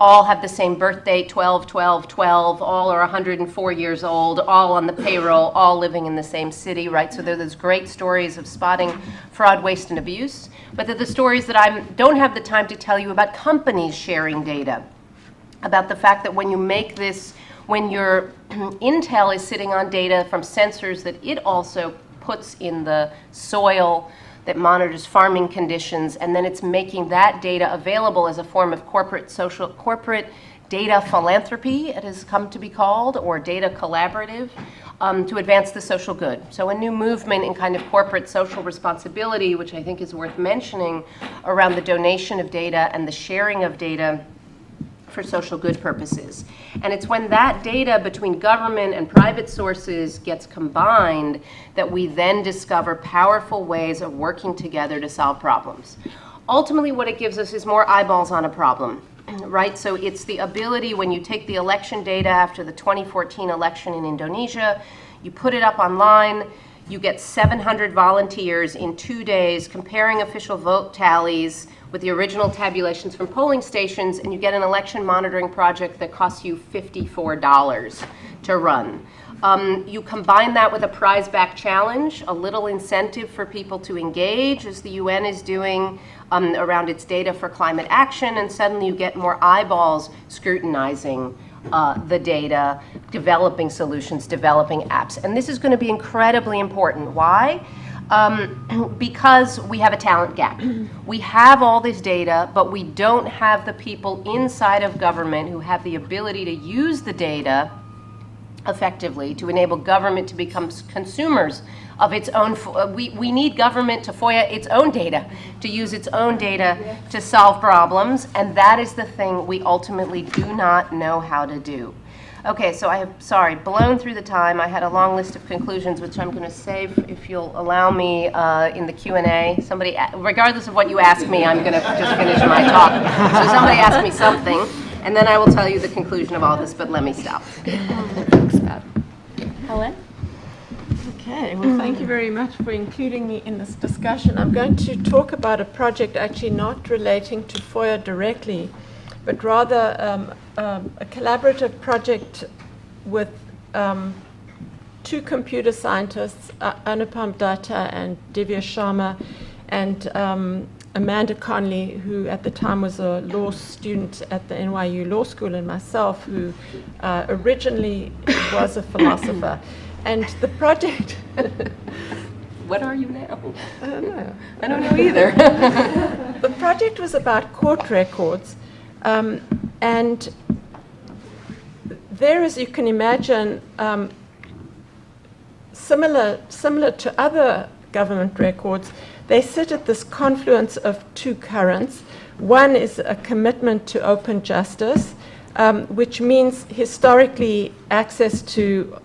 all have the same birth date, 12, 12, 12, all are 104 years old, all on the payroll, all living in the same city, right? So there are those great stories of spotting fraud, waste, and abuse. But they're the stories that I don't have the time to tell you about companies sharing data, about the fact that when you make this, when your Intel is sitting on data from sensors that it also puts in the soil, that monitors farming conditions, and then it's making that data available as a form of corporate data philanthropy, it has come to be called, or data collaborative, to advance the social good. So a new movement in kind of corporate social responsibility, which I think is worth mentioning, around the donation of data and the sharing of data for social good purposes. And it's when that data between government and private sources gets combined that we then discover powerful ways of working together to solve problems. Ultimately, what it gives us is more eyeballs on a problem, right? So it's the ability, when you take the election data after the 2014 election in Indonesia, you put it up online, you get 700 volunteers in 2 days comparing official vote tallies with the original tabulations from polling stations, and you get an election monitoring project that costs you $54 to run. You combine that with a prize-back challenge, a little incentive for people to engage, as the UN is doing around its data for climate action, and suddenly you get more eyeballs scrutinizing the data, developing solutions, developing apps. And this is going to be incredibly important. Why? Because we have a talent gap. We have all this data, but we don't have the people inside of government who have the ability to use the data effectively to enable government to become consumers of its own. We need government to FOIA its own data, to use its own data to solve problems, and that is the thing we ultimately do not know how to do. Okay, so I have, blown through the time. I had a long list of conclusions, which I'm going to save, if you'll allow me, in the Q&A. Somebody, regardless of what you ask me, I'm going to just finish my talk. So somebody ask me something, and then I will tell you the conclusion of all this, but let me stop. Thanks, Pat. Helen? Okay, well, thank you very much for including me in this discussion. I'm going to talk about a project actually not relating to FOIA directly, but rather a collaborative project with two computer scientists, Anupam Datta and Divya Sharma, and Amanda Conley, who at the time was a law student at the NYU Law School, and myself, who originally was a philosopher. And the project... What are you now? I don't know. I don't know either. The project was about court records. And there, as you can imagine, similar to other government records, they sit at this confluence of two currents. One is a commitment to open justice, which means historically access to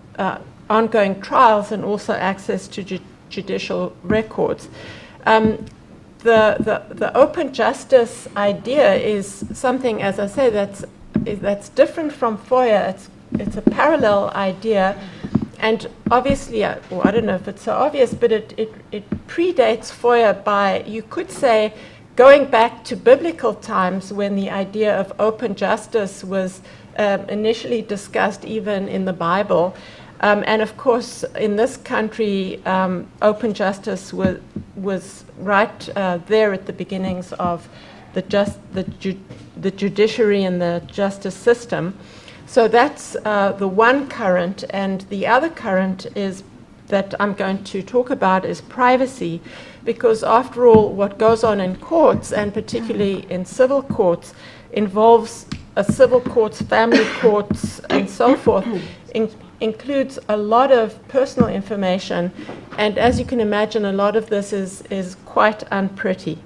ongoing trials and also access to judicial records. The open justice idea is something, as I say, that's different from FOIA. It's a parallel idea, and obviously, well, I don't know if it's so obvious, but it predates FOIA by, you could say, going back to biblical times when the idea of open justice was initially discussed even in the Bible. And of course, in this country, open justice was right there at the beginnings of the judiciary and the justice system. So that's the one current, and the other current is that I'm going to talk about is privacy, because after all, what goes on in courts, and particularly in civil courts, involves civil courts, family courts, and so forth, includes a lot of personal information, and as you can imagine, a lot of this is quite unpretty.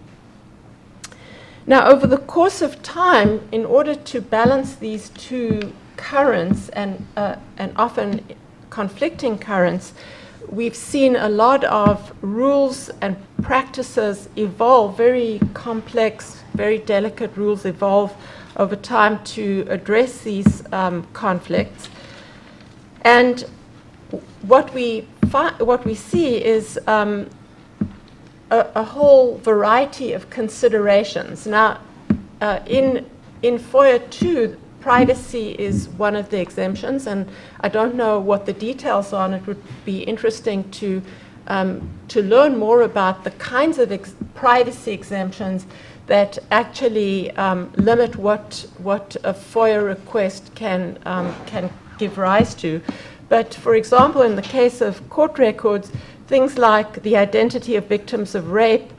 Now, over the course of time, in order to balance these two currents and often conflicting currents, we've seen a lot of rules and practices evolve, very complex, very delicate rules evolve over time to address these conflicts. And what we see is a whole variety of considerations. Now, in in FOIA 2, privacy is one of the exemptions, and I don't know what the details are, and it would be interesting to learn more about the kinds of privacy exemptions that actually limit what a FOIA request can give rise to. But for example, in the case of court records, things like the identity of victims of rape,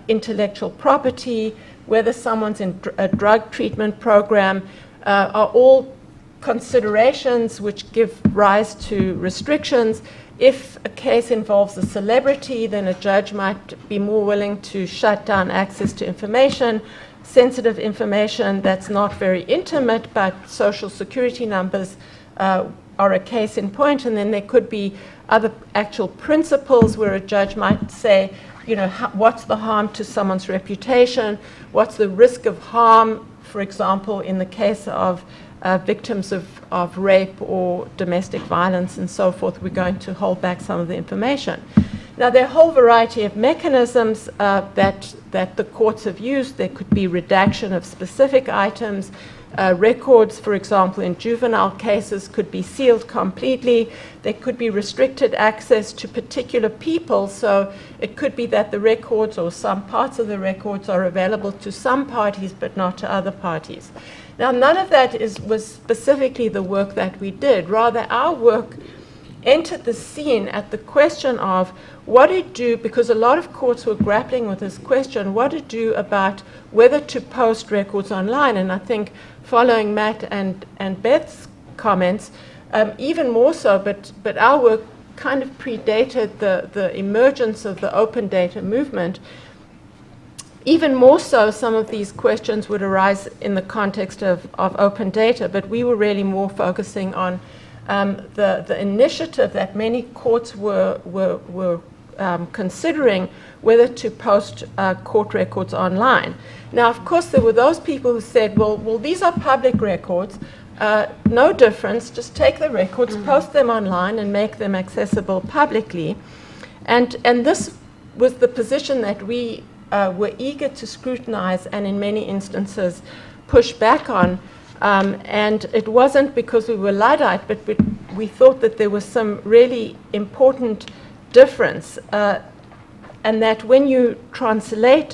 intellectual property, whether someone's in a drug treatment program, are all considerations which give rise to restrictions. If a case involves a celebrity, then a judge might be more willing to shut down access to information, sensitive information that's not very intimate, but social security numbers are a case in point. And then there could be other actual principles where a judge might say, you know, what's the harm to someone's reputation? What's the risk of harm, for example, in the case of victims of rape or domestic violence and so forth? We're going to hold back some of the information. Now, there are a whole variety of mechanisms that the courts have used. There could be redaction of specific items. Records, for example, in juvenile cases could be sealed completely. There could be restricted access to particular people. So it could be that the records or some parts of the records are available to some parties but not to other parties. Now, none of that was specifically the work that we did. Rather, our work entered the scene at the question of what to do, because a lot of courts were grappling with this question, what to do about whether to post records online. And I think following Matt and Beth's comments, even more so, but our work kind of predated the emergence of the open data movement. Even more so, some of these questions would arise in the context of open data, but we were really more focusing on the initiative that many courts were considering whether to post court records online. Now, of course, there were those people who said, well, these are public records, no difference, just take the records, post them online and make them accessible publicly. And this was the position that we were eager to scrutinize and in many instances push back on. And it wasn't because we were Luddite, but we thought that there was some really important difference, and that when you translate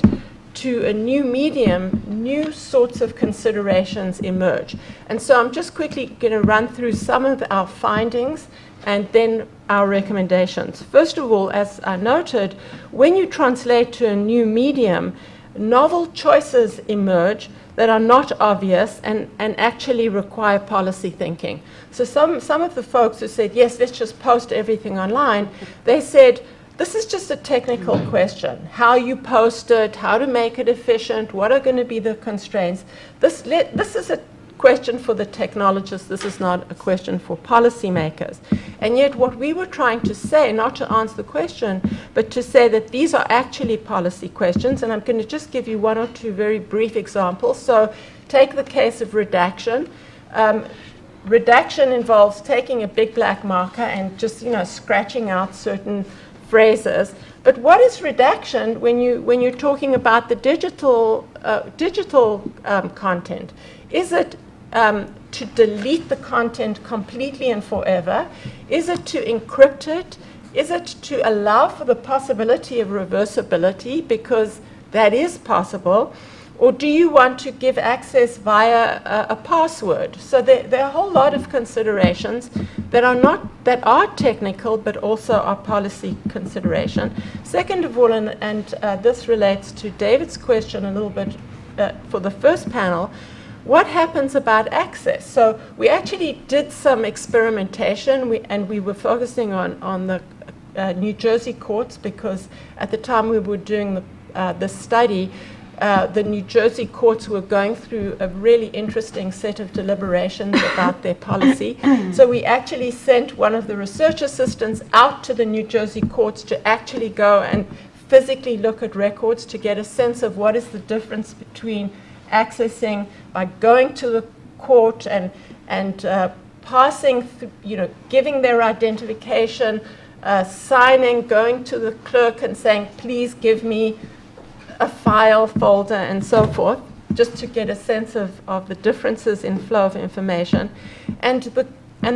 to a new medium, new sorts of considerations emerge. And so I'm just quickly going to run through some of our findings and then our recommendations. First of all, as I noted, when you translate to a new medium, novel choices emerge that are not obvious and actually require policy thinking. So some of the folks who said, yes, let's just post everything online, they said, this is just a technical question. How you post it, how to make it efficient, what are going to be the constraints. This is a question for the technologists. This is not a question for policymakers. And yet what we were trying to say, not to answer the question, but to say that these are actually policy questions. And I'm going to just give you one or two very brief examples. So take the case of redaction. Redaction involves taking a big black marker and just, scratching out certain phrases. But what is redaction when you're talking about the digital content? Is it to delete the content completely and forever? Is it to encrypt it? Is it to allow for the possibility of reversibility, because that is possible? Or do you want to give access via a password? So there are a whole lot of considerations that are technical, but also are policy consideration. Second of all, and this relates to David's question a little bit for the first panel, what happens about access? So we actually did some experimentation, and we were focusing on the New Jersey courts, because at the time we were doing the study, the New Jersey courts were going through a really interesting set of deliberations about their policy. So we actually sent one of the research assistants out to the New Jersey courts to actually go and physically look at records to get a sense of what is the difference between accessing by going to the court and passing, giving their identification, signing, going to the clerk and saying, please give me a file folder and so forth. just to get a sense of the differences in flow of information. And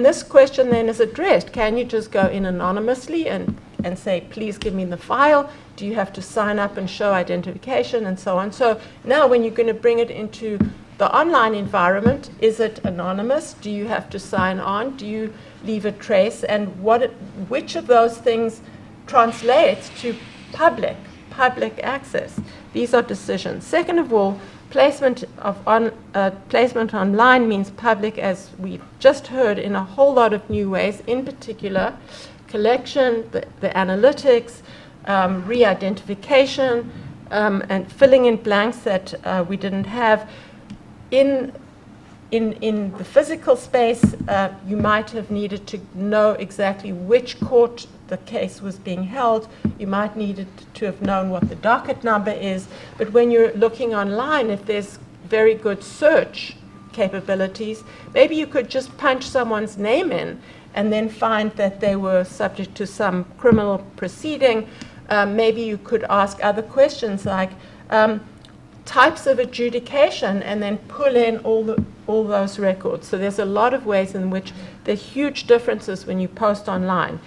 this question then is addressed. Can you just go in anonymously and say, please give me the file? Do you have to sign up and show identification and so on? So now when you're going to bring it into the online environment, is it anonymous? Do you have to sign on? Do you leave a trace? And which of those things translates to public access? These are decisions. Second of all, placement online means public, as we've just heard, in a whole lot of new ways, in particular collection, the analytics, re-identification, and filling in blanks that we didn't have. In the physical space, you might have needed to know exactly which court the case was being held. You might needed to have known what the docket number is. But when you're looking online, if there's very good search capabilities, maybe you could just punch someone's name in and then find that they were subject to some criminal proceeding. Maybe you could ask other questions like types of adjudication and then pull in all those records. So there's a lot of ways in which there are huge differences when you post online.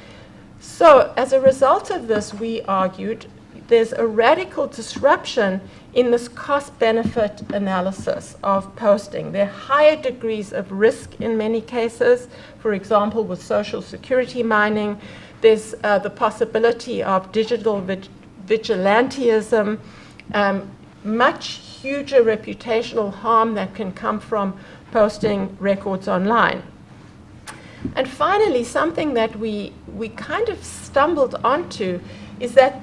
So as a result of this, we argued there's a radical disruption in this cost-benefit analysis of posting. There are higher degrees of risk in many cases. For example, with social security mining, there's the possibility of digital vigilantism, much huger reputational harm that can come from posting records online. And finally, something that we kind of stumbled onto is that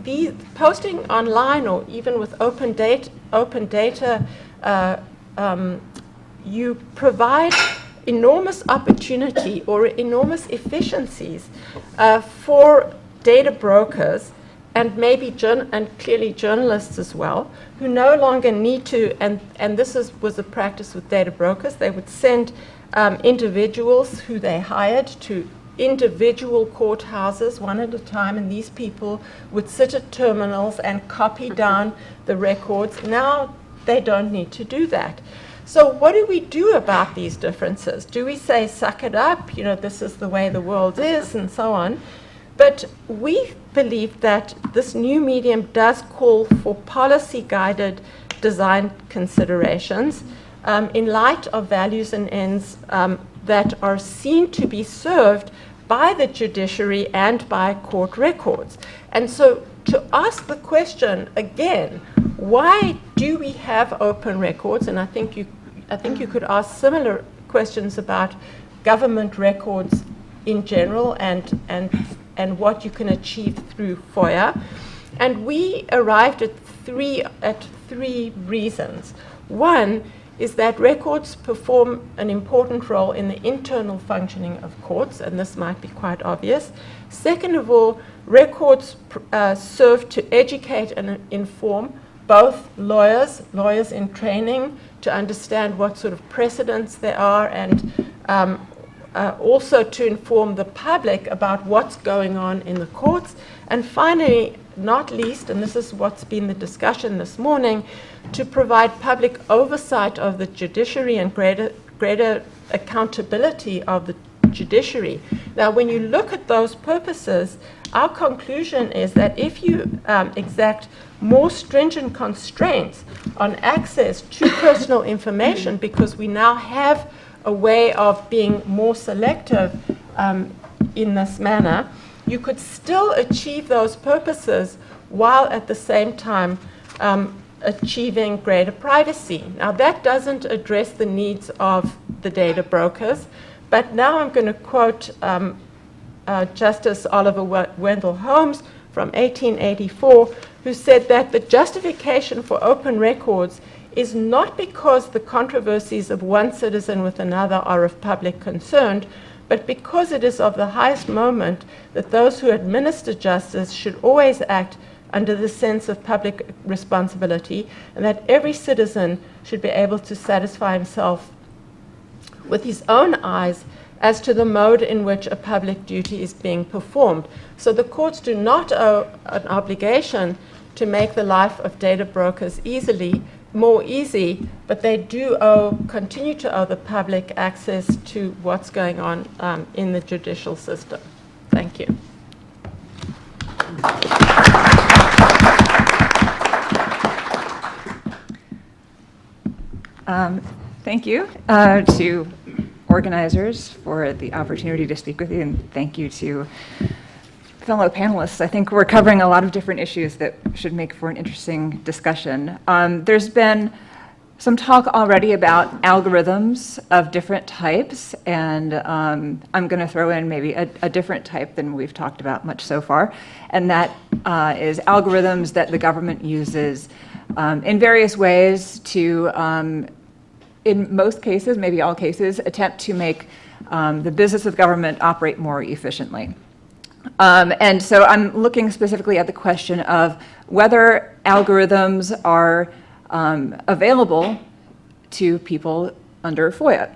the posting online, or even with open data, you provide enormous opportunity or enormous efficiencies for data brokers and maybe and clearly journalists as well, who no longer need to, and this was a practice with data brokers, they would send individuals who they hired to individual courthouses one at a time, and these people would sit at terminals and copy down the records. Now they don't need to do that. So what do we do about these differences? Do we say, suck it up, this is the way the world is, and so on? But we believe that this new medium does call for policy-guided design considerations in light of values and ends that are seen to be served by the judiciary and by court records. And so to ask the question again, why do we have open records? And I think you could ask similar questions about government records in general and what you can achieve through FOIA. And we arrived at three reasons. One is that records perform an important role in the internal functioning of courts, and this might be quite obvious. Second of all, records serve to educate and inform both lawyers in training to understand what sort of precedents there are, and also to inform the public about what's going on in the courts. And finally, not least, and this is what's been the discussion this morning, to provide public oversight of the judiciary and greater accountability of the judiciary. Now, when you look at those purposes, our conclusion is that if you exact more stringent constraints on access to personal information, because we now have a way of being more selective in this manner, you could still achieve those purposes while at the same time achieving greater privacy. Now, that doesn't address the needs of the data brokers, but now I'm going to quote Justice Oliver Wendell Holmes from 1884, who said that the justification for open records is not because the controversies of one citizen with another are of public concern, but because it is of the highest moment that those who administer justice should always act under the sense of public responsibility, and that every citizen should be able to satisfy himself with his own eyes as to the mode in which a public duty is being performed. So the courts do not owe an obligation to make the life of data brokers easy, more easy, but they do continue to owe the public access to what's going on in the judicial system. Thank you. Thank you to organizers for the opportunity to speak with you, and thank you to fellow panelists. I think we're covering a lot of different issues that should make for an interesting discussion. There's been some talk already about algorithms of different types, and I'm going to throw in maybe a different type than we've talked about much so far, and that is algorithms that the government uses in various ways to, in most cases, maybe all cases, attempt to make the business of government operate more efficiently. And so I'm looking specifically at the question of whether algorithms are available to people under FOIA.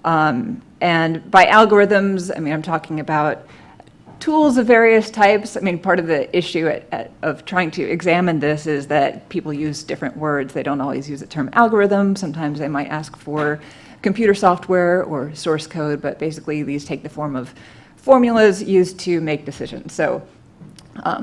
And by algorithms, I mean, I'm talking about tools of various types. I mean, part of the issue of trying to examine this is that people use different words. They don't always use the term algorithm. Sometimes they might ask for computer software or source code, but basically these take the form of formulas used to make decisions. So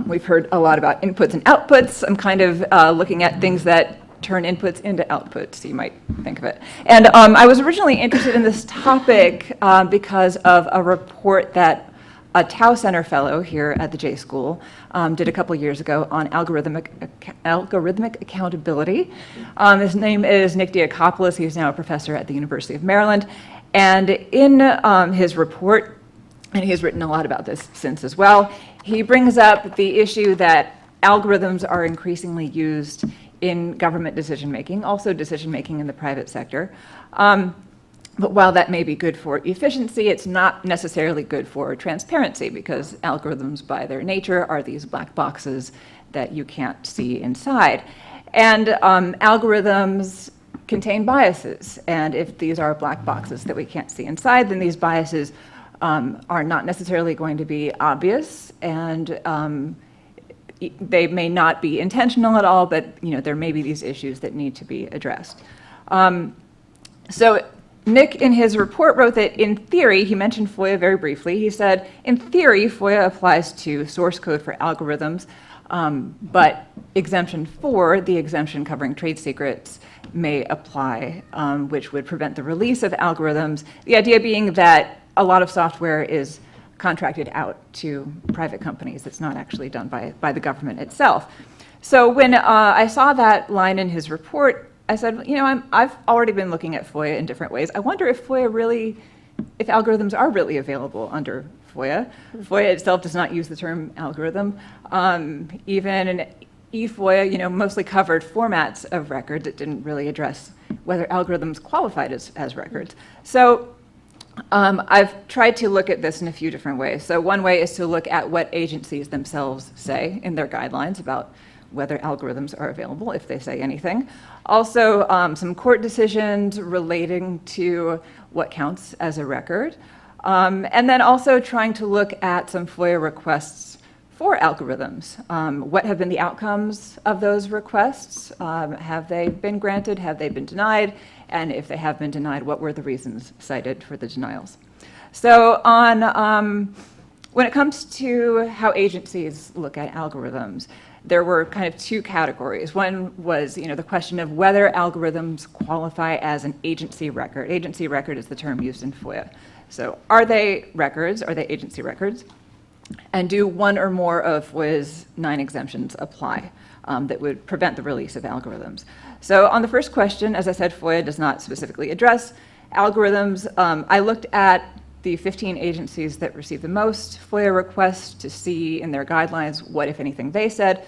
we've heard a lot about inputs and outputs. I'm kind of looking at things that turn inputs into outputs, you might think of it. And I was originally interested in this topic because of a report that a Tau Center fellow here at the J School did a couple years ago on algorithmic accountability. His name is Nick Diakopoulos. He's now a professor at the University of Maryland. And in his report, and he has written a lot about this since as well, he brings up the issue that algorithms are increasingly used in government decision-making, also decision-making in the private sector. But while that may be good for efficiency, it's not necessarily good for transparency, because algorithms by their nature are these black boxes that you can't see inside. And algorithms contain biases, and if these are black boxes that we can't see inside, then these biases are not necessarily going to be obvious, and they may not be intentional at all, but there may be these issues that need to be addressed. So Nick, in his report, wrote that in theory, he mentioned FOIA very briefly. He said, in theory, FOIA applies to source code for algorithms, but exemption 4, the exemption covering trade secrets, may apply, which would prevent the release of algorithms. The idea being that a lot of software is contracted out to private companies. It's not actually done by the government itself. So when I saw that line in his report, I said, I've already been looking at FOIA in different ways. I wonder if if algorithms are really available under FOIA. FOIA itself does not use the term algorithm. Even an eFOIA, mostly covered formats of records. It didn't really address whether algorithms qualified as records. So I've tried to look at this in a few different ways. So one way is to look at what agencies themselves say in their guidelines about whether algorithms are available, if they say anything. Also, some court decisions relating to what counts as a record. And then also trying to look at some FOIA requests for algorithms. What have been the outcomes of those requests? Have they been granted? Have they been denied? And if they have been denied, what were the reasons cited for the denials? So when it comes to how agencies look at algorithms, there were kind of two categories. One was, the question of whether algorithms qualify as an agency record. Agency record is the term used in FOIA. So are they records? Are they agency records? And do one or more of FOIA's 9 exemptions apply that would prevent the release of algorithms? So on the first question, as I said, FOIA does not specifically address algorithms. I looked at the 15 agencies that received the most FOIA requests to see in their guidelines what, if anything, they said.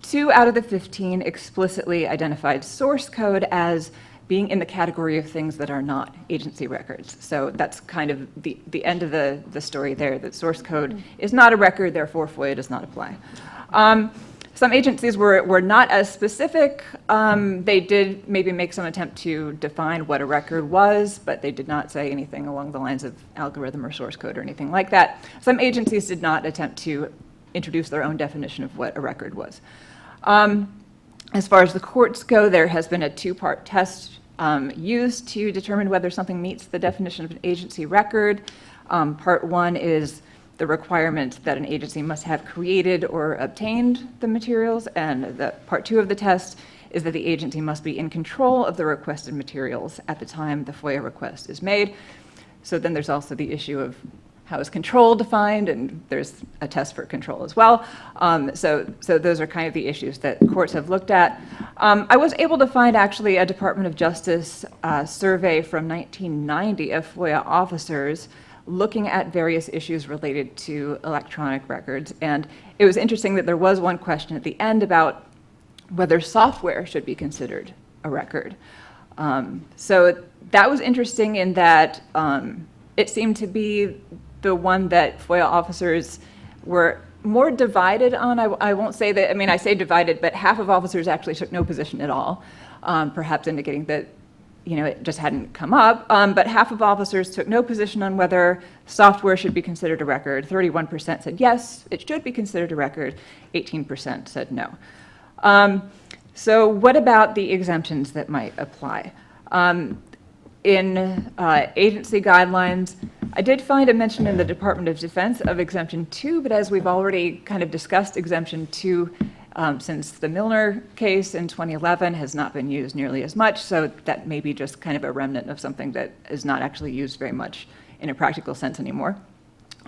2 out of the 15 explicitly identified source code as being in the category of things that are not agency records. So that's kind of the end of the story there, that source code is not a record, therefore FOIA does not apply. Some agencies were not as specific. They did maybe make some attempt to define what a record was, but they did not say anything along the lines of algorithm or source code or anything like that. Some agencies did not attempt to introduce their own definition of what a record was. As far as the courts go, there has been a two-part test used to determine whether something meets the definition of an agency record. Part one is the requirement that an agency must have created or obtained the materials, and the part two of the test is that the agency must be in control of the requested materials at the time the FOIA request is made. So then there's also the issue of how is control defined, and there's a test for control as well. So those are kind of the issues that courts have looked at. I was able to find actually a Department of Justice survey from 1990 of FOIA officers looking at various issues related to electronic records. And it was interesting that there was one question at the end about whether software should be considered a record. So that was interesting in that it seemed to be the one that FOIA officers were more divided on. I won't say that, I mean, I say divided, but half of officers actually took no position at all, perhaps indicating that, you know, it just hadn't come up. But half of officers took no position on whether software should be considered a record. 31% said yes, it should be considered a record. 18% said no. So what about the exemptions that might apply? In agency guidelines, I did find a mention in the Department of Defense of Exemption 2, but as we've already kind of discussed, Exemption 2 since the Milner case in 2011 has not been used nearly as much, so that may be just kind of a remnant of something that is not actually used very much in a practical sense anymore.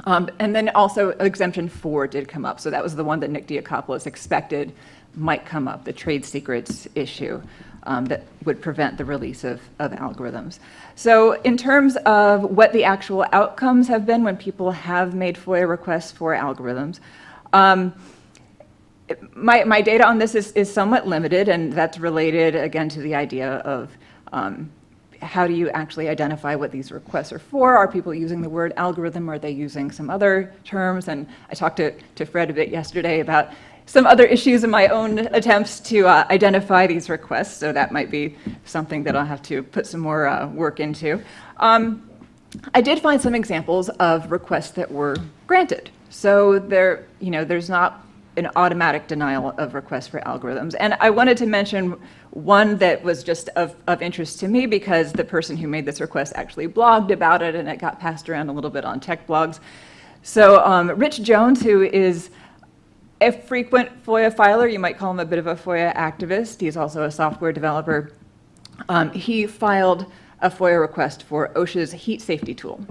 And then also Exemption 4 did come up, so that was the one that Nick Diakopoulos expected might come up, the trade secrets issue that would prevent the release of algorithms. So in terms of what the actual outcomes have been when people have made FOIA requests for algorithms, my data on this is somewhat limited, and that's related again to the idea of how do you actually identify what these requests are for? Are people using the word algorithm? Are they using some other terms? And I talked to Fred a bit yesterday about some other issues in my own attempts to identify these requests, so that might be something that I'll have to put some more work into. I did find some examples of requests that were granted. So there's not an automatic denial of requests for algorithms. And I wanted to mention one that was just of interest to me because the person who made this request actually blogged about it, and it got passed around a little bit on tech blogs. So Rich Jones, who is a frequent FOIA filer, you might call him a bit of a FOIA activist. He's also a software developer. He filed a FOIA request for OSHA's heat safety tool.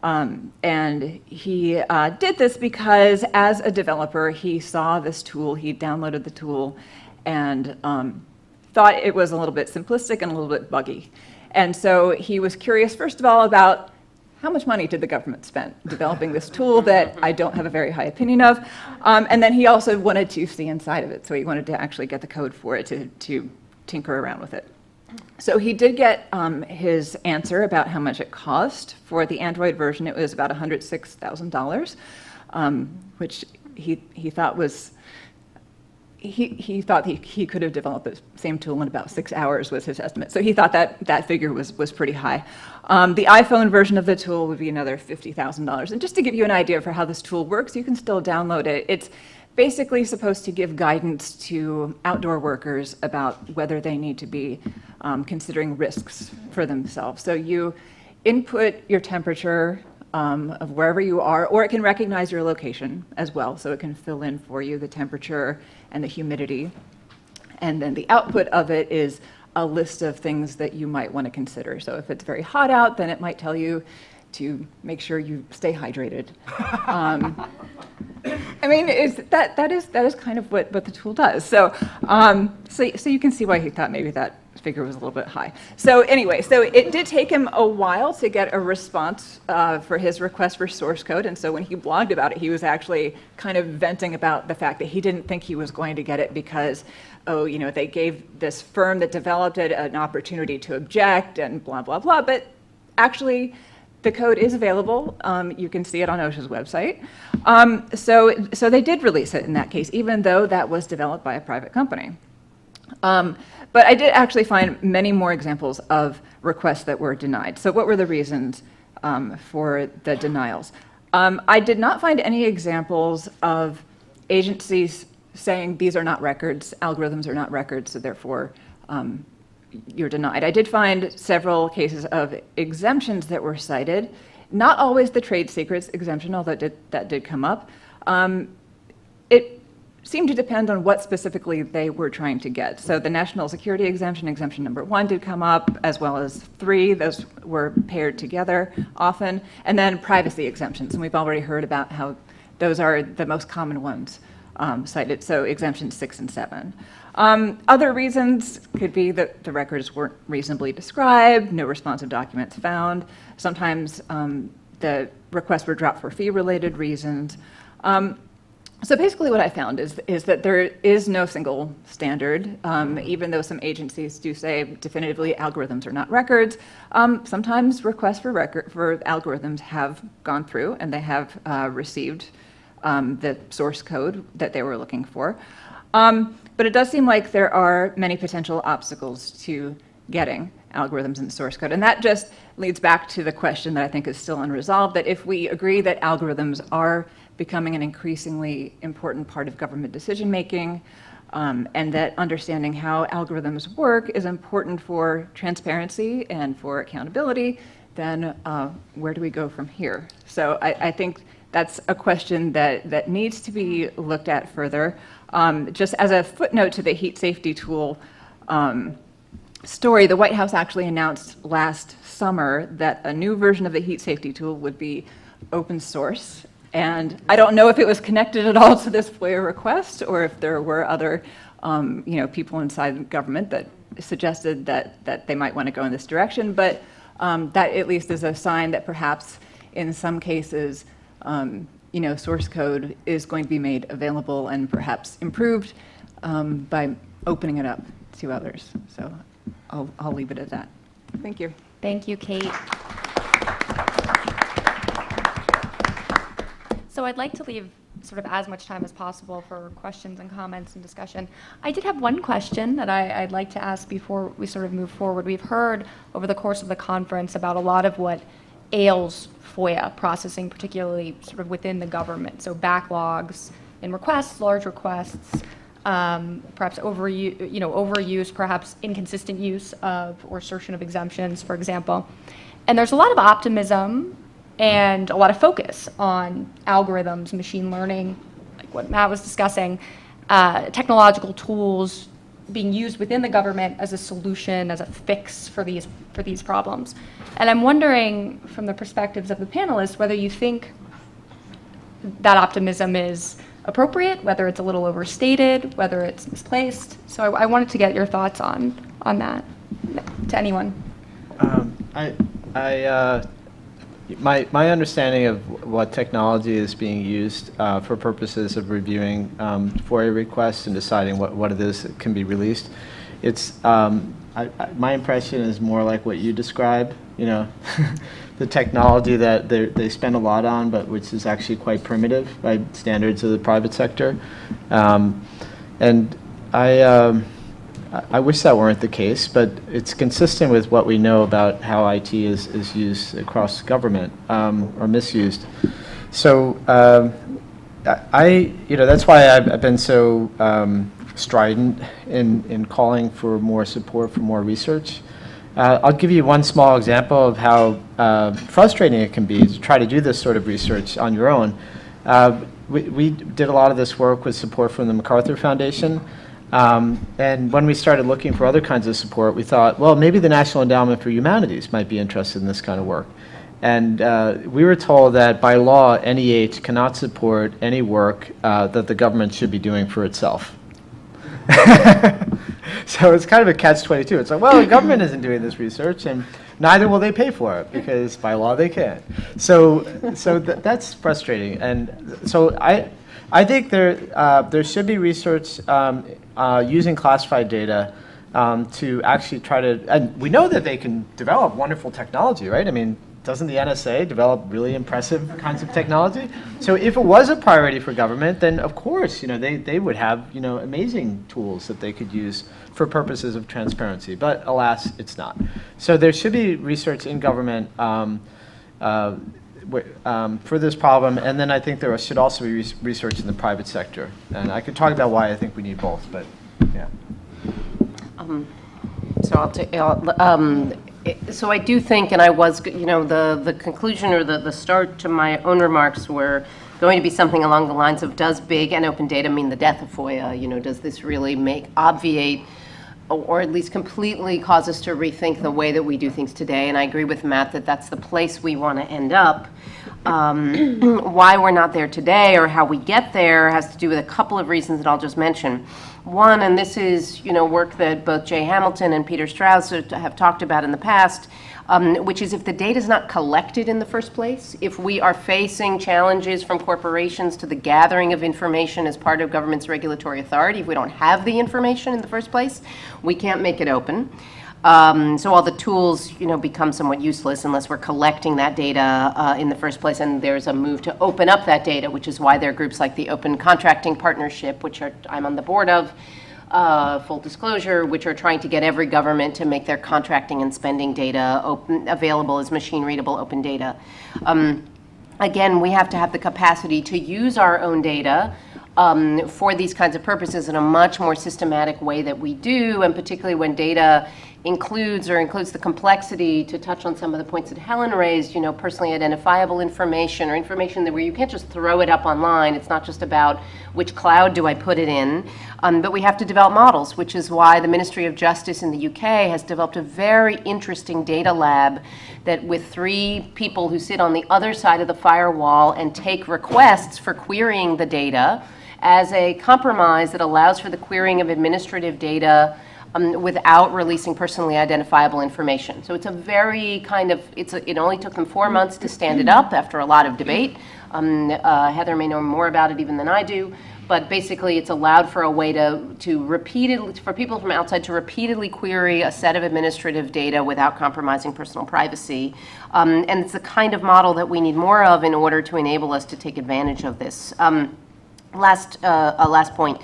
And he did this because as a developer, he saw this tool, he downloaded the tool, and thought it was a little bit simplistic and a little bit buggy. And so he was curious, first of all, about how much money did the government spend developing this tool that I don't have a very high opinion of? And then he also wanted to see inside of it, so he wanted to actually get the code for it to tinker around with it. So he did get his answer about how much it cost. For the Android version, it was about $106,000, which he thought was, he thought he could have developed the same tool in about 6 hours was his estimate. So he thought that figure was pretty high. The iPhone version of the tool would be another $50,000. And just to give you an idea for how this tool works, you can still download it. It's basically supposed to give guidance to outdoor workers about whether they need to be considering risks for themselves. So you input your temperature of wherever you are, or it can recognize your location as well, so it can fill in for you the temperature and the humidity. And then the output of it is a list of things that you might want to consider. So if it's very hot out, then it might tell you to make sure you stay hydrated. I mean, that is kind of what the tool does. So you can see why he thought maybe that figure was a little bit high. So anyway, so it did take him a while to get a response for his request for source code. And so when he blogged about it, he was actually kind of venting about the fact that he didn't think he was going to get it because, they gave this firm that developed it an opportunity to object and blah, blah, blah. But actually, the code is available. You can see it on OSHA's website. So they did release it in that case, even though that was developed by a private company. But I did actually find many more examples of requests that were denied. So what were the reasons for the denials? I did not find any examples of agencies saying these are not records, algorithms are not records, so therefore you're denied. I did find several cases of exemptions that were cited, not always the trade secrets exemption, although that did come up. It seemed to depend on what specifically they were trying to get. So the national security exemption, exemption number 1 did come up, as well as 3. Those were paired together often. And then privacy exemptions, and we've already heard about how those are the most common ones cited, so exemptions 6 and 7. Other reasons could be that the records weren't reasonably described, no responsive documents found. Sometimes the requests were dropped for fee-related reasons. So basically what I found is that there is no single standard, even though some agencies do say definitively algorithms are not records. Sometimes requests for algorithms have gone through and they have received the source code that they were looking for. But it does seem like there are many potential obstacles to getting algorithms in the source code. And that just leads back to the question that I think is still unresolved, that if we agree that algorithms are becoming an increasingly important part of government decision-making, and that understanding how algorithms work is important for transparency and for accountability, then where do we go from here? So I think that's a question that needs to be looked at further. Just as a footnote to the heat safety tool story, the White House actually announced last summer that a new version of the heat safety tool would be open source. And I don't know if it was connected at all to this FOIA request, or if there were other people inside government that suggested that they might want to go in this direction. But that at least is a sign that perhaps in some cases, source code is going to be made available and perhaps improved by opening it up to others. So I'll leave it at that. Thank you. Thank you, Kate. So I'd like to leave sort of as much time as possible for questions and comments and discussion. I did have one question that I'd like to ask before we sort of move forward. We've heard over the course of the conference about a lot of what ails FOIA processing, particularly sort of within the government. So backlogs in requests, large requests, perhaps overuse, perhaps inconsistent use of or assertion of exemptions, for example. And there's a lot of optimism and a lot of focus on algorithms, machine learning, like what Matt was discussing, technological tools being used within the government as a solution, as a fix for these problems. And I'm wondering, from the perspectives of the panelists, whether you think that optimism is appropriate, whether it's a little overstated, whether it's misplaced. So I wanted to get your thoughts on that, to anyone. My understanding of what technology is being used for purposes of reviewing FOIA requests and deciding what it is that can be released, it's my impression is more like what you describe. The technology that they spend a lot on, but which is actually quite primitive by standards of the private sector, and I wish that weren't the case, but it's consistent with what we know about how IT is used across government, or misused. So that's why I've been so strident in calling for more support for more research. I'll give you one small example of how frustrating it can be to try to do this sort of research on your own. We did a lot of this work with support from the MacArthur Foundation. And when we started looking for other kinds of support, we thought, well, maybe the National Endowment for Humanities might be interested in this kind of work. And we were told that by law, NEH cannot support any work that the government should be doing for itself. So it's kind of a catch-22. It's like, well, the government isn't doing this research, and neither will they pay for it, because by law they can't. So that's frustrating. And so I think there should be research using classified data to actually try to, and we know that they can develop wonderful technology, right? I mean, doesn't the NSA develop really impressive kinds of technology? So if it was a priority for government, then of course, they would have, amazing tools that they could use for purposes of transparency. But alas, it's not. So there should be research in government for this problem, and then I think there should also be research in the private sector. And I could talk about why I think we need both, but yeah. So I do think, and I was, the conclusion or the start to my own remarks were going to be something along the lines of, does big and open data mean the death of FOIA? Does this really obviate or at least completely cause us to rethink the way that we do things today? And I agree with Matt that that's the place we want to end up. Why we're not there today or how we get there has to do with a couple of reasons that I'll just mention. One, and this is work that both Jay Hamilton and Peter Strauss have talked about in the past, which is if the data is not collected in the first place, if we are facing challenges from corporations to the gathering of information as part of government's regulatory authority, if we don't have the information in the first place, we can't make it open. So all the tools, become somewhat useless unless we're collecting that data in the first place, and there's a move to open up that data, which is why there are groups like the Open Contracting Partnership, which I'm on the board of, full disclosure, which are trying to get every government to make their contracting and spending data available as machine-readable open data. Again, we have to have the capacity to use our own data for these kinds of purposes in a much more systematic way that we do, and particularly when data includes the complexity, to touch on some of the points that Helen raised, personally identifiable information or information where you can't just throw it up online. It's not just about which cloud do I put it in, but we have to develop models, which is why the Ministry of Justice in the UK has developed a very interesting data lab that with 3 people who sit on the other side of the firewall and take requests for querying the data as a compromise that allows for the querying of administrative data without releasing personally identifiable information. So it's a very it only took them 4 months to stand it up after a lot of debate. Heather may know more about it even than I do, but basically it's allowed for a way to repeatedly, for people from outside to repeatedly query a set of administrative data without compromising personal privacy. And it's the kind of model that we need more of in order to enable us to take advantage of this. Last point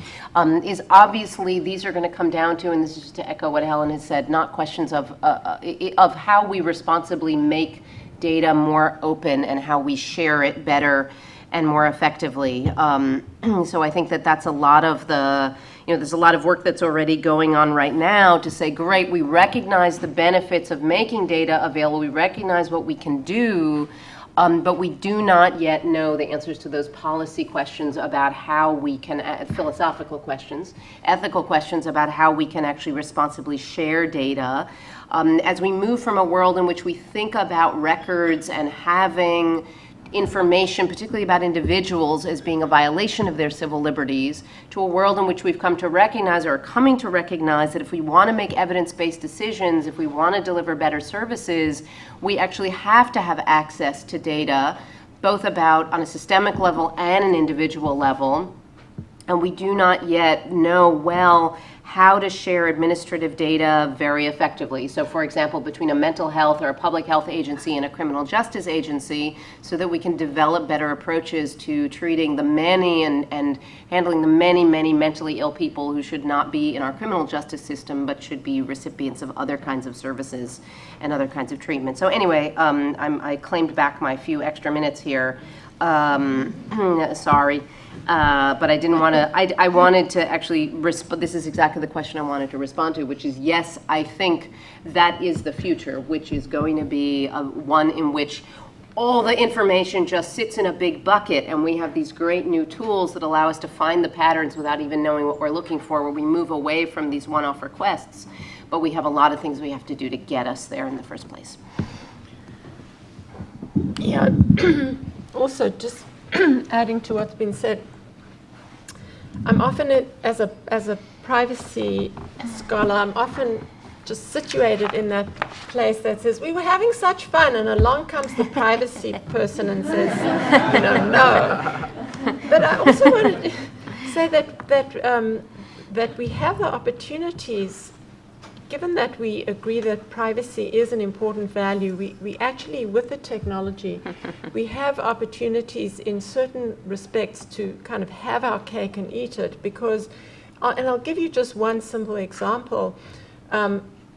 is obviously these are going to come down to, and this is just to echo what Helen has said, not questions of how we responsibly make data more open and how we share it better and more effectively. So I think that's a lot of there's a lot of work that's already going on right now to say, great, we recognize the benefits of making data available, we recognize what we can do, but we do not yet know the answers to those policy questions about how we can, philosophical questions, ethical questions about how we can actually responsibly share data. As we move from a world in which we think about records and having information, particularly about individuals, as being a violation of their civil liberties, to a world in which we've come to recognize, or are coming to recognize, that if we want to make evidence-based decisions, if we want to deliver better services, we actually have to have access to data, both about on a systemic level and an individual level. And we do not yet know well how to share administrative data very effectively. So for example, between a mental health or a public health agency and a criminal justice agency, so that we can develop better approaches to treating the many and handling the many, many mentally ill people who should not be in our criminal justice system, but should be recipients of other kinds of services and other kinds of treatment. So anyway, I claimed back my few extra minutes here. Sorry. But I didn't want to, I wanted to actually, this is exactly the question I wanted to respond to, which is, yes, I think that is the future, which is going to be one in which all the information just sits in a big bucket, and we have these great new tools that allow us to find the patterns without even knowing what we're looking for, where we move away from these one-off requests. But we have a lot of things we have to do to get us there in the first place. Yeah. Also, just adding to what's been said, I'm often, as a privacy scholar, I'm often just situated in that place that says, we were having such fun, and along comes the privacy person and says, no. But I also wanted to say that we have the opportunities, given that we agree that privacy is an important value, we actually, with the technology, we have opportunities in certain respects to kind of have our cake and eat it, because, and I'll give you just one simple example.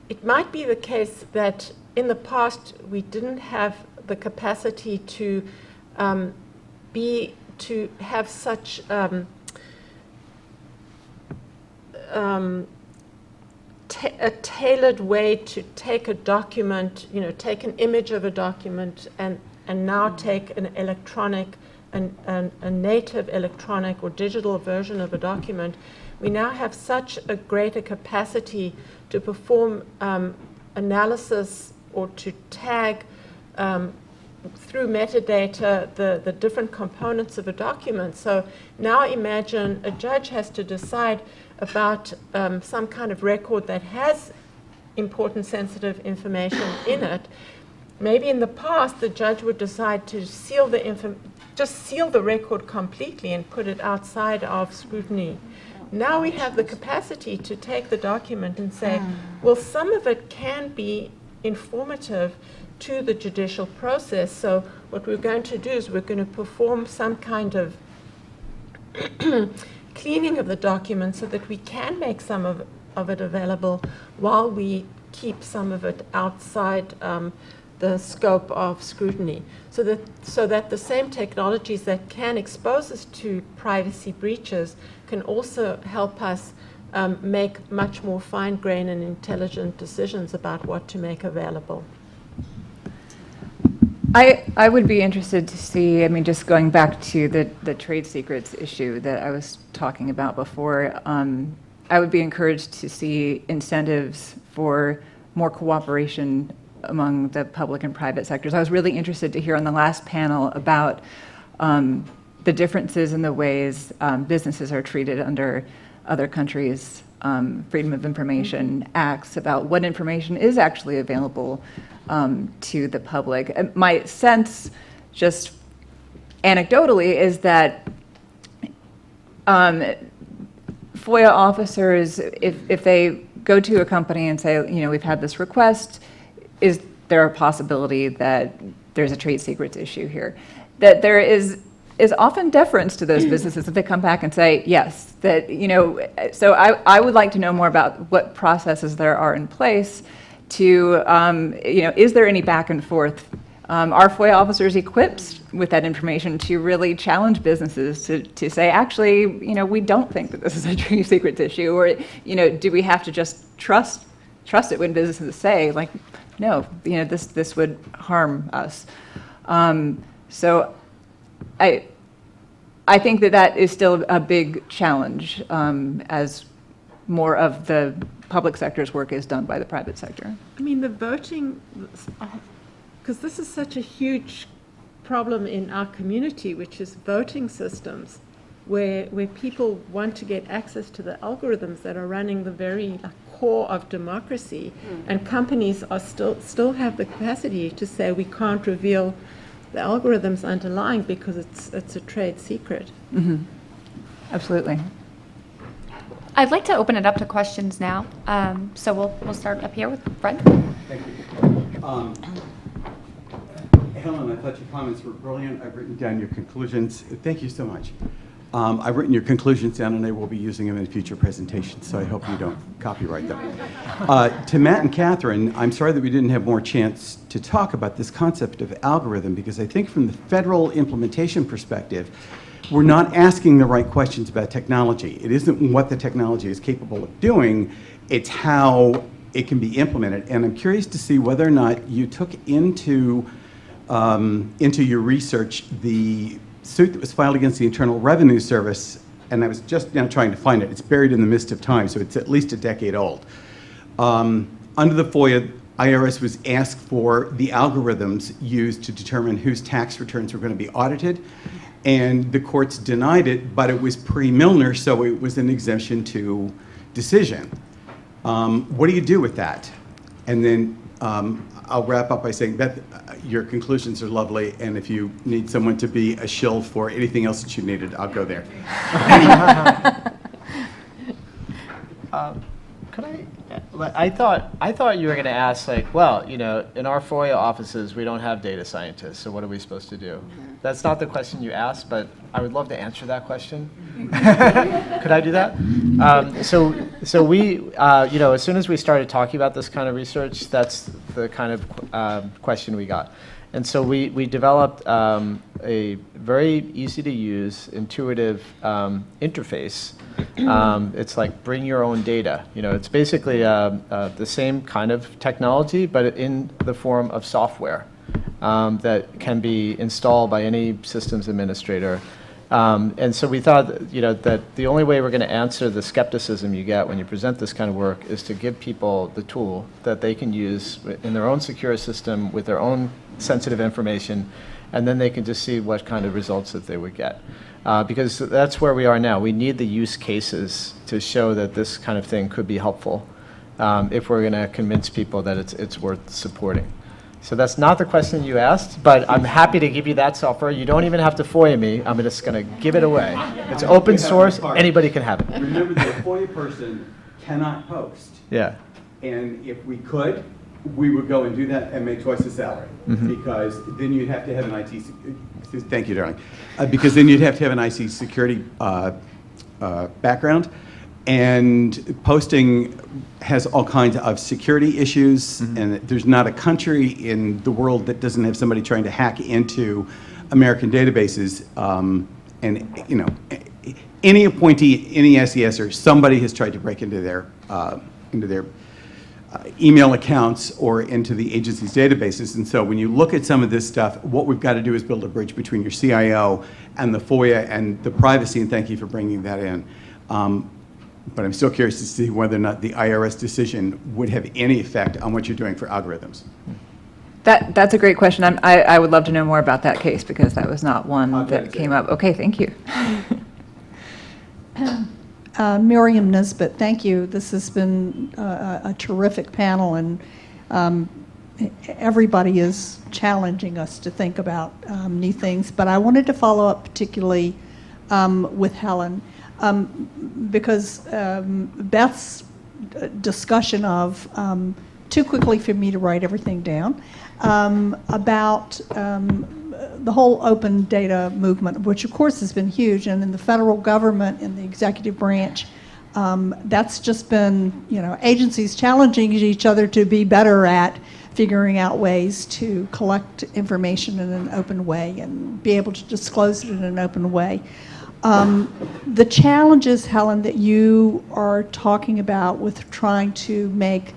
It might be the case that in the past we didn't have the capacity to have such a tailored way to take a document, take an image of a document and now take an electronic, a native electronic or digital version of a document. We now have such a greater capacity to perform analysis or to tag through metadata the different components of a document. So now imagine a judge has to decide about some kind of record that has important sensitive information in it. Maybe in the past the judge would decide to seal the record completely and put it outside of scrutiny. Now we have the capacity to take the document and say, well, some of it can be informative to the judicial process. So what we're going to do is we're going to perform some kind of cleaning of the document so that we can make some of it available while we keep some of it outside the scope of scrutiny. So that the same technologies that can expose us to privacy breaches can also help us make much more fine-grained and intelligent decisions about what to make available. I would be interested to see, I mean, just going back to the trade secrets issue that I was talking about before, I would be encouraged to see incentives for more cooperation among the public and private sectors. I was really interested to hear on the last panel about the differences in the ways businesses are treated under other countries' Freedom of Information Acts, about what information is actually available to the public. My sense, just anecdotally, is that FOIA officers, if they go to a company and say, we've had this request, is there a possibility that there's a trade secrets issue here? That there is often deference to those businesses if they come back and say, yes, that, so I would like to know more about what processes there are in place to, is there any back and forth? Are FOIA officers equipped with that information to really challenge businesses to say, actually, we don't think that this is a trade secrets issue, or, do we have to just trust it when businesses say, like, no, this would harm us. So I think that is still a big challenge as more of the public sector's work is done by the private sector. I mean, the voting, because this is such a huge problem in our community, which is voting systems, where people want to get access to the algorithms that are running the very core of democracy, and companies are still have the capacity to say we can't reveal the algorithms underlying because it's a trade secret. Mm-hmm. Absolutely. I'd like to open it up to questions now. So we'll start up here with Fred. Thank you. Helen, I thought your comments were brilliant. I've written down your conclusions. Thank you so much. I've written your conclusions down, and I will be using them in future presentations, so I hope you don't copyright them. To Matt and Catherine, I'm sorry that we didn't have more chance to talk about this concept of algorithm, because I think from the federal implementation perspective, we're not asking the right questions about technology. It isn't what the technology is capable of doing, it's how it can be implemented. And I'm curious to see whether or not you took into your research the suit that was filed against the Internal Revenue Service, and I was just now trying to find it. It's buried in the mist of time, so it's at least a decade old. Under the FOIA, IRS was asked for the algorithms used to determine whose tax returns were going to be audited, and the courts denied it, but it was pre-Milner, so it was an exemption to decision. What do you do with that? And then I'll wrap up by saying, Beth, your conclusions are lovely, and if you need someone to be a shill for anything else that you needed, I'll go there. I thought you were going to ask, like, well, in our FOIA offices, we don't have data scientists, so what are we supposed to do? That's not the question you asked, but I would love to answer that question. Could I do that? So we, as soon as we started talking about this kind of research, that's the kind of question we got. And so we developed a very easy to use, intuitive interface. It's like bring your own data. You know, it's basically the same kind of technology, but in the form of software that can be installed by any systems administrator. And so we thought, you know, that the only way we're going to answer the skepticism you get when you present this kind of work is to give people the tool that they can use in their own secure system with their own sensitive information, and then they can just see what kind of results that they would get. Because that's where we are now. We need the use cases to show that this kind of thing could be helpful if we're going to convince people that it's worth supporting. So that's not the question you asked, but I'm happy to give you that software. You don't even have to FOIA me. I'm just going to give it away. It's open source. Anybody can have it. Remember, the FOIA person cannot post. Yeah. And if we could, we would go and do that and make twice the salary. Because then you'd have to have an IT, thank you, darling. Because then you'd have to have an IT security background. And posting has all kinds of security issues, and there's not a country in the world that doesn't have somebody trying to hack into American databases. And you know, any appointee, any SES, or somebody has tried to break into their email accounts or into the agency's databases. And so when you look at some of this stuff, what we've got to do is build a bridge between your CIO and the FOIA and the privacy, and thank you for bringing that in. But I'm still curious to see whether or not the IRS decision would have any effect on what you're doing for algorithms. That's a great question. I would love to know more about that case, because that was not one that came up. Okay, thank you. Miriam Nisbet, thank you. This has been a terrific panel, and everybody is challenging us to think about new things. But I wanted to follow up particularly with Helen. Because Beth's discussion of, too quickly for me to write everything down, about the whole open data movement, which of course has been huge, and in the federal government, in the executive branch, that's just been, you know, agencies challenging each other to be better at figuring out ways to collect information in an open way and be able to disclose it in an open way. The challenges, Helen, that you are talking about with trying to make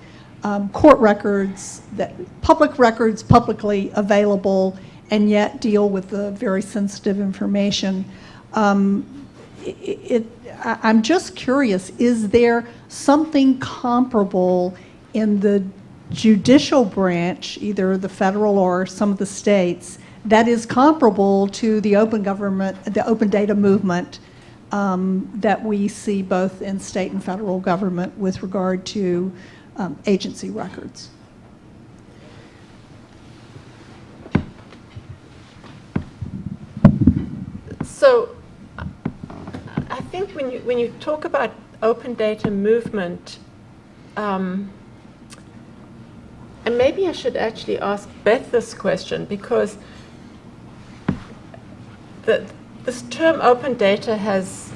court records, that public records publicly available, and yet deal with the very sensitive information. I'm just curious, is there something comparable in the judicial branch, either the federal or some of the states, that is comparable to the open government, the open data movement that we see both in state and federal government with regard to agency records? So I think when you talk about open data movement, and maybe I should actually ask Beth this question, because this term open data has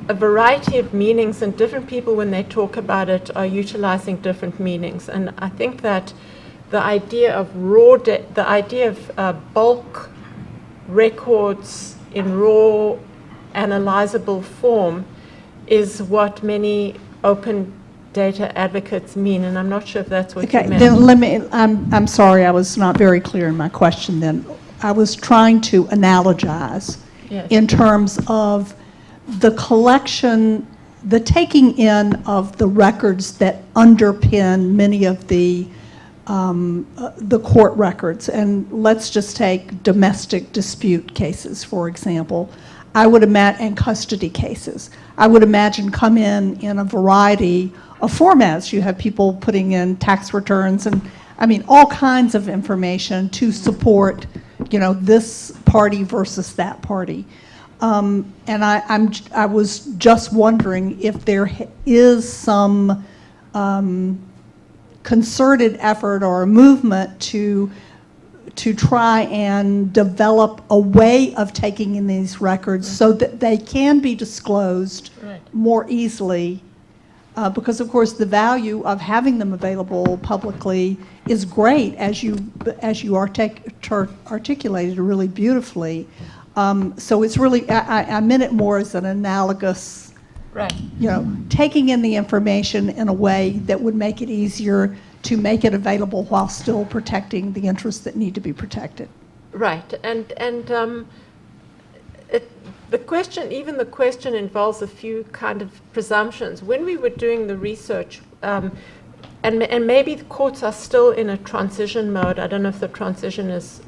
a variety of meanings, and different people, when they talk about it, are utilizing different meanings. And I think that the idea of bulk records in raw, analyzable form is what many open data advocates mean, and I'm not sure if that's what you meant. Then let me, I'm sorry, I was not very clear in my question then. I was trying to analogize in terms of the collection, the taking in of the records that underpin many of the court records. And let's just take domestic dispute cases, for example. I would imagine, and custody cases, I would imagine come in a variety of formats. You have people putting in tax returns and, I mean, all kinds of information to support, you know, this party versus that party. And I was just wondering if there is some concerted effort or a movement to try and develop a way of taking in these records so that they can be disclosed more easily because of course the value of having them available publicly is great, as you articulated really beautifully. So it's really, I meant it more as an analogous, Right. Taking in the information in a way that would make it easier to make it available while still protecting the interests that need to be protected. Right, and the question involves a few kind of presumptions. When we were doing the research, and maybe the courts are still in a transition mode. I don't know if the transition is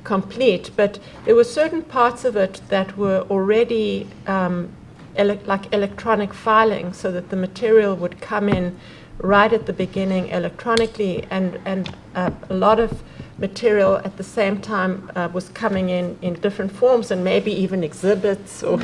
complete, but there were certain parts of it that were already like electronic filing, so that the material would come in right at the beginning electronically, and a lot of material at the same time was coming in different forms, and maybe even exhibits or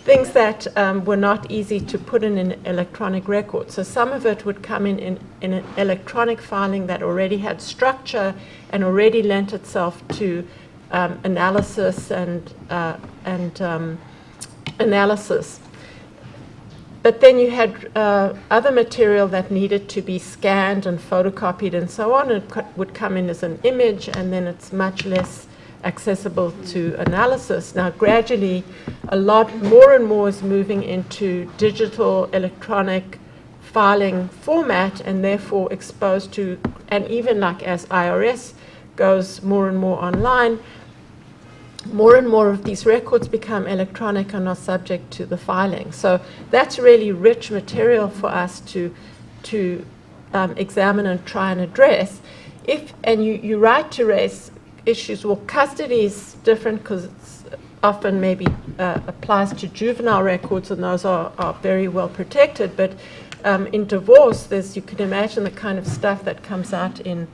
things that were not easy to put in an electronic record. So some of it would come in an electronic filing that already had structure and already lent itself to analysis and analysis. But then you had other material that needed to be scanned and photocopied and so on. It would come in as an image, and then it's much less accessible to analysis. Now, gradually, a lot more and more is moving into digital electronic filing format, and therefore exposed to, and even like as IRS goes more and more online, more and more of these records become electronic and are subject to the filing. So that's really rich material for us to examine and try and address. And you're right to raise issues. Well, custody is different because it's often maybe applies to juvenile records, and those are very well protected. But in divorce, you can imagine the kind of stuff that comes out in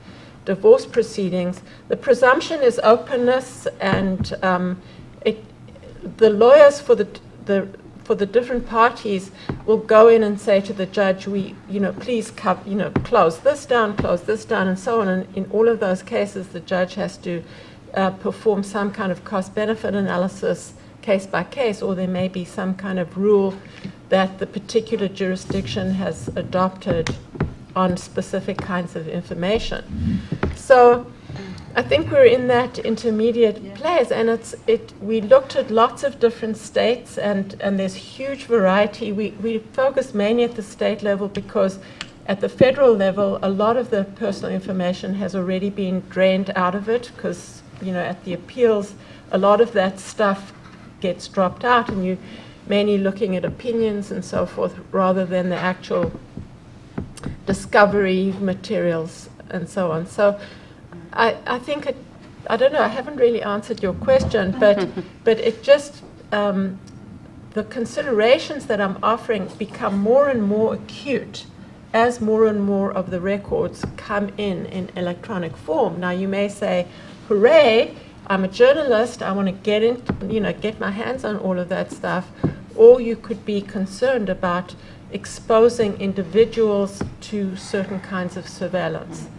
divorce proceedings. The presumption is openness, and the lawyers for the different parties will go in and say to the judge, please close this down, and so on. And in all of those cases, the judge has to perform some kind of cost-benefit analysis case by case, or there may be some kind of rule that the particular jurisdiction has adopted on specific kinds of information. So I think we're in that intermediate place, and we looked at lots of different states, and there's huge variety. We focused mainly at the state level because at the federal level, a lot of the personal information has already been drained out of it, because at the appeals, a lot of that stuff gets dropped out, and you're mainly looking at opinions and so forth rather than the actual discovery materials and so on. So I think I don't know, I haven't really answered your question, but it just, the considerations that I'm offering become more and more acute as more and more of the records come in electronic form. Now you may say, hooray, I'm a journalist, I want to get my hands on all of that stuff, or you could be concerned about exposing individuals to certain kinds of surveillance.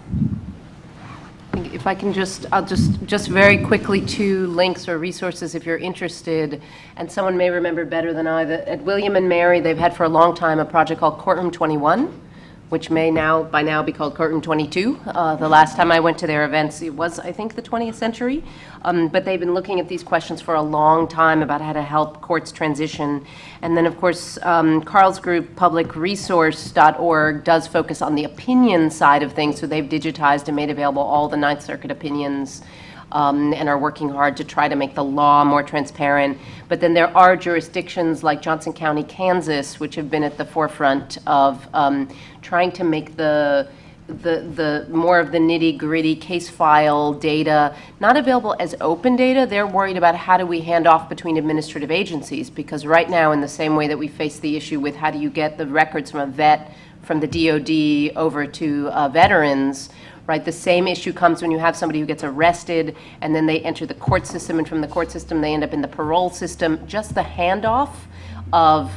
If I can I'll just very quickly, 2 links or resources if you're interested, and someone may remember better than I that at William and Mary they've had for a long time a project called Courtroom 21, which may by now be called Courtroom 22. The last time I went to their events, it was, I think, the 20th century. But they've been looking at these questions for a long time about how to help courts transition. And then, of course, Carl's group, publicresource.org, does focus on the opinion side of things. So they've digitized and made available all the Ninth Circuit opinions, and are working hard to try to make the law more transparent. But then there are jurisdictions like Johnson County, Kansas, which have been at the forefront of trying to make the more of the nitty-gritty case file data not available as open data. They're worried about how do we hand off between administrative agencies, because right now, in the same way that we face the issue with how do you get the records from a vet from the DOD over to veterans, right? The same issue comes when you have somebody who gets arrested and then they enter the court system, and from the court system they end up in the parole system. Just the handoff of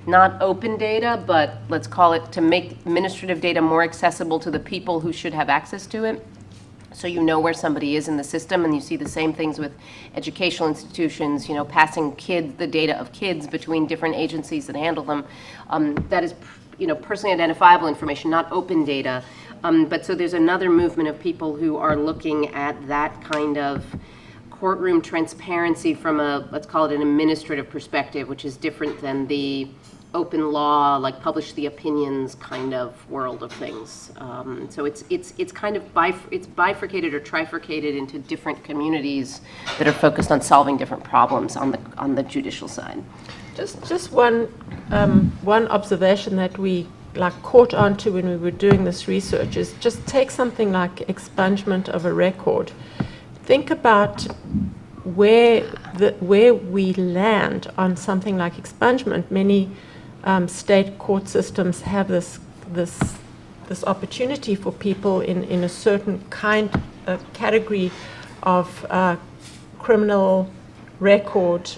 not open data, but let's call it to make administrative data more accessible to the people who should have access to it. So you know where somebody is in the system, and you see the same things with educational institutions, passing the data of kids between different agencies that handle them. That is personally identifiable information, not open data. But so there's another movement of people who are looking at that kind of courtroom transparency from a, let's call it an administrative perspective, which is different than the open law, like publish the opinions kind of world of things. So it's kind of it's bifurcated or trifurcated into different communities that are focused on solving different problems on the judicial side. Just one observation that we caught on to when we were doing this research is just take something like expungement of a record. Think about where we land on something like expungement. Many state court systems have this opportunity for people in a certain category of criminal record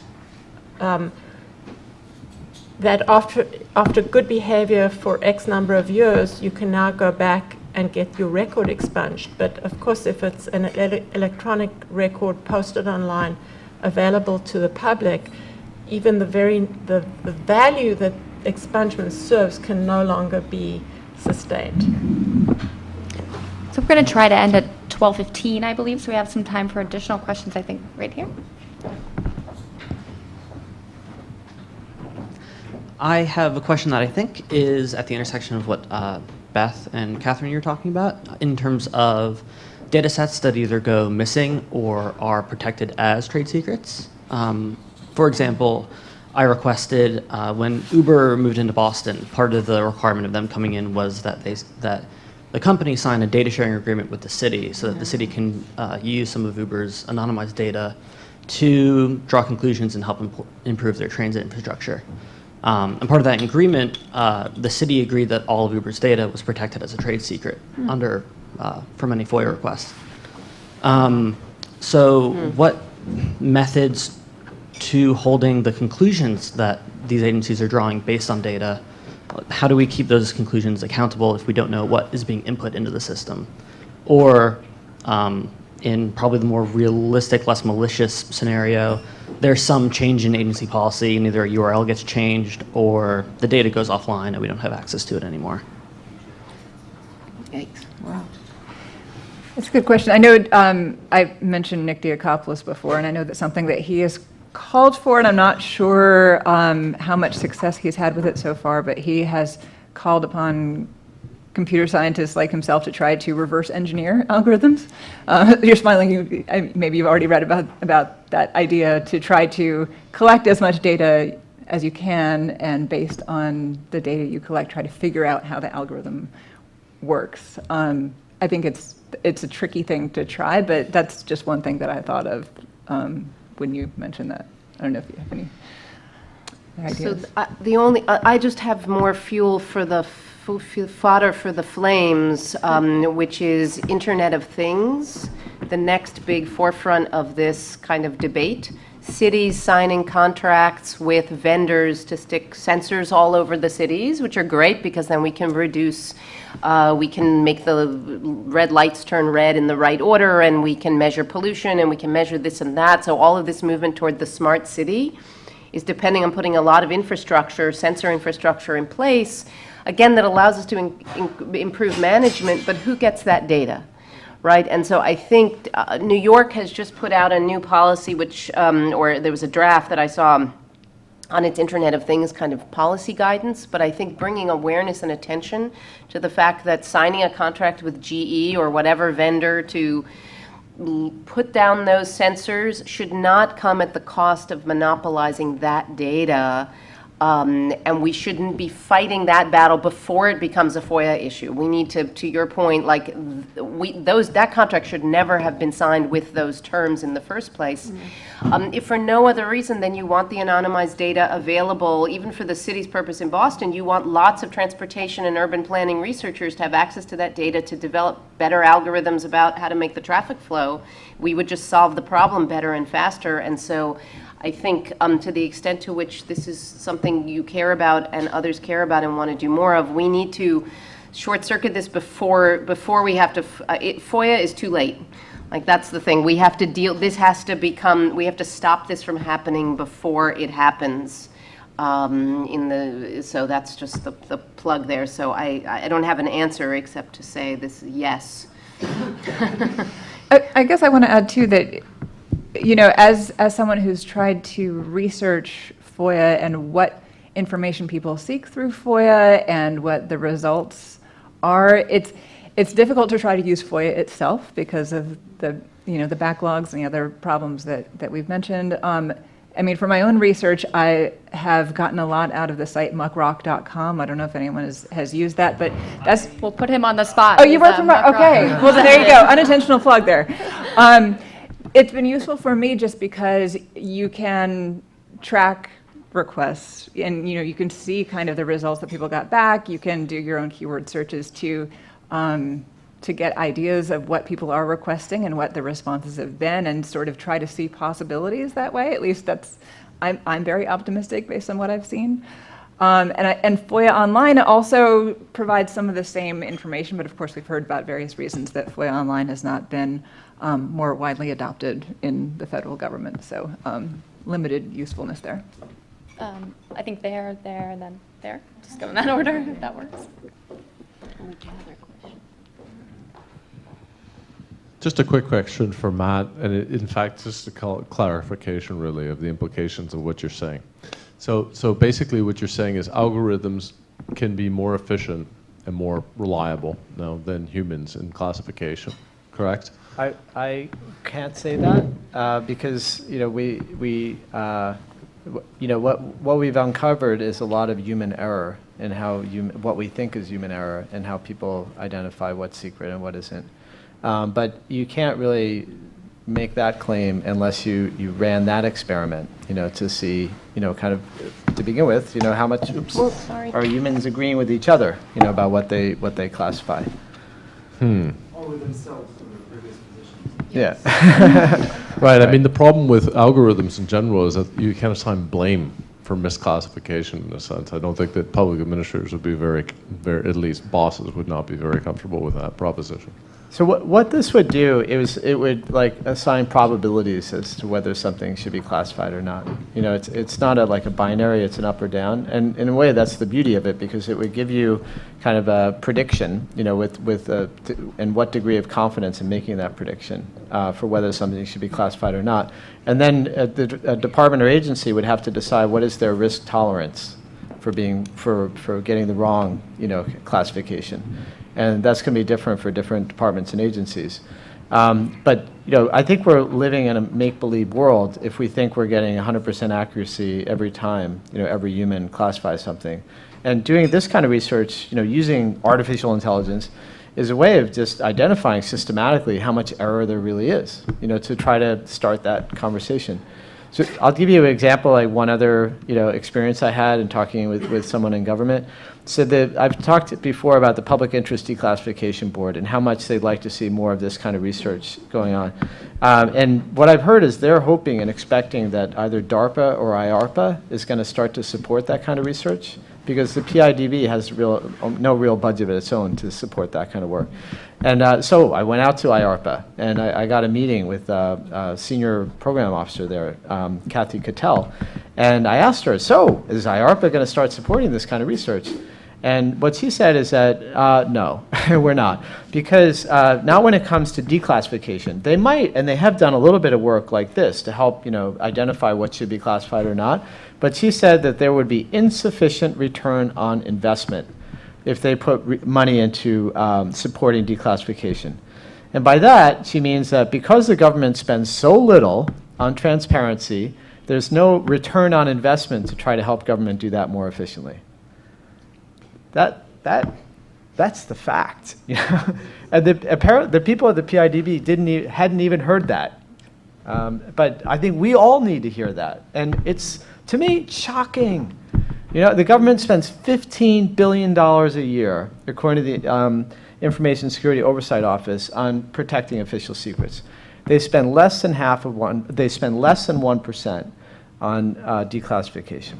that after good behavior for X number of years, you can now go back and get your record expunged. But of course, if it's an electronic record posted online, available to the public, even the value that expungement serves can no longer be sustained. So we're going to try to end at 12:15, I believe, so we have some time for additional questions, I think, right here. I have a question that I think is at the intersection of what Beth and Catherine you're talking about in terms of data sets that either go missing or are protected as trade secrets. For example, I requested when Uber moved into Boston, part of the requirement of them coming in was that the company sign a data sharing agreement with the city so that the city can use some of Uber's anonymized data to draw conclusions and help improve their transit infrastructure. And part of that agreement, the city agreed that all of Uber's data was protected as a trade secret from any FOIA requests. What methods to holding the conclusions that these agencies are drawing based on data, how do we keep those conclusions accountable if we don't know what is being input into the system? Or in probably the more realistic, less malicious scenario, there's some change in agency policy and either a URL gets changed or the data goes offline and we don't have access to it anymore. Yikes. Wow. That's a good question. I know I mentioned Nick Diakopoulos before, and I know that's something that he has called for, and I'm not sure how much success he's had with it so far, but he has called upon computer scientists like himself to try to reverse engineer algorithms. You're smiling, maybe you've already read about that idea to try to collect as much data as you can, and based on the data you collect, try to figure out how the algorithm works. I think it's a tricky thing to try, but that's just one thing that I thought of when you mentioned that. I don't know if you have any ideas. So I just have more fuel for the fodder for the flames, which is Internet of Things, the next big forefront of this kind of debate. Cities signing contracts with vendors to stick sensors all over the cities, which are great because then we can reduce, we can make the red lights turn red in the right order, and we can measure pollution, and we can measure this and that. So all of this movement toward the smart city is depending on putting a lot of infrastructure, sensor infrastructure in place, again, that allows us to improve management, but who gets that data? Right, and so I think New York has just put out a new policy, which, or there was a draft that I saw on its Internet of Things kind of policy guidance, but I think bringing awareness and attention to the fact that signing a contract with GE or whatever vendor to put down those sensors should not come at the cost of monopolizing that data. And we shouldn't be fighting that battle before it becomes a FOIA issue. We need to your point, like that contract should never have been signed with those terms in the first place. If for no other reason than you want the anonymized data available, even for the city's purpose in Boston, you want lots of transportation and urban planning researchers to have access to that data to develop better algorithms about how to make the traffic flow. We would just solve the problem better and faster. And so I think to the extent to which this is something you care about and others care about and want to do more of, we need to short-circuit this before we have to, FOIA is too late. Like, that's the thing. We have to this has to become, we have to stop this from happening before it happens. So that's just the plug there. So I don't have an answer except to say this yes. I guess I want to add too that, as someone who's tried to research FOIA and what information people seek through FOIA and what the results are, it's difficult to try to use FOIA itself because of the backlogs and the other problems that we've mentioned. For my own research, I have gotten a lot out of the site muckrock.com. I don't know if anyone has used that, but that's... We'll put him on the spot. Oh, you work from... Okay, well, there you go. Unintentional plug there. It's been useful for me just because you can track requests and, you can see kind of the results that people got back. You can do your own keyword searches to get ideas of what people are requesting and what the responses have been and sort of try to see possibilities that way. At least I'm very optimistic based on what I've seen. And FOIA Online also provides some of the same information, but of course we've heard about various reasons that FOIA Online has not been more widely adopted in the federal government. So limited usefulness there. I think there, and then there. Just go in that order, if that works. Just a quick question for Matt, and in fact, just a clarification really of the implications of what you're saying. So basically what you're saying is algorithms can be more efficient and more reliable now than humans in classification, correct? I can't say that because what we've uncovered is a lot of human error in what we think is human error and how people identify what's secret and what isn't. But you can't really make that claim unless you ran that experiment, to see, kind of to begin with, how much are humans agreeing with each other, about what they classify. Or with themselves in their previous positions. Yeah. Right. I mean, the problem with algorithms in general is that you can't assign blame for misclassification in a sense. I don't think that public administrators would be very, at least bosses would not be very comfortable with that proposition. So what this would do is it would assign probabilities as to whether something should be classified or not. It's not like a binary, it's an up or down. And in a way, that's the beauty of it because it would give you kind of a prediction, and what degree of confidence in making that prediction for whether something should be classified or not. And then a department or agency would have to decide what is their risk tolerance for getting the wrong, classification. And that's going to be different for different departments and agencies. But I think we're living in a make-believe world if we think we're getting 100% accuracy every time every human classifies something. And doing this kind of research, using artificial intelligence, is a way of just identifying systematically how much error there really is. To try to start that conversation. So I'll give you an example, like one other experience I had in talking with someone in government. So I've talked before about the Public Interest Declassification Board and how much they'd like to see more of this kind of research going on. And what I've heard is they're hoping and expecting that either DARPA or IARPA is going to start to support that kind of research because the PIDB has no real budget of its own to support that kind of work. And so I went out to IARPA and I got a meeting with a senior program officer there, Kathy Cattell, and I asked her, so is IARPA going to start supporting this kind of research? And what she said is that, no, we're not. Because now when it comes to declassification, they might, and they have done a little bit of work like this to help identify what should be classified or not. But she said that there would be insufficient return on investment if they put money into supporting declassification. And by that, she means that because the government spends so little on transparency, there's no return on investment to try to help government do that more efficiently. That's the fact. And the people at the PIDB hadn't even heard that. But I think we all need to hear that. And it's, to me, shocking. The government spends $15 billion a year, according to the Information Security Oversight Office, on protecting official secrets. They spend less than 1% on declassification.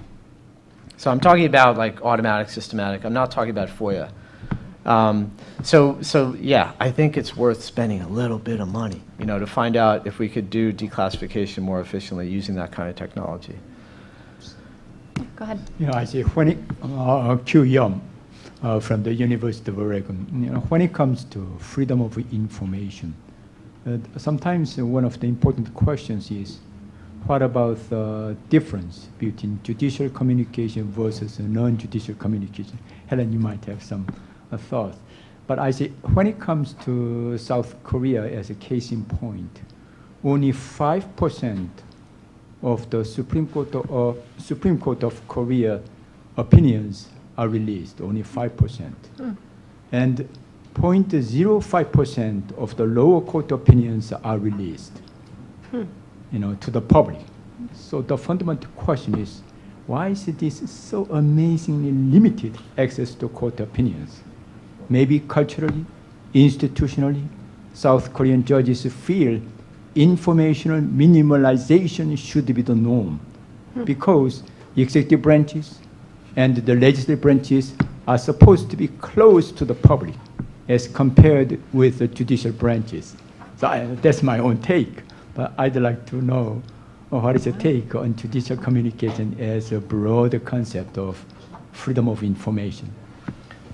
So I'm talking about like automatic, systematic. I'm not talking about FOIA. So yeah, I think it's worth spending a little bit of money, to find out if we could do declassification more efficiently using that kind of technology. Go ahead. I say when it, Q Yum from the University of Oregon. When it comes to freedom of information, sometimes one of the important questions is, what about the difference between judicial communication versus non-judicial communication? Helen, you might have some thoughts. But I say, when it comes to South Korea as a case in point, only 5% of the Supreme Court of Korea opinions are released, only 5%. And 0.05% of the lower court opinions are released, to the public. So the fundamental question is, why is this so amazingly limited access to court opinions? Maybe culturally, institutionally, South Korean judges feel informational minimalization should be the norm, because the executive branches and the legislative branches are supposed to be close to the public as compared with the judicial branches. So that's my own take, but I'd like to know what is your take on judicial communication as a broader concept of freedom of information?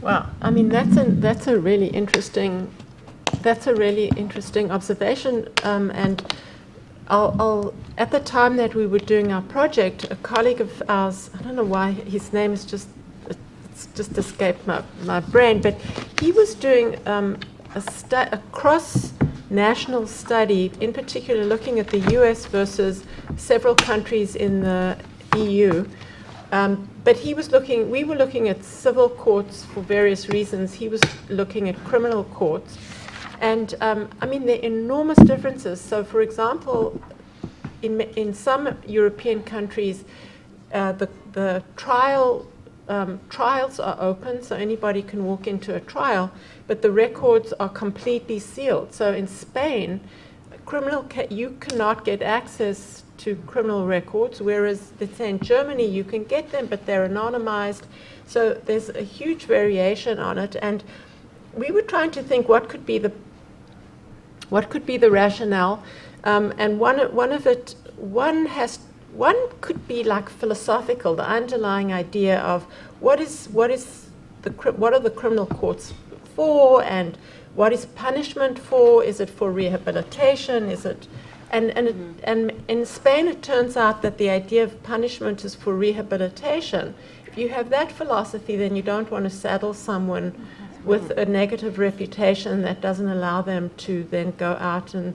Well, I mean, that's a really interesting observation. And I'll at the time that we were doing our project, a colleague of ours, I don't know why his name is just escaped my brain, but he was doing a cross-national study, in particular looking at the US versus several countries in the EU. But we were looking at civil courts for various reasons. He was looking at criminal courts. And I mean, there are enormous differences. So for example, in some European countries, the trials are open, so anybody can walk into a trial, but the records are completely sealed. So in Spain, you cannot get access to criminal records, whereas let's say in Germany you can get them, but they're anonymized. So there's a huge variation on it, and we were trying to think what could be the rationale, and one could be like philosophical, the underlying idea of what are the criminal courts for, and what is punishment for? Is it for rehabilitation? Is it and in Spain, it turns out that the idea of punishment is for rehabilitation. If you have that philosophy, then you don't want to saddle someone with a negative reputation that doesn't allow them to then go out and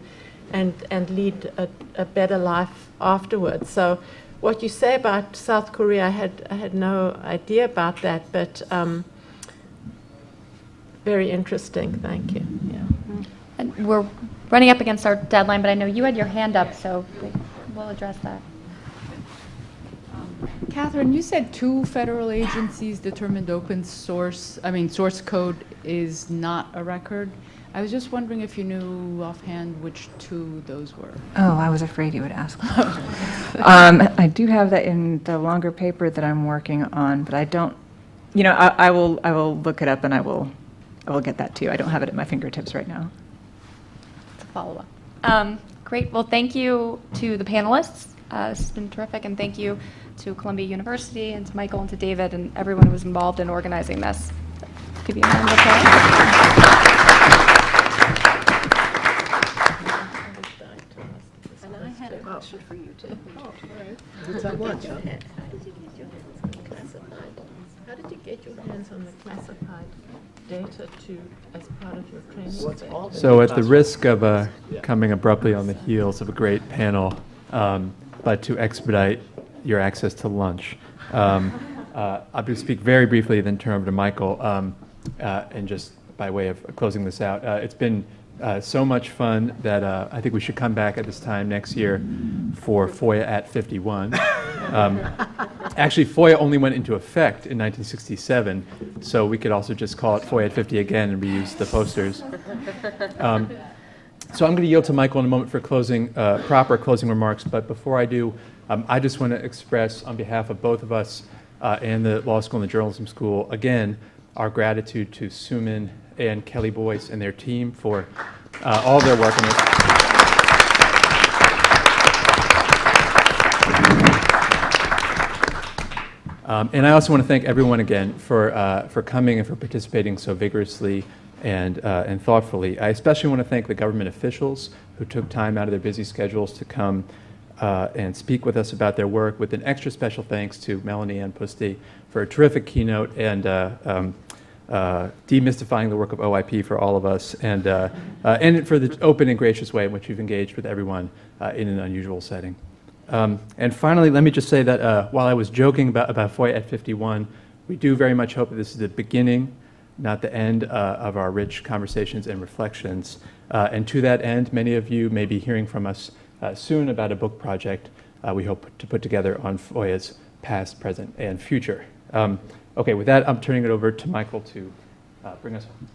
lead a better life afterwards. So what you say about South Korea, I had no idea about that, but very interesting. Thank you. Yeah. And we're running up against our deadline, but I know you had your hand up, so we'll address that. Catherine, you said 2 federal agencies determined source code is not a record. I was just wondering if you knew offhand which 2 those were. Oh, I was afraid you would ask. I do have that in the longer paper that I'm working on, but I don't, I will look it up and I will get that to you. I don't have it at my fingertips right now. It's a follow-up. Great. Well, thank you to the panelists. This has been terrific, and thank you to Columbia University and to Michael and to David and everyone who was involved in organizing this. Give you a round of applause. And I had a question for you too. It's at lunch, huh? How did you get your hands on the classified? How did you get your hands on the classified data as part of your training? So at the risk of coming abruptly on the heels of a great panel, but to expedite your access to lunch, I'll speak very briefly, then turn over to Michael, and just by way of closing this out. It's been so much fun that I think we should come back at this time next year for FOIA at 51. Actually, FOIA only went into effect in 1967, so we could also just call it FOIA at 50 again and reuse the posters. So I'm going to yield to Michael in a moment for proper closing remarks, but before I do, I just want to express on behalf of both of us and the Law School and the Journalism School, again, our gratitude to Suman and Kelly Boyce and their team for all their work on this. And I also want to thank everyone again for coming and for participating so vigorously and thoughtfully. I especially want to thank the government officials who took time out of their busy schedules to come and speak with us about their work, with an extra special thanks to Melanie Ann Pusti for a terrific keynote and demystifying the work of OIP for all of us, and for the open and gracious way in which you've engaged with everyone in an unusual setting. And finally, let me just say that while I was joking about FOIA at 51, we do very much hope that this is the beginning, not the end, of our rich conversations and reflections. And to that end, many of you may be hearing from us soon about a book project we hope to put together on FOIA's past, present, and future. Okay, with that, I'm turning it over to Michael to bring us home.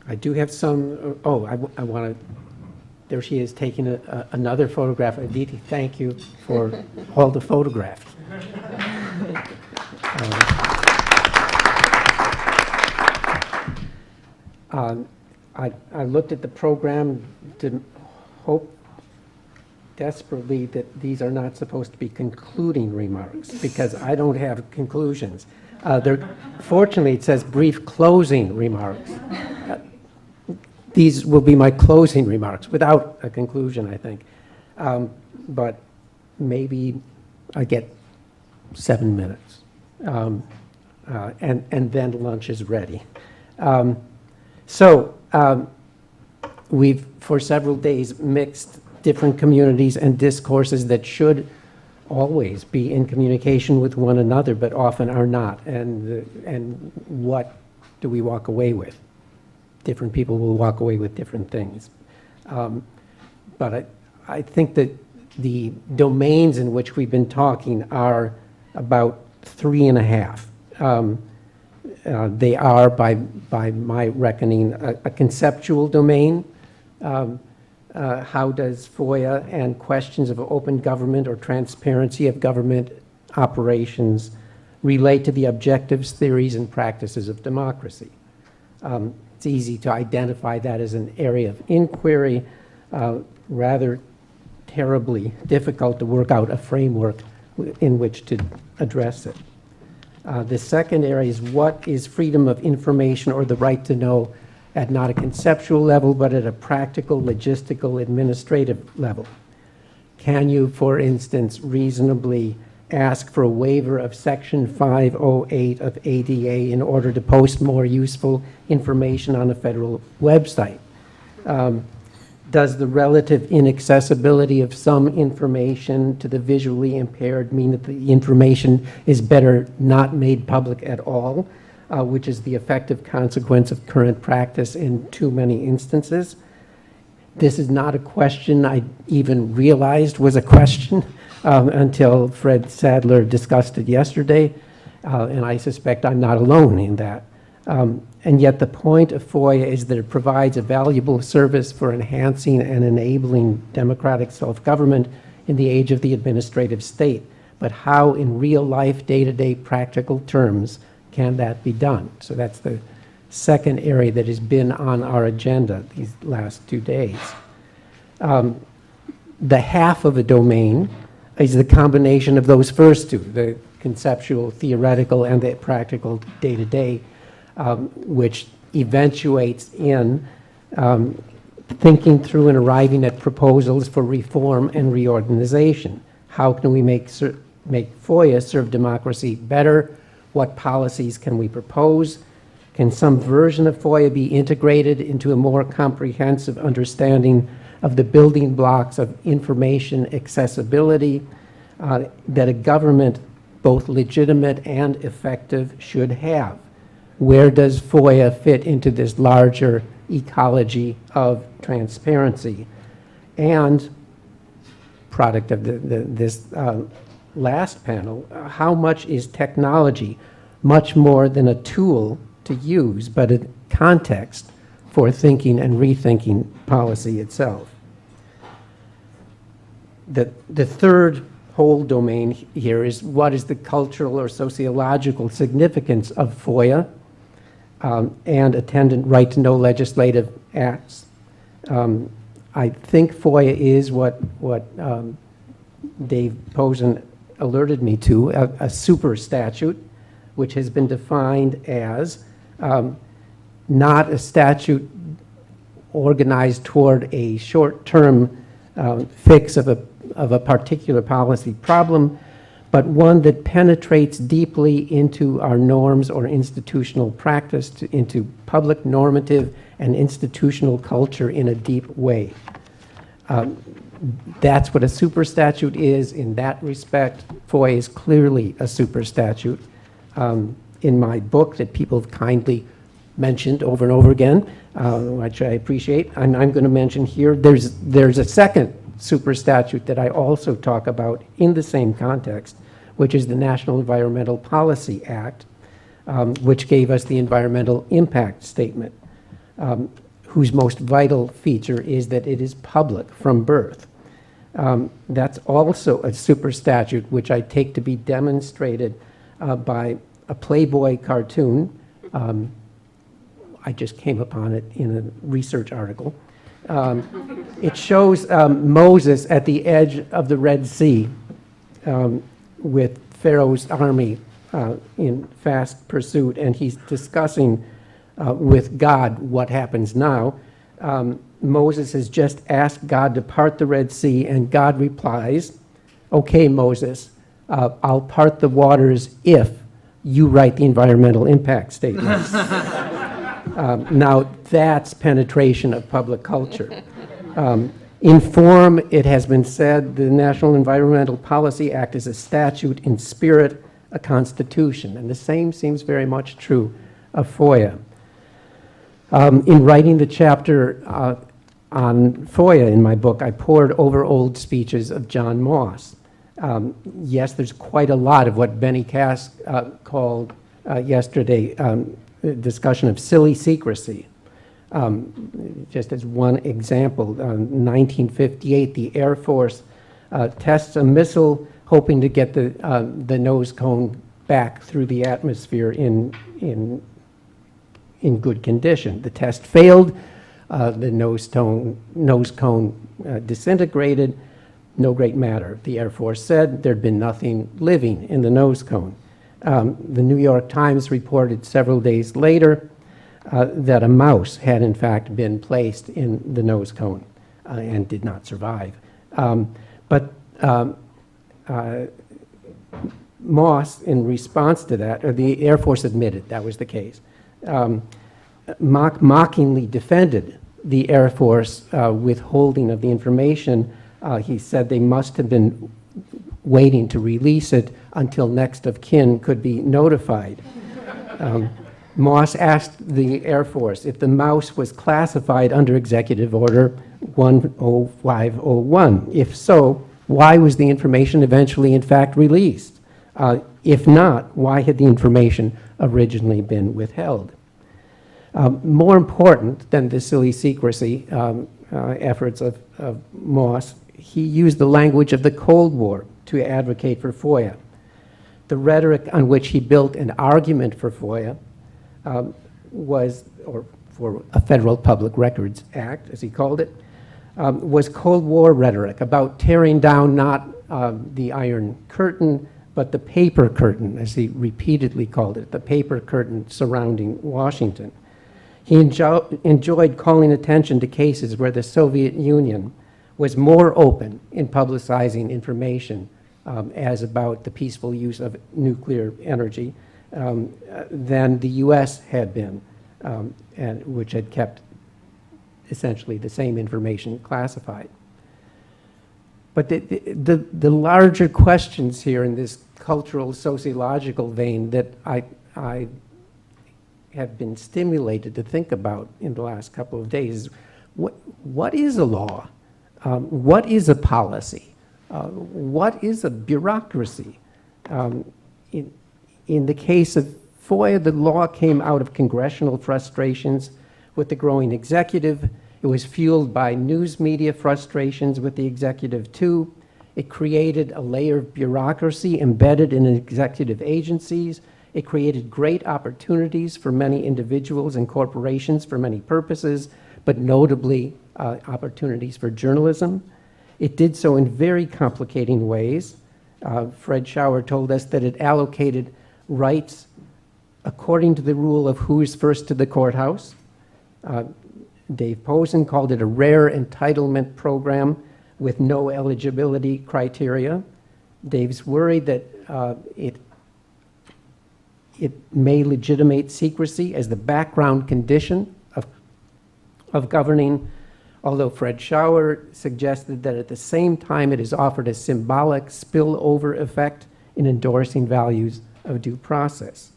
I do have some, I want to, there she is taking another photograph. Aditi, thank you for all the photographs. I looked at the program to hope desperately that these are not supposed to be concluding remarks, because I don't have conclusions. Fortunately, it says brief closing remarks. These will be my closing remarks without a conclusion, I think. But maybe I get 7 minutes. And then lunch is ready. We've, for several days, mixed different communities and discourses that should always be in communication with one another, but often are not. And what do we walk away with? Different people will walk away with different things. But I think that the domains in which we've been talking are about 3.5. They are, by my reckoning, a conceptual domain. How does FOIA and questions of open government or transparency of government operations relate to the objectives, theories, and practices of democracy? It's easy to identify that as an area of inquiry, rather terribly difficult to work out a framework in which to address it. The second area is, what is freedom of information or the right to know at not a conceptual level, but at a practical, logistical, administrative level? Can you, for instance, reasonably ask for a waiver of Section 508 of ADA in order to post more useful information on a federal website? Does the relative inaccessibility of some information to the visually impaired mean that the information is better not made public at all, which is the effective consequence of current practice in too many instances? This is not a question I even realized was a question until Fred Sadler discussed it yesterday, and I suspect I'm not alone in that. And yet the point of FOIA is that it provides a valuable service for enhancing and enabling democratic self-government in the age of the administrative state. But how, in real life, day-to-day practical terms, can that be done? So that's the second area that has been on our agenda these last 2 days. The half of a domain is the combination of those first two, the conceptual, theoretical, and the practical day-to-day, which eventuates in thinking through and arriving at proposals for reform and reorganization. How can we make FOIA serve democracy better? What policies can we propose? Can some version of FOIA be integrated into a more comprehensive understanding of the building blocks of information accessibility that a government, both legitimate and effective, should have? Where does FOIA fit into this larger ecology of transparency? And product of this last panel, how much is technology much more than a tool to use, but a context for thinking and rethinking policy itself? The third whole domain here is, what is the cultural or sociological significance of FOIA and attendant right-to-know legislative acts? I think FOIA is what Dave Posen alerted me to, a super statute, which has been defined as not a statute organized toward a short-term fix of a particular policy problem, but one that penetrates deeply into our norms or institutional practice, into public normative and institutional culture in a deep way. That's what a super statute is. In that respect, FOIA is clearly a super statute. In my book that people have kindly mentioned over and over again, which I appreciate, I'm going to mention here, there's a second super statute that I also talk about in the same context, which is the National Environmental Policy Act, which gave us the environmental impact statement, whose most vital feature is that it is public from birth. That's also a super statute, which I take to be demonstrated by a Playboy cartoon. I just came upon it in a research article. It shows Moses at the edge of the Red Sea with Pharaoh's army in fast pursuit, and he's discussing with God what happens now. Moses has just asked God to part the Red Sea, and God replies, "Okay, Moses, I'll part the waters if you write the environmental impact statements." Now, that's penetration of public culture. In form, it has been said the National Environmental Policy Act is a statute, in spirit, a constitution, and the same seems very much true of FOIA. In writing the chapter on FOIA in my book, I pored over old speeches of John Moss. Yes, there's quite a lot of what Benny Cass called yesterday discussion of silly secrecy. Just as one example, 1958, the Air Force tests a missile hoping to get the nose cone back through the atmosphere in good condition. The test failed. The nose cone disintegrated. No great matter. The Air Force said there'd been nothing living in the nose cone. The New York Times reported several days later that a mouse had in fact been placed in the nose cone and did not survive. But Moss, in response to that, or the Air Force admitted that was the case, mockingly defended the Air Force withholding of the information. He said they must have been waiting to release it until next of kin could be notified. Moss asked the Air Force if the mouse was classified under Executive Order 10501. If so, why was the information eventually in fact released? If not, why had the information originally been withheld? More important than the silly secrecy efforts of Moss, he used the language of the Cold War to advocate for FOIA. The rhetoric on which he built an argument for FOIA or for a Federal Public Records Act, as he called it, was Cold War rhetoric about tearing down not the Iron Curtain, but the paper curtain, as he repeatedly called it, the paper curtain surrounding Washington. He enjoyed calling attention to cases where the Soviet Union was more open in publicizing information as about the peaceful use of nuclear energy than the U.S. had been, and which had kept essentially the same information classified. But the larger questions here in this cultural sociological vein that I have been stimulated to think about in the last couple of days is what is a law? What is a policy? What is a bureaucracy? In the case of FOIA, the law came out of congressional frustrations with the growing executive. It was fueled by news media frustrations with the executive too. It created a layer of bureaucracy embedded in executive agencies. It created great opportunities for many individuals and corporations for many purposes, but notably opportunities for journalism. It did so in very complicating ways. Fred Schauer told us that it allocated rights according to the rule of who is first to the courthouse. Dave Posen called it a rare entitlement program with no eligibility criteria. Dave's worried that it may legitimate secrecy as the background condition of governing, although Fred Schauer suggested that at the same time it is offered a symbolic spillover effect in endorsing values of due process.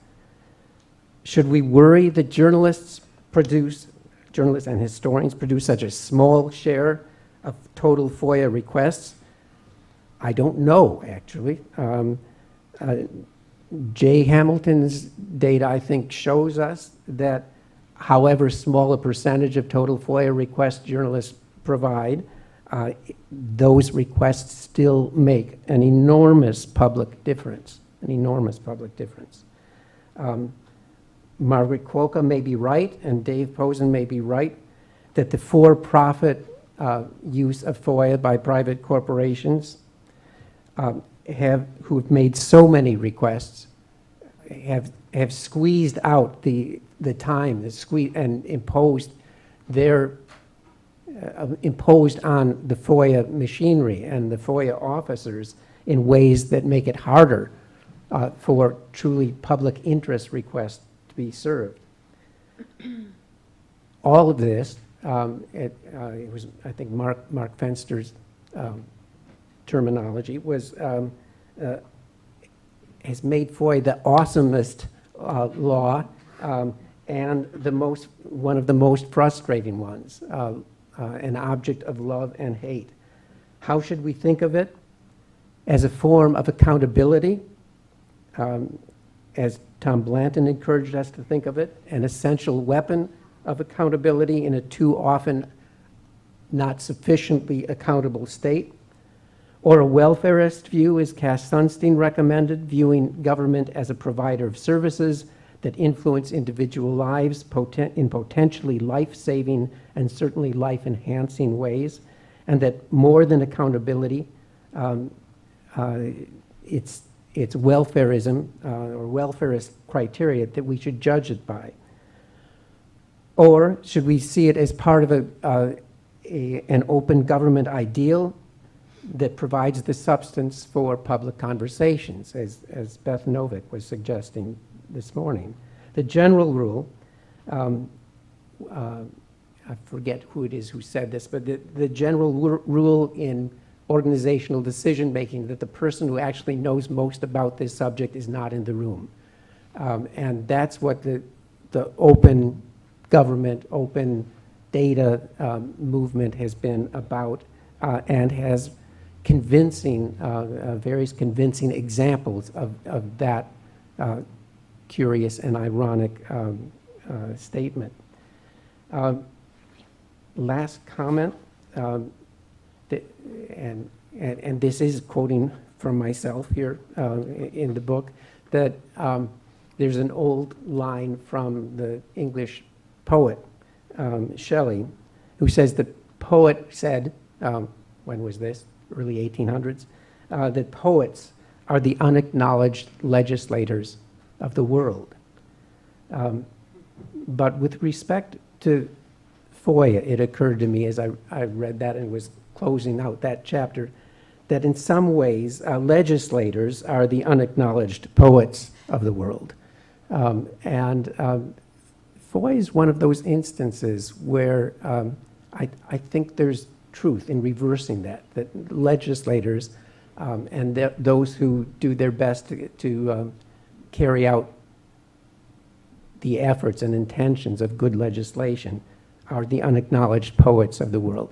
Should we worry that journalists and historians produce such a small share of total FOIA requests? I don't know, actually. Jay Hamilton's data, I think, shows us that however small a percentage of total FOIA requests journalists provide, those requests still make an enormous public difference, Margaret Quokka may be right, and Dave Posen may be right, that the for-profit use of FOIA by private corporations who have made so many requests have squeezed out the time and imposed on the FOIA machinery and the FOIA officers in ways that make it harder for truly public interest requests to be served. All of this, it was, I think, Mark Fenster's terminology, has made FOIA the awesomest law and one of the most frustrating ones, an object of love and hate. How should we think of it? As a form of accountability, as Tom Blanton encouraged us to think of it, an essential weapon of accountability in a too often not sufficiently accountable state, or a welfarist view, as Cass Sunstein recommended, viewing government as a provider of services that influence individual lives in potentially life-saving and certainly life-enhancing ways, and that more than accountability, it's welfarism or welfarist criteria that we should judge it by. Or should we see it as part of an open government ideal that provides the substance for public conversations, as Beth Novick was suggesting this morning? The general rule, I forget who it is who said this, but the general rule in organizational decision-making that the person who actually knows most about this subject is not in the room. And that's what the open government, open data movement has been about, and has various convincing examples of that curious and ironic statement. Last comment, and this is quoting from myself here in the book, that there's an old line from the English poet Shelley, who says the poet said, when was this? Early 1800s, that poets are the unacknowledged legislators of the world. But with respect to FOIA, it occurred to me as I read that and was closing out that chapter, that in some ways legislators are the unacknowledged poets of the world. FOIA is one of those instances where I think there's truth in reversing that legislators and those who do their best to carry out the efforts and intentions of good legislation are the unacknowledged poets of the world.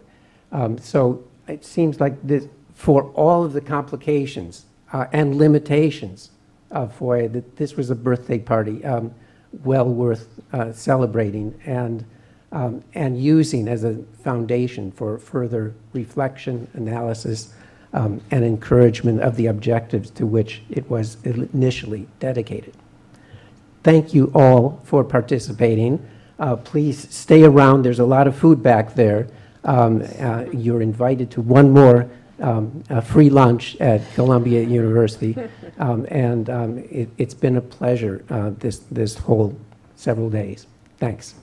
So it seems like this, for all of the complications and limitations of FOIA, that this was a birthday party well worth celebrating and using as a foundation for further reflection, analysis, and encouragement of the objectives to which it was initially dedicated. Thank you all for participating. Please stay around. There's a lot of food back there. You're invited to one more free lunch at Columbia University. It's been a pleasure this whole several days. Thanks.